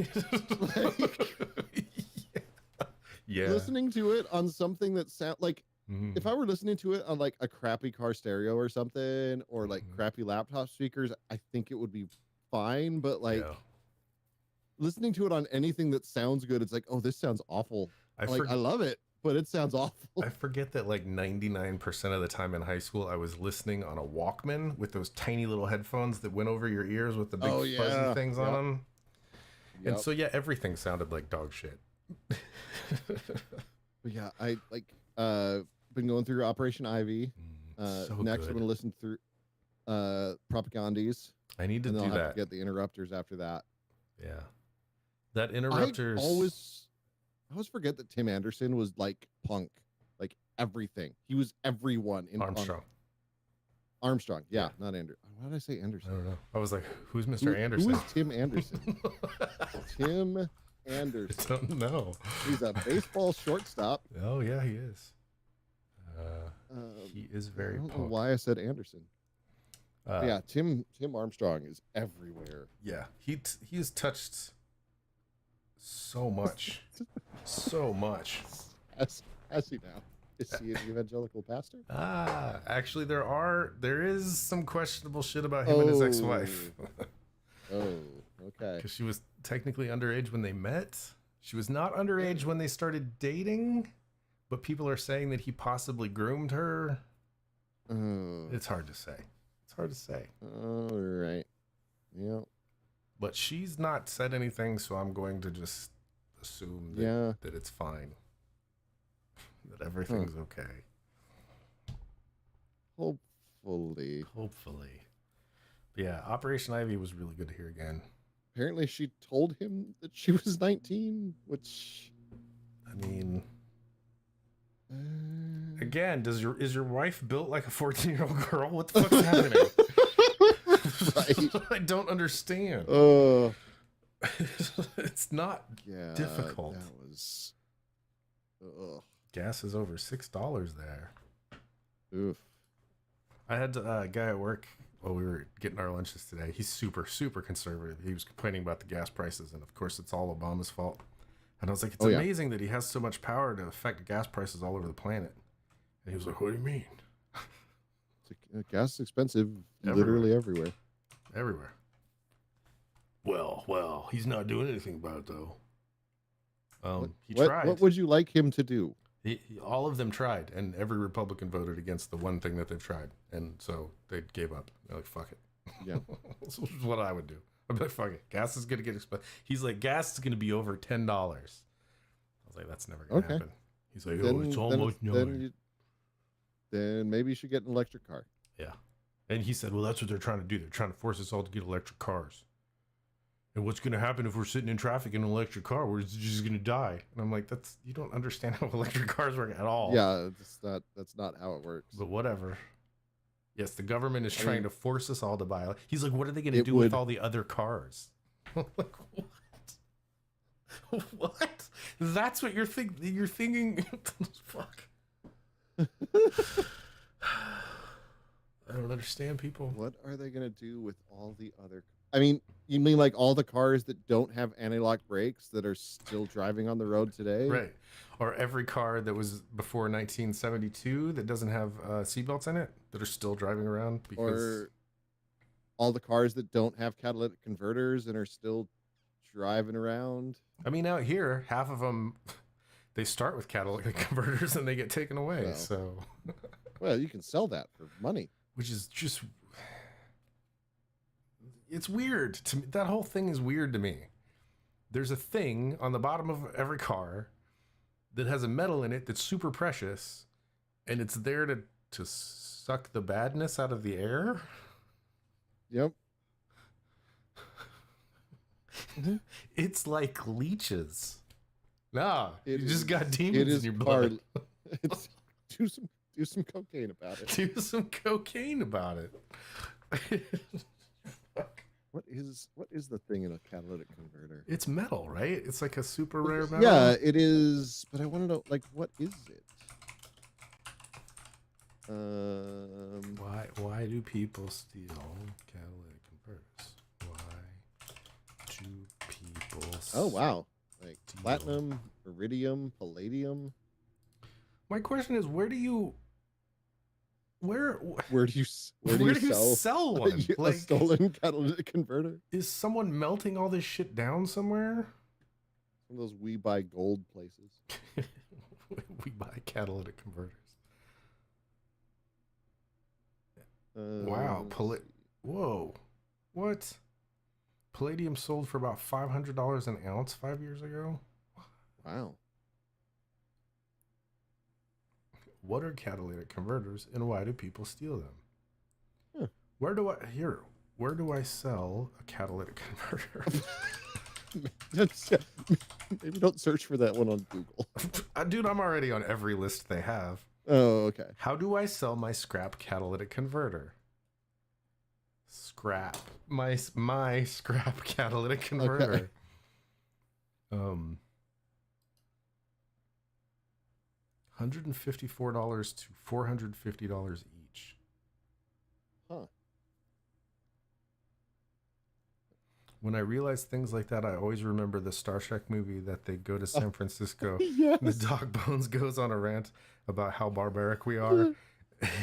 Yeah. Listening to it on something that sound like if I were listening to it on like a crappy car stereo or something, or like crappy laptop speakers, I think it would be fine. But like listening to it on anything that sounds good, it's like, oh, this sounds awful. I Like, I forget. love it, but it sounds awful. I forget that like 99% of the time in high school, I was listening on a Walkman with those tiny little headphones that went over your ears with the big Oh, fuzzy yeah. things on Yep. them. And Yep. so, yeah, everything sounded like dog shit. But yeah, I like been going through Operation Ivy. So Next, good. I'm gonna listen through Propagandies, I need to and then do I'll have that. to get the Interrupters after that. Yeah. That I Interrupters. always forget that Tim Anderson was like punk, like everything. He was everyone in Armstrong. punk. Armstrong, yeah, Yeah. not Anderson. Why did I say I Anderson? don't know. I was like, who's Mr. Anderson? Who is Tim Anderson? Tim Anderson. I don't know. He's a baseball shortstop. Oh, yeah, he is. He is I very don't know punk. why I said Anderson. Yeah. Tim Armstrong is everywhere. Yeah. He has touched so much. So much. As he now. Is he an evangelical pastor? Actually, there is some questionable shit about him and his ex-wife. Oh, okay. Because she was technically underage when they met. She was not underage when they started dating, but people are saying that he possibly groomed her. Oh, It's hard to say. It's hard to say. all right. Yeah. But she's not said anything, so I'm going to just assume that, Yeah. that it's fine. That everything's okay. Hopefully. Hopefully. But yeah, Operation Ivy was really good to hear again. Apparently she told him that she was 19, which I mean, uh, again, is your wife built like a 14-year-old girl? What the fuck's happening? Right. I don't understand. It's not Yeah. difficult. That was Gas is over $6 there. oof. I had a guy at work while we were getting our lunches today. He's super, super conservative. He was complaining about the gas prices, and of course, it's all Obama's fault. And I was like, it's Oh, yeah. amazing that he has so much power to affect gas prices all over the planet. And he was like, what do you mean? Gas is expensive Everywhere. literally everywhere. Everywhere. Well, he's not doing anything about it, though. He tried. What would you like him to do? All of them tried, and every Republican voted against the one thing that they've tried. And so they gave up. They're like, fuck it. Yeah. This is what I would do. I'd be like, fuck it. Gas is going to get expensive. He's like, gas is going to be over $10. I was like, that's never going to Okay. happen. He's like, oh, it's almost $9. Then maybe you should get an electric car. Yeah. And he said, well, that's what they're trying to do. They're trying to force us all to get electric cars. And what's going to happen if we're sitting in traffic in an electric car? We're just going to die. And I'm like, you don't understand how electric cars work at all. Yeah, that's not how it works. But whatever. Yes, the government is I trying mean, to force us all to buy. He's like, what are they going to it do with would- all the other cars? I'm like, what? What? That's what you're thinking? You're thinking? Fuck. I don't understand people. What are they gonna do with all the other? I mean, you mean like all the cars that don't have anti-lock brakes that are still driving on the road today? Right. Or every car that was before 1972 that doesn't have seatbelts in it that are still driving around because Or all the cars that don't have catalytic converters and are still driving around. I mean, out here, half of them they start with catalytic converters and they get taken away. Well. So, Well, you can sell that for money. which is just it's weird to me. That whole thing is weird to me. There's a thing on the bottom of every car that has a metal in it that's super precious, and it's there to suck the badness out of the air. Yep. It's like leeches. Nah, you It just got is- demons it is in your blood. It's, do some cocaine about it. Do some cocaine about it. What is the thing in a catalytic converter? It's metal, right? It's like a super rare metal. Yeah, it is. But I want to know, like, what is it? Why do people steal catalytic converters? Why do people Oh wow, like Steel. platinum, iridium, palladium. My question is, where do you Where do you sell one? a Like, stolen catalytic converter? is someone melting all this shit down somewhere? One of those we buy gold places. We buy catalytic converters. Wow. Let's see. Whoa. What? Palladium sold for about $500 an ounce 5 years ago? Wow. What are catalytic converters and why do people steal them? Huh. Where do I sell a catalytic converter? Maybe don't search for that one on Google. Dude, I'm already on every list they have. Oh, okay. How do I sell my scrap catalytic converter? Scrap. My scrap catalytic converter. Okay. $154 to $450 each. Huh. When I realize things like that, I always remember the Star Trek movie that they go to San Francisco. Yes. The Dog Bones goes on a rant about how barbaric we are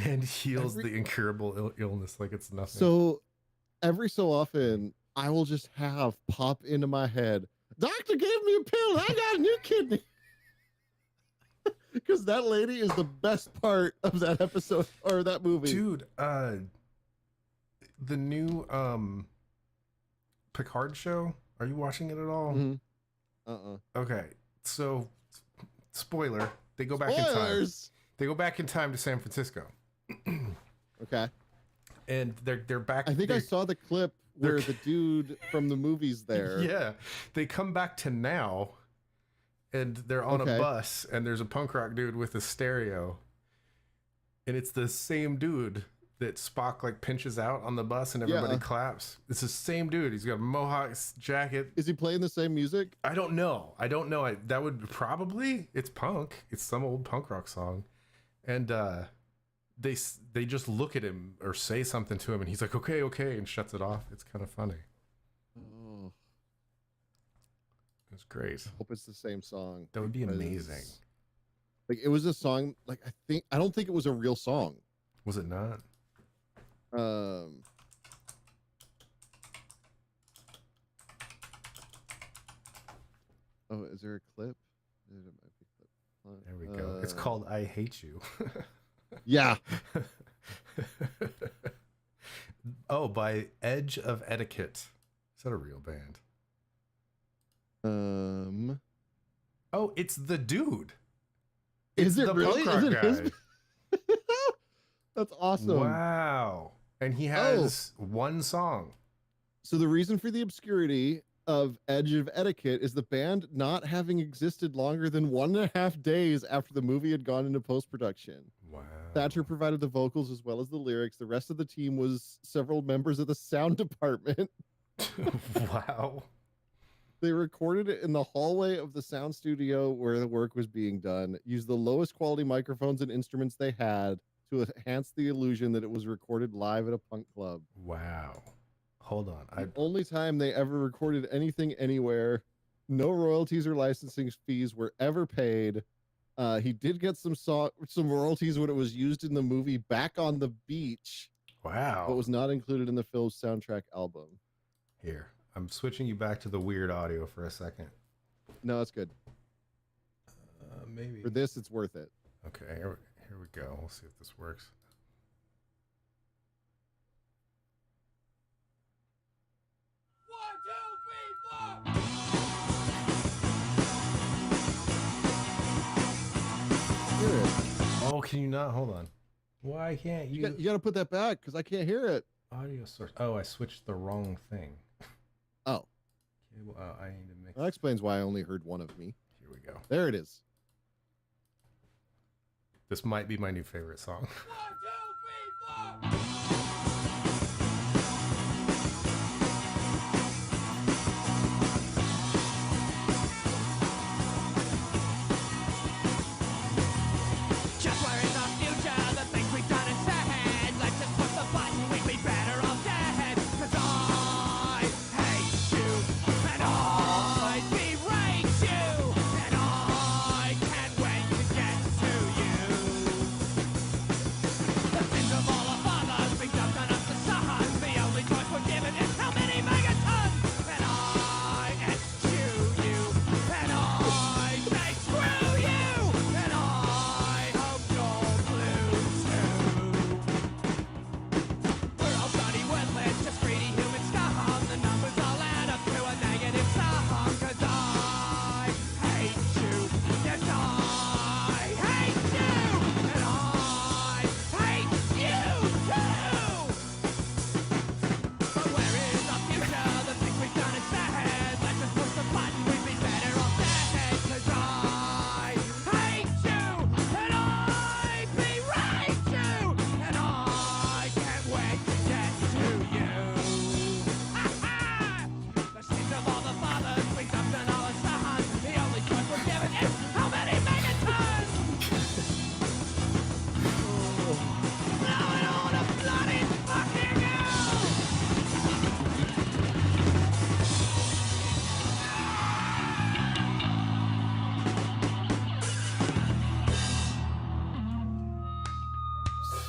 and heals the incurable illness like it's nothing. So every so often, I will just have pop into my head, doctor gave me a pill. I got a new kidney. Because that lady is the best part of that episode or that movie. Dude, the new Picard show, are you watching it at all? Mm-hmm. Okay, so spoiler, they go back in time. Spoilers! They go back in time to San Francisco. Okay. And they're back. I think I they're- saw the clip where the dude from the movie's there. Yeah, they come back to now, and they're on a Okay. bus, and there's a punk rock dude with a stereo, and it's the same dude that Spock like pinches out on the bus, and everybody Yeah. claps. It's the same dude. He's got a mohawk jacket. Is he playing the same music? I don't know. That would probably, it's punk. It's some old punk rock song, and they just look at him or say something to him, and he's like, okay, and shuts it off. It's kind of funny. Oh, It's great. I hope it's the same song. That would be because, amazing. Like it was a song. Like I don't think it was a real song. Was it not? Oh, is there a clip? There might be a clip. There we go. It's called I Hate You. Yeah. Oh, by Edge of Etiquette. Is that a real band? Oh, it's the dude. Is it the really? punk rock Is it his? guy. That's awesome. Wow. And he has one song. So the reason for the obscurity of Edge of Etiquette is the band not having existed longer than 1.5 days after the movie had gone into post-production. Wow. Thatcher provided the vocals as well as the lyrics. The rest of the team was several members of the sound department. Wow. They recorded it in the hallway of the sound studio where the work was being done, used the lowest quality microphones and instruments they had to enhance the illusion that it was recorded live at a punk club. Wow. Hold on. The only time they ever recorded anything anywhere, no royalties or licensing fees were ever paid. He did get some royalties when it was used in the movie Back on the Beach, Wow. but was not included in the film's soundtrack album. Here. I'm switching you back to the weird audio for a second. No, it's good. Maybe. For this, it's worth it. Okay, here we go. We'll see if this works. Hear it. Oh, can you not? Hold on. Why can't you? You got to put that back because I can't hear it. Audio source. Oh, I switched the wrong thing. Oh, Cable. I need to mix. that explains why I only heard one of me. Here we go. There it is. This might be my new favorite song. Just where in the future the things we've done and said, let's just push the button, we'd be better off dead. 'Cause I hate you, and I berate you, and I can't wait to get to you.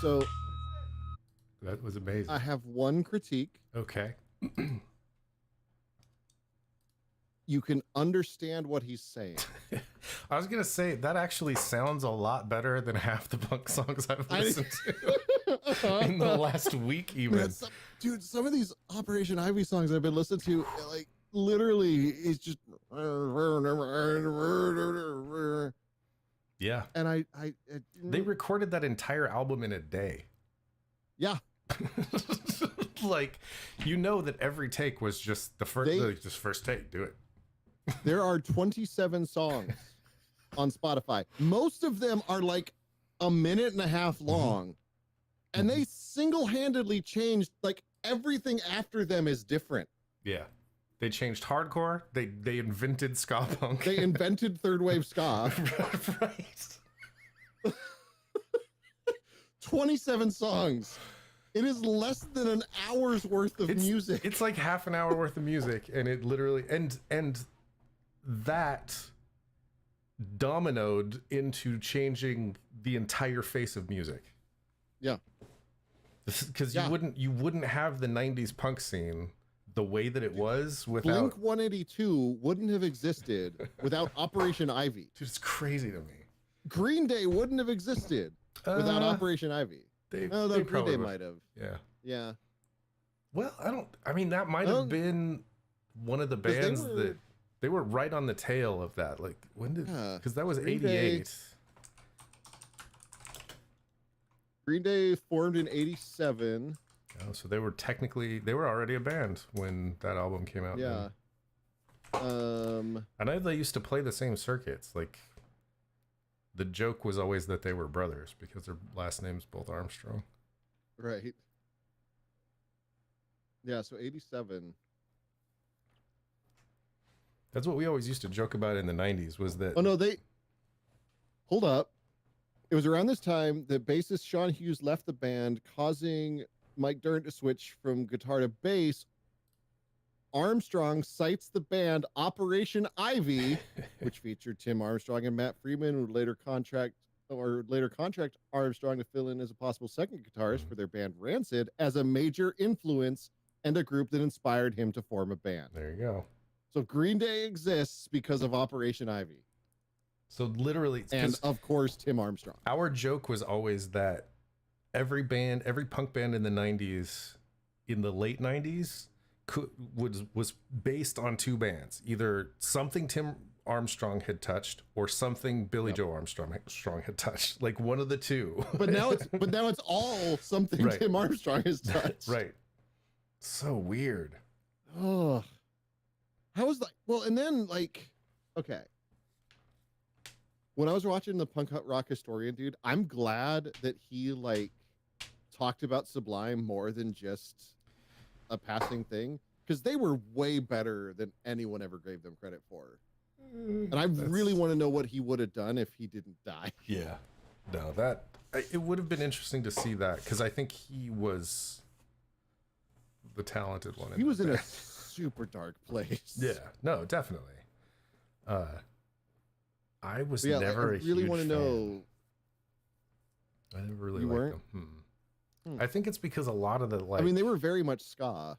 So That was amazing. I have one critique. Okay. You can understand what he's saying. I was gonna say that actually sounds a lot better than half the punk songs I've listened to in the last week, even. Man, dude, some of these Operation Ivy songs I've been listening to, like literally, it's just. Yeah, And they recorded that entire album in a day. yeah, Like, you know that every take was just the first take. Do it. there are 27 songs on Spotify. Most of them are like a minute and a half long, and they single-handedly changed, like everything after them is different. Yeah, they changed hardcore. They invented ska punk. They invented third wave ska. Right. 27 songs. It is less than an hour's worth of music. It's like half an hour worth of music, and it literally and that dominoed into changing the entire face of music. Yeah. Because Yeah. you wouldn't have the 90s punk scene the way that it was without Blink 182 wouldn't have existed without Operation Ivy. Dude, it's crazy to me. Green Day wouldn't have existed without Operation Ivy. They Green probably Day would. might have. Yeah. Yeah. Well, I mean, that might have been one of the 'Cause they bands were- that they were right on the tail of that. Like, when did, Yeah. because that was Green Day- 88. Green Day formed in 87. Oh, so they were already a band when that album came out. Yeah. I know they used to play the same circuits. Like, the joke was always that they were brothers because their last names both Armstrong. Right. Yeah, so 87. That's what we always used to joke about in the 90s was that Oh no, hold up. It was around this time that bassist Sean Hughes left the band, causing Mike Dirnt to switch from guitar to bass. Armstrong cites the band Operation Ivy, which featured Tim Armstrong and Matt Freeman, who would later contract Armstrong to fill in as a possible second guitarist for their band Rancid, as a major influence and a group that inspired him to form a band. there you go. So Green Day exists because of Operation Ivy. So literally, And 'cause of course, Tim Armstrong. our joke was always that every punk band in the 90s, in the late 90s, was based on two bands, either something Tim Armstrong had touched or something Billy Joe Armstrong had touched, like one of the two. But now it's all something Right. Tim Armstrong has touched. Right. So weird. Oh, how was that? Well, and then like, okay. When I was watching the Punk Rock Historian, dude, I'm glad that he like talked about Sublime more than just a passing thing, because they were way better than anyone ever gave them credit for. And I really want to know what he would have done if he didn't die. Yeah. No, it would have been interesting to see that, because I think he was the talented one. He was in a band. super dark place. Yeah. No, definitely. I was But yeah, never like, a I really huge want to fan. know. I never really You liked weren't? them. Hmm. I think it's because a lot of the like. I mean, they were very much ska.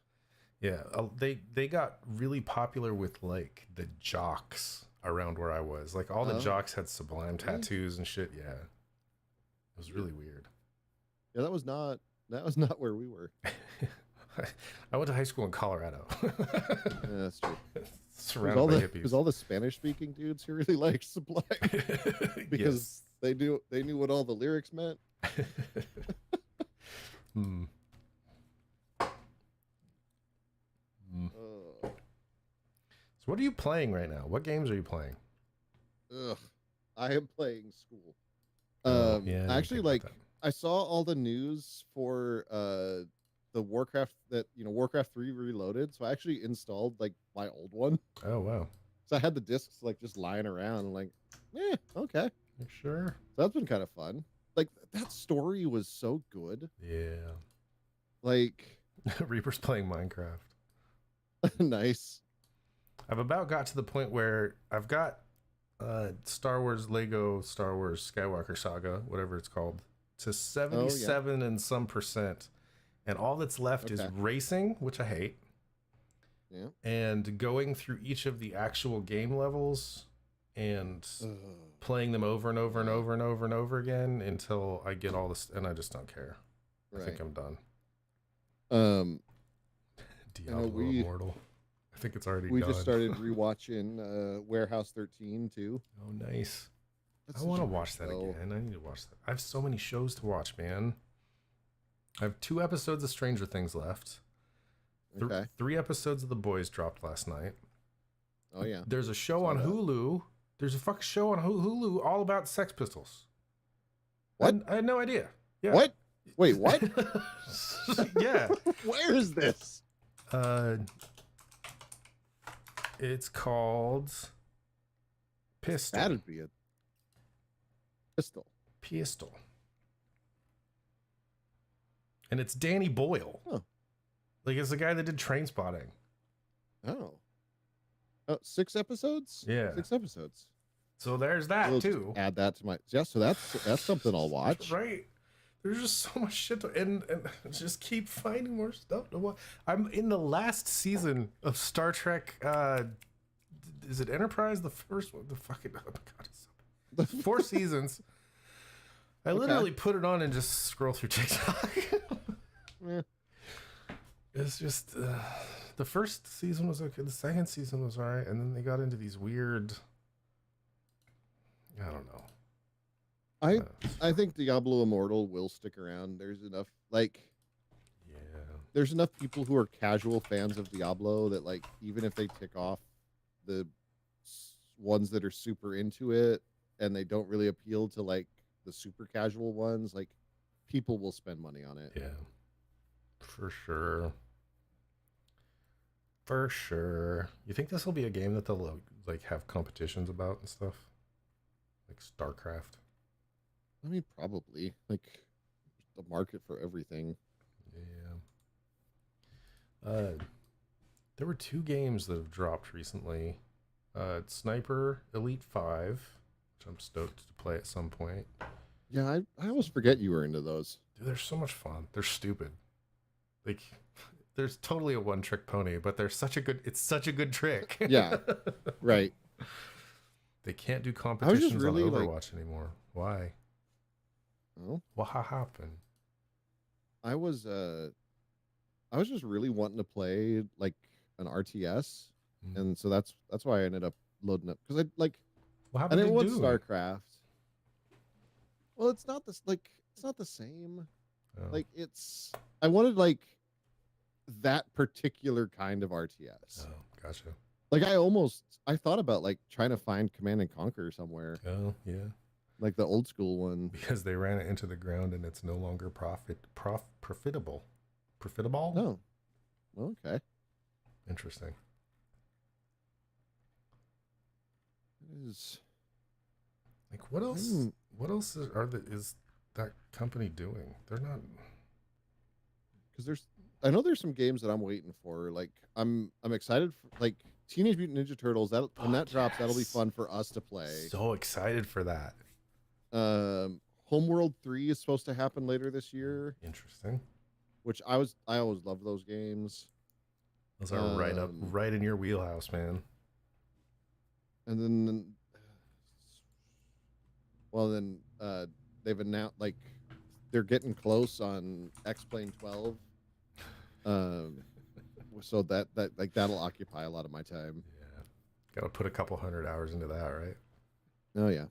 Yeah, they got really popular with like the jocks around where I was. Like all the Oh. jocks had Sublime Really? tattoos and shit. Yeah, it was really weird. Yeah, that was not where we were. I went to high school in Colorado. Yeah, that's true. Surrounded by hippies. Because all the Spanish-speaking dudes who really liked Sublime, because they knew what all the lyrics meant. Hmm. Ugh. So what are you playing right now? What games are you playing? Ugh. I am playing school. Oh, yeah, I didn't Actually, think about like that. I saw all the news for the Warcraft Warcraft 3 Reloaded, so I actually installed like my old one. Oh wow. So I had the discs like just lying around, and like, okay. You sure? So that's been kind of fun. Like that story was so good. Yeah. Like Reaper's playing Minecraft. nice. I've about got to the point where I've got Lego Star Wars Skywalker Saga, whatever it's called, to 77 and some percent. And all that's left is Okay. racing, which I hate, Yeah. and going through each of the actual game levels and playing them over and over and over and over and over again until I get all this, and I just don't care. I Right. think I'm done. know, Diablo Immortal. I think it's already we done. just started rewatching Warehouse 13 too. Oh, nice. That's I such want a to good watch that show. again. I need to watch that. I have so many shows to watch, man. I have 2 episodes of Stranger Things left. Okay. 3 episodes of The Boys dropped last night. Oh yeah. There's a show Saw on that. Hulu. There's a fucking show on Hulu all about Sex Pistols. What? I had no idea. Yeah. What? Wait, what? Yeah. Where is this? It's called Pistol. That'd be a pistol. Pistol. And it's Danny Boyle. Huh. Like, it's the guy that did Trainspotting. Oh. 6 episodes? Yeah. 6 episodes. So there's that We'll too. add that to my. Yeah, so that's something I'll watch. Right. There's just so much shit to, and just keep finding more stuff to watch. I'm in the last season of Star Trek. Is it Enterprise? The first one. The fucking. Oh my god, it's so 4 seasons. I literally put it on and just scroll through TikTok. Eh. It's just the first season was okay. The second season was alright, and then they got into these weird. I don't know. I think Diablo Immortal will stick around. There's enough there's enough people who are casual fans of Diablo that like even if they tick off the ones that are super into it and they don't really appeal to like the super casual ones, like people will spend money on it. Yeah, for sure. For sure. You think this will be a game that they'll like have competitions about and stuff, like StarCraft? I mean, probably like the market for everything. Yeah. There were 2 games that have dropped recently. Sniper Elite 5, which I'm stoked to play at some point. Yeah, I always forget you were into those. Dude, they're so much fun. They're stupid. Like, there's totally a one-trick pony, but it's such a good trick. Yeah, right. They can't do competitions really, on like- Overwatch anymore. Why? Oh, What happened? I was just really wanting to play like an RTS, and so that's why I ended up loading up because I like What I happened didn't to want Doom? StarCraft. Well, it's not this it's not the same. Oh. Like I wanted like that particular kind of RTS. Oh, gotcha. Like I thought about like trying to find Command and Conquer somewhere, Oh, yeah. like the old school one. Because they ran it into the ground and it's no longer profitable. Profitable? Oh, well, okay. Interesting. It is. Like, what else? I'm- What else is that company doing? They're not. Because I know there's some games that I'm waiting for. Like I'm excited for like Teenage Mutant Ninja Turtles. When that drops, that'll be yes. fun for us to play. So excited for that. Homeworld 3 is supposed to happen later this year, Interesting. which I always love those games. Those are right in your wheelhouse, man. And then, they've announced like they're getting close on X-Plane 12. So that'll occupy a lot of my time. Yeah. Got to put a couple 100 hours into that, right? Oh yeah,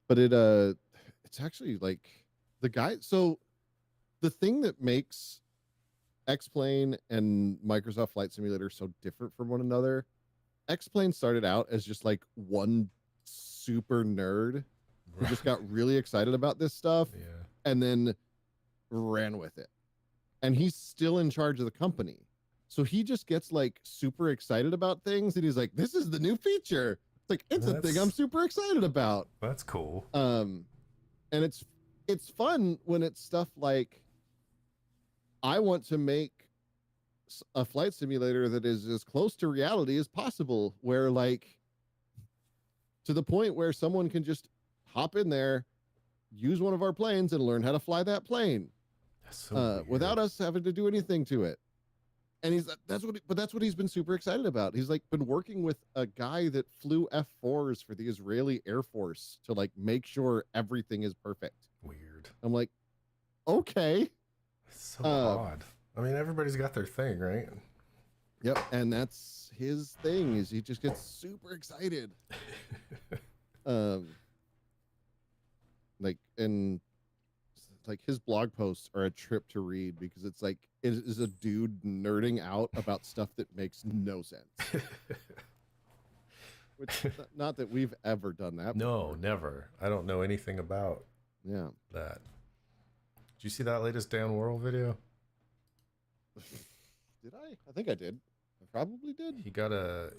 but it's actually like the guy. So the thing that makes X-Plane and Microsoft Flight Simulator so different from one another, X-Plane started out as just like one super nerd who just got really excited about this stuff Yeah. and then ran with it. And he's still in charge of the company. So he just gets like super excited about things and he's like, this is the new feature. It's like, it's a thing That's- I'm super excited about. That's cool. And it's fun when it's stuff like I want to make a flight simulator that is as close to reality as possible, where like to the point where someone can just hop in there, use one of our planes and learn how to fly that plane That's so without us having to do anything to it. And that's what he's been super excited about. He's like been working with a guy that flew F4s for the Israeli Air Force to like make sure everything is perfect. weird. I'm like, okay. It's so odd. I mean, everybody's got their thing, right? Yep. And that's his thing, is he just gets super excited. Like his blog posts are a trip to read, because it's like it is a dude nerding out about stuff that makes no sense. Which, not that we've ever done that No, before. never. I don't know anything about Yeah. that. Did you see that latest Dan Worrell video? Did I? I think I did. I probably did. He got a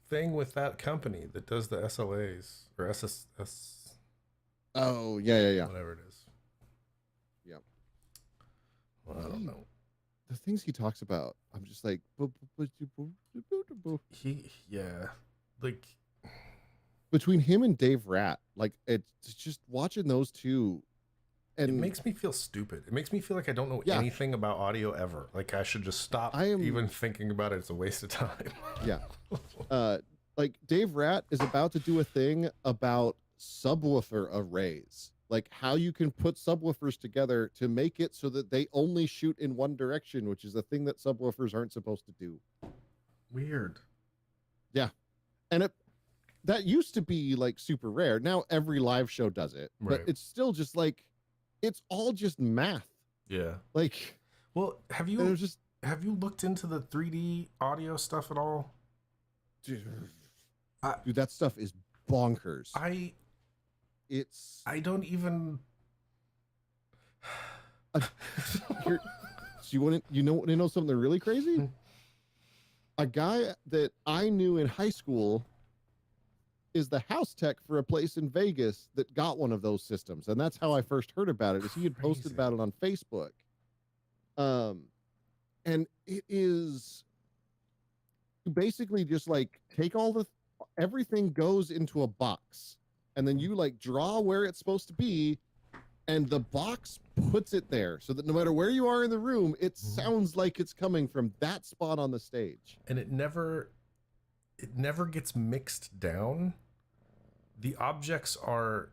thing with that company that does the SLAs or SSS, Oh, yeah. whatever it is. Yep. Well, I don't know. The things he talks about, I'm just like, Yeah, like between him and Dave Rat, like it's just watching those two. And it makes me feel stupid. It makes me feel like I don't know Yeah. anything about audio ever. Like I should just stop even thinking about it. It's a waste of time. Yeah. Like Dave Rat is about to do a thing about subwoofer arrays, like how you can put subwoofers together to make it so that they only shoot in one direction, which is a thing that subwoofers aren't supposed to do. Weird. Yeah. And that used to be like super rare. Now every live show does it, Right. but it's still just like, it's all just math. Yeah. Like, Well, have you looked into the 3D audio stuff at all? dude, that stuff is bonkers. I don't even. Here, so you know something really crazy? A guy that I knew in high school is the house tech for a place in Vegas that got one of those systems, and that's how I first heard about it. Is he had posted Crazy. about it on Facebook, and it is basically just like take everything goes into a box, and then you like draw where it's supposed to be, and the box puts it there so that no matter where you are in the room, it sounds like it's coming from that spot on the stage. And it never gets mixed down. The objects are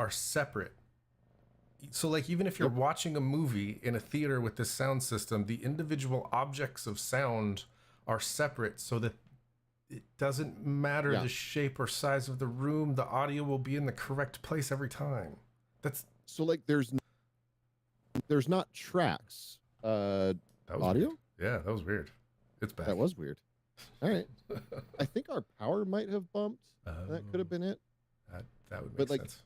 separate. So like even if you're watching a movie in a theater with this sound system, the individual objects of sound are separate so that it doesn't matter the shape or size of the room, the audio will be in the correct place every time. That's so like there's not tracks. that was Audio? weird. Yeah, that was weird. It's bad. That was weird. All right. I think our power might have bumped. That could have been it. That would make But, like, sense.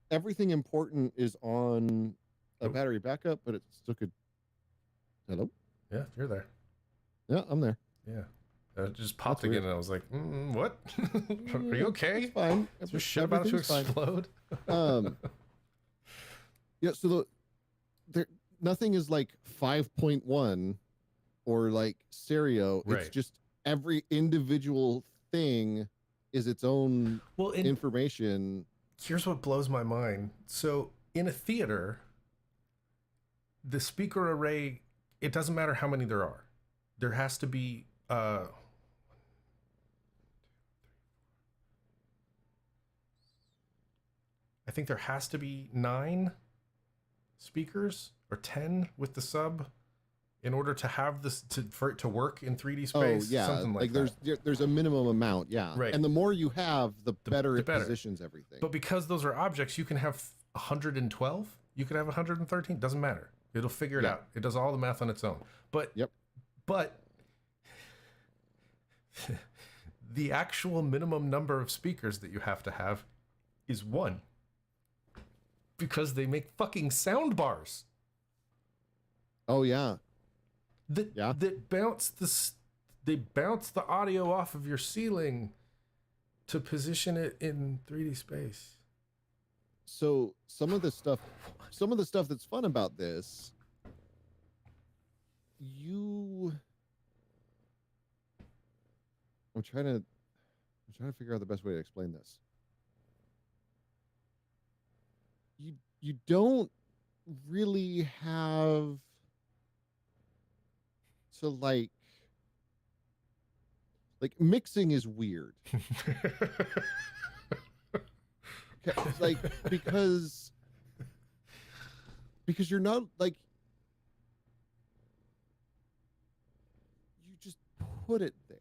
Everything important is on a battery backup, but it still could. Hello? Yeah, you're there. Yeah, I'm there. Yeah. It just popped That's again, weird. and I was like, what? Are you okay? It's fine. Is there shit about to Everything's fine. explode? Yeah, so nothing is like 5.1 or like stereo. Right. It's just every individual thing is its own information. Here's what blows my mind. So in a theater, the speaker array, it doesn't matter how many there are. There has to be I think there has to be 9 speakers or 10 with the sub in order to have this for it to work in 3D space. Oh yeah, something like that. there's a minimum amount, yeah. Right. And the more you have, the better it better. positions everything. But because those are objects, you can have 112, you could have 113. Doesn't matter. It'll figure it out. It does all the math on its own. But the actual minimum number of speakers that you have to have is 1. Because they make fucking sound bars. Oh yeah. That bounce they bounce the audio off of your ceiling to position it in 3D space. So some of the stuff that's fun about this, I'm trying I'm trying to figure out the best way to explain this. You don't really have to like mixing is weird. Like because you're not like you just put it there.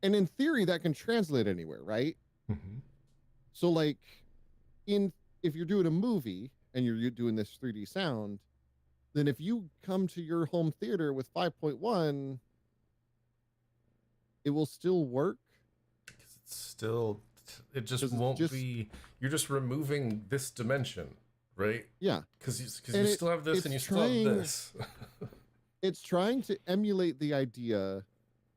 And in theory that can translate anywhere, right? Mhm. So like if you're doing a movie and you're doing this 3D sound, then if you come to your home theater with 5.1, it will still work. It's still, it just 'Cause it's won't just- be. You're just removing this dimension, right? Yeah. Because you And still have this it's and you still have trying- this. It's trying to emulate the idea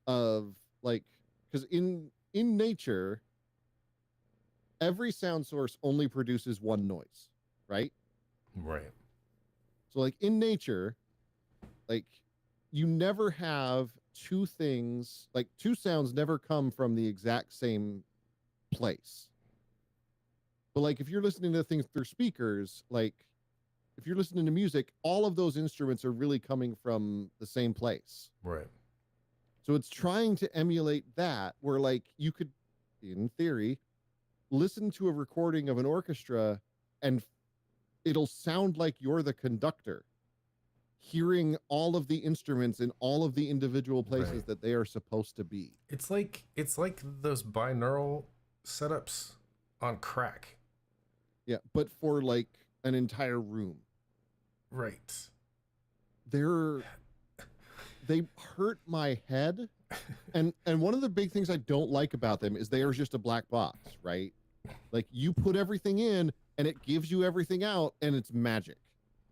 of like, because in nature, every sound source only produces one noise, right? Right. So like in nature, like you never have two things, like two sounds never come from the exact same place. But like if you're listening to things through speakers, like if you're listening to music, all of those instruments are really coming from the same place. Right. So it's trying to emulate that where like you could, in theory, listen to a recording of an orchestra and it'll sound like you're the conductor, hearing all of the instruments in all of the individual places Right. that they are supposed to be. It's like those binaural setups on crack. Yeah, but for like an entire room. Right. They hurt my head. And one of the big things I don't like about them is they are just a black box, right? Like you put everything in and it gives you everything out and it's magic.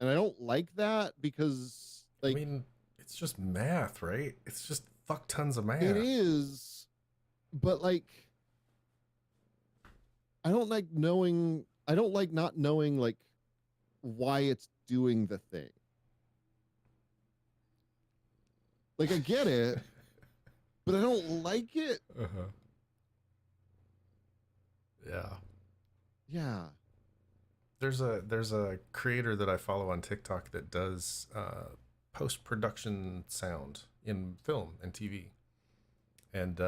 And I don't like that because like I mean, it's just math, right? It's just fuck tons of math. it is, but like I don't like not knowing like why it's doing the thing. Like I get it, but I don't like it. Uh-huh. Yeah. Yeah. There's a creator that I follow on TikTok that does post-production sound in film and TV. And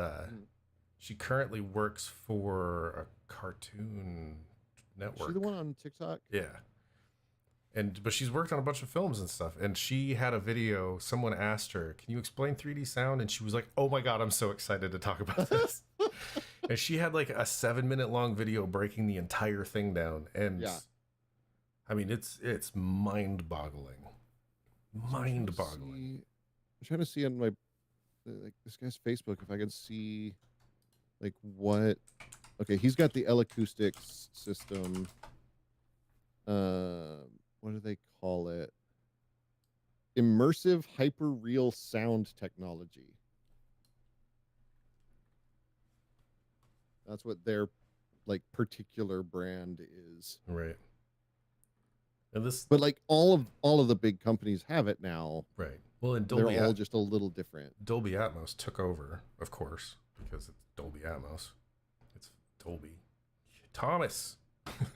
she currently works for a cartoon network. She the one on TikTok? Yeah. But she's worked on a bunch of films and stuff. And she had a video, someone asked her, "Can you explain 3D sound?" And she was like, "Oh my God, I'm so excited to talk about this." And she had like a 7-minute long video breaking the entire thing down. And Yeah. I mean, it's mind-boggling. Mind-boggling. I'm trying to see on my like this guy's Facebook if I can see like what. Okay, he's got the L Acoustics system. What do they call it? Immersive hyper-real sound technology. That's what their like particular brand is. Right. And this, But like all of the big companies have it now. right. Well, and They're all just a little different. Dolby Atmos took over, of course, because it's Dolby Atmos. It's Dolby. Thomas,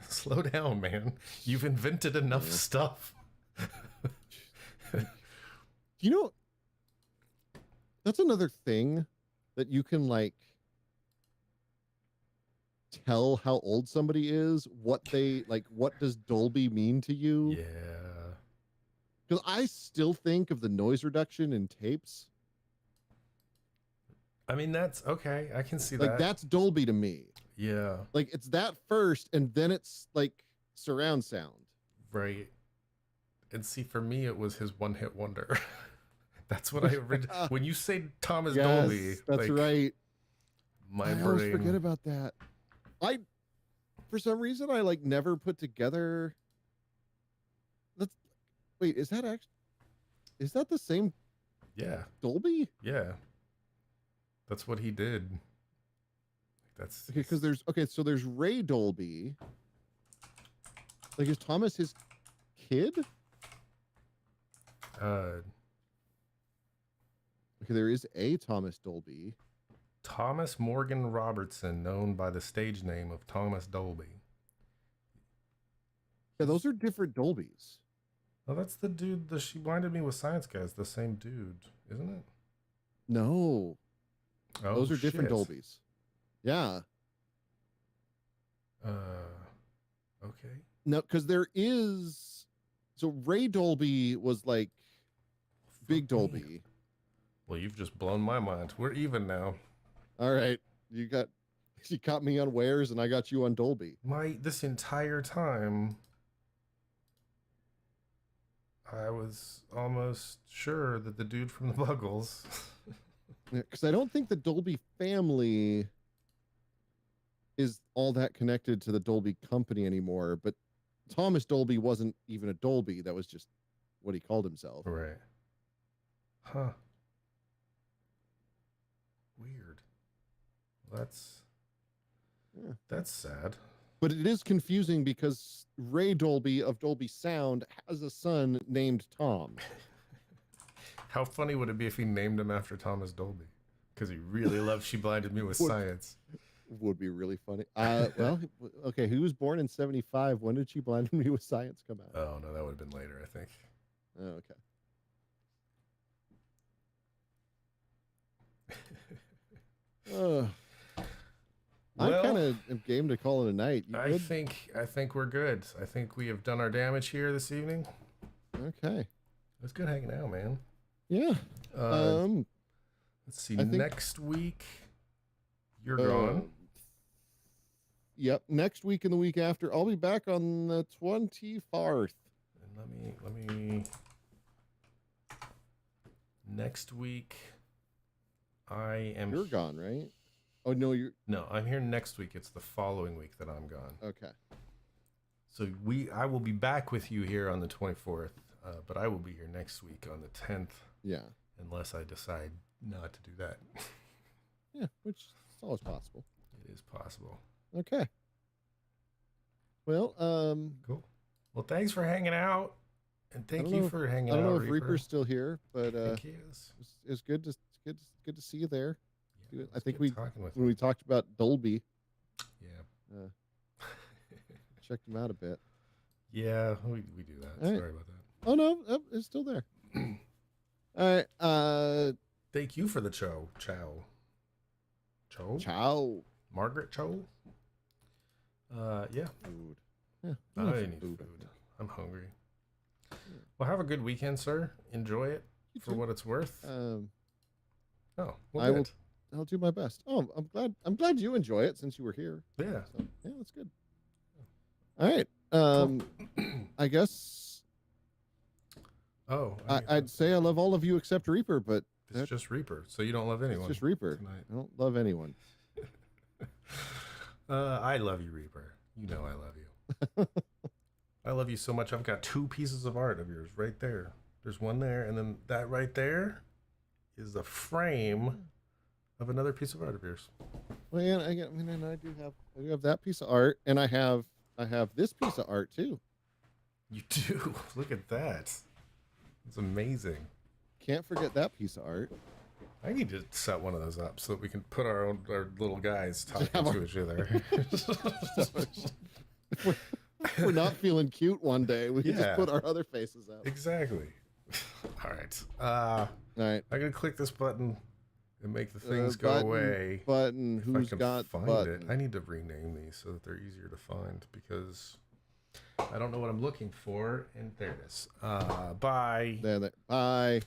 slow down, man. You've invented enough Yeah. stuff. You know, that's another thing that you can like tell how old somebody is, what does Dolby mean to you? Yeah. Because I still think of the noise reduction in tapes. I mean, that's okay. I can see Like that. that's Dolby to me. Yeah. Like it's that first and then it's like surround sound. Right. And see, for me, it was his one-hit wonder. That's what I when you say Thomas Dolby, that's like, right. my I brain. always forget about that. For some reason, I like never put together. Wait, is that the same Yeah. Dolby? Yeah. That's what he did. That's Okay, because there's Ray Dolby. Like, is Thomas his kid? uh Okay, there is a Thomas Dolby. Thomas Morgan Robertson, known by the stage name of Thomas Dolby. Yeah, those are different Dolbys. Oh, that's the dude. She blinded me with science guys. The same dude, isn't it? No, Oh, those are different shit. Dolbys. Yeah. Okay. No, because there is. So Ray Dolby was like Big Fuck me. Dolby. Well, you've just blown my mind. We're even now. All right, you caught me on Wares, and I got you on Dolby. This entire time, I was almost sure that the dude from the Buggles. Because I don't think the Dolby family is all that connected to the Dolby company anymore. But Thomas Dolby wasn't even a Dolby. That was just what he called himself. Right. Huh. Weird. That's sad. But it is confusing because Ray Dolby of Dolby Sound has a son named Tom. How funny would it be if he named him after Thomas Dolby? Because he really loved She Blinded Me with Would- Science. Would be really funny. Well, okay. He was born in 75. When did She Blinded Me with Science come out? Oh, no, that would have been later, I think. Oh, okay. I Well, kind of am game to call it a night. You I good? think we're good. I think we have done our damage here this evening. Okay. It's good hanging out, man. Yeah. Let's see. I think- Next week, you're gone. Yep. Next week and the week after, I'll be back on the 24th. And let me. Next week, I am. You're gone, right? Oh no, you're No, I'm here next week. It's the following week that I'm gone. okay. So I will be back with you here on the 24th, but I will be here next week on the 10th, Yeah. unless I decide not to do that. Yeah, which is always possible. It is possible. Okay. Well, Cool. Well, thanks for hanging out, and thank don't you know for hanging I don't out. know if Reaper's still here, but I think he is. it's good to see you there. Yeah, I it's think good talking with when you. we talked about Dolby, Yeah. checked him out a bit. Yeah, we do that. All right. Sorry about that. Oh no, it's still there. All right. Thank you for the Cho. Chow. Ciao. Margaret Cho? Yeah. Food. Yeah. I love need food. I'm hungry. Well, have a good weekend, sir. Enjoy it You for too. what it's worth. Um, Oh, well, I will. good. I'll do my best. Oh, I'm glad you enjoy it since you were here. Yeah. So, yeah, that's good. All right. I guess Oh, I'd say I love all of you except Reaper, but it's just Reaper, so you don't love anyone. it's just Reaper. tonight. I don't love anyone. I love you, Reaper. You know I love you. I love you so much. I've got 2 pieces of art of yours right there. There's one there, and then that right there is the frame of another piece of art of yours. Well, yeah, I do have that piece of art, and I have this piece of art too. You do. Look at that. It's amazing. Can't forget that piece of art. I need to set one of those up so that we can put our little guys talking have to each other. If we're not feeling cute one day, we can Yeah. just put our other faces up. Exactly. All right. All right. I'm gonna click this button and make the things go Button, away. Button. If Who's I can got find button? it? I need to rename these so that they're easier to find because I don't know what I'm looking for. And there it is. Bye. There. Bye.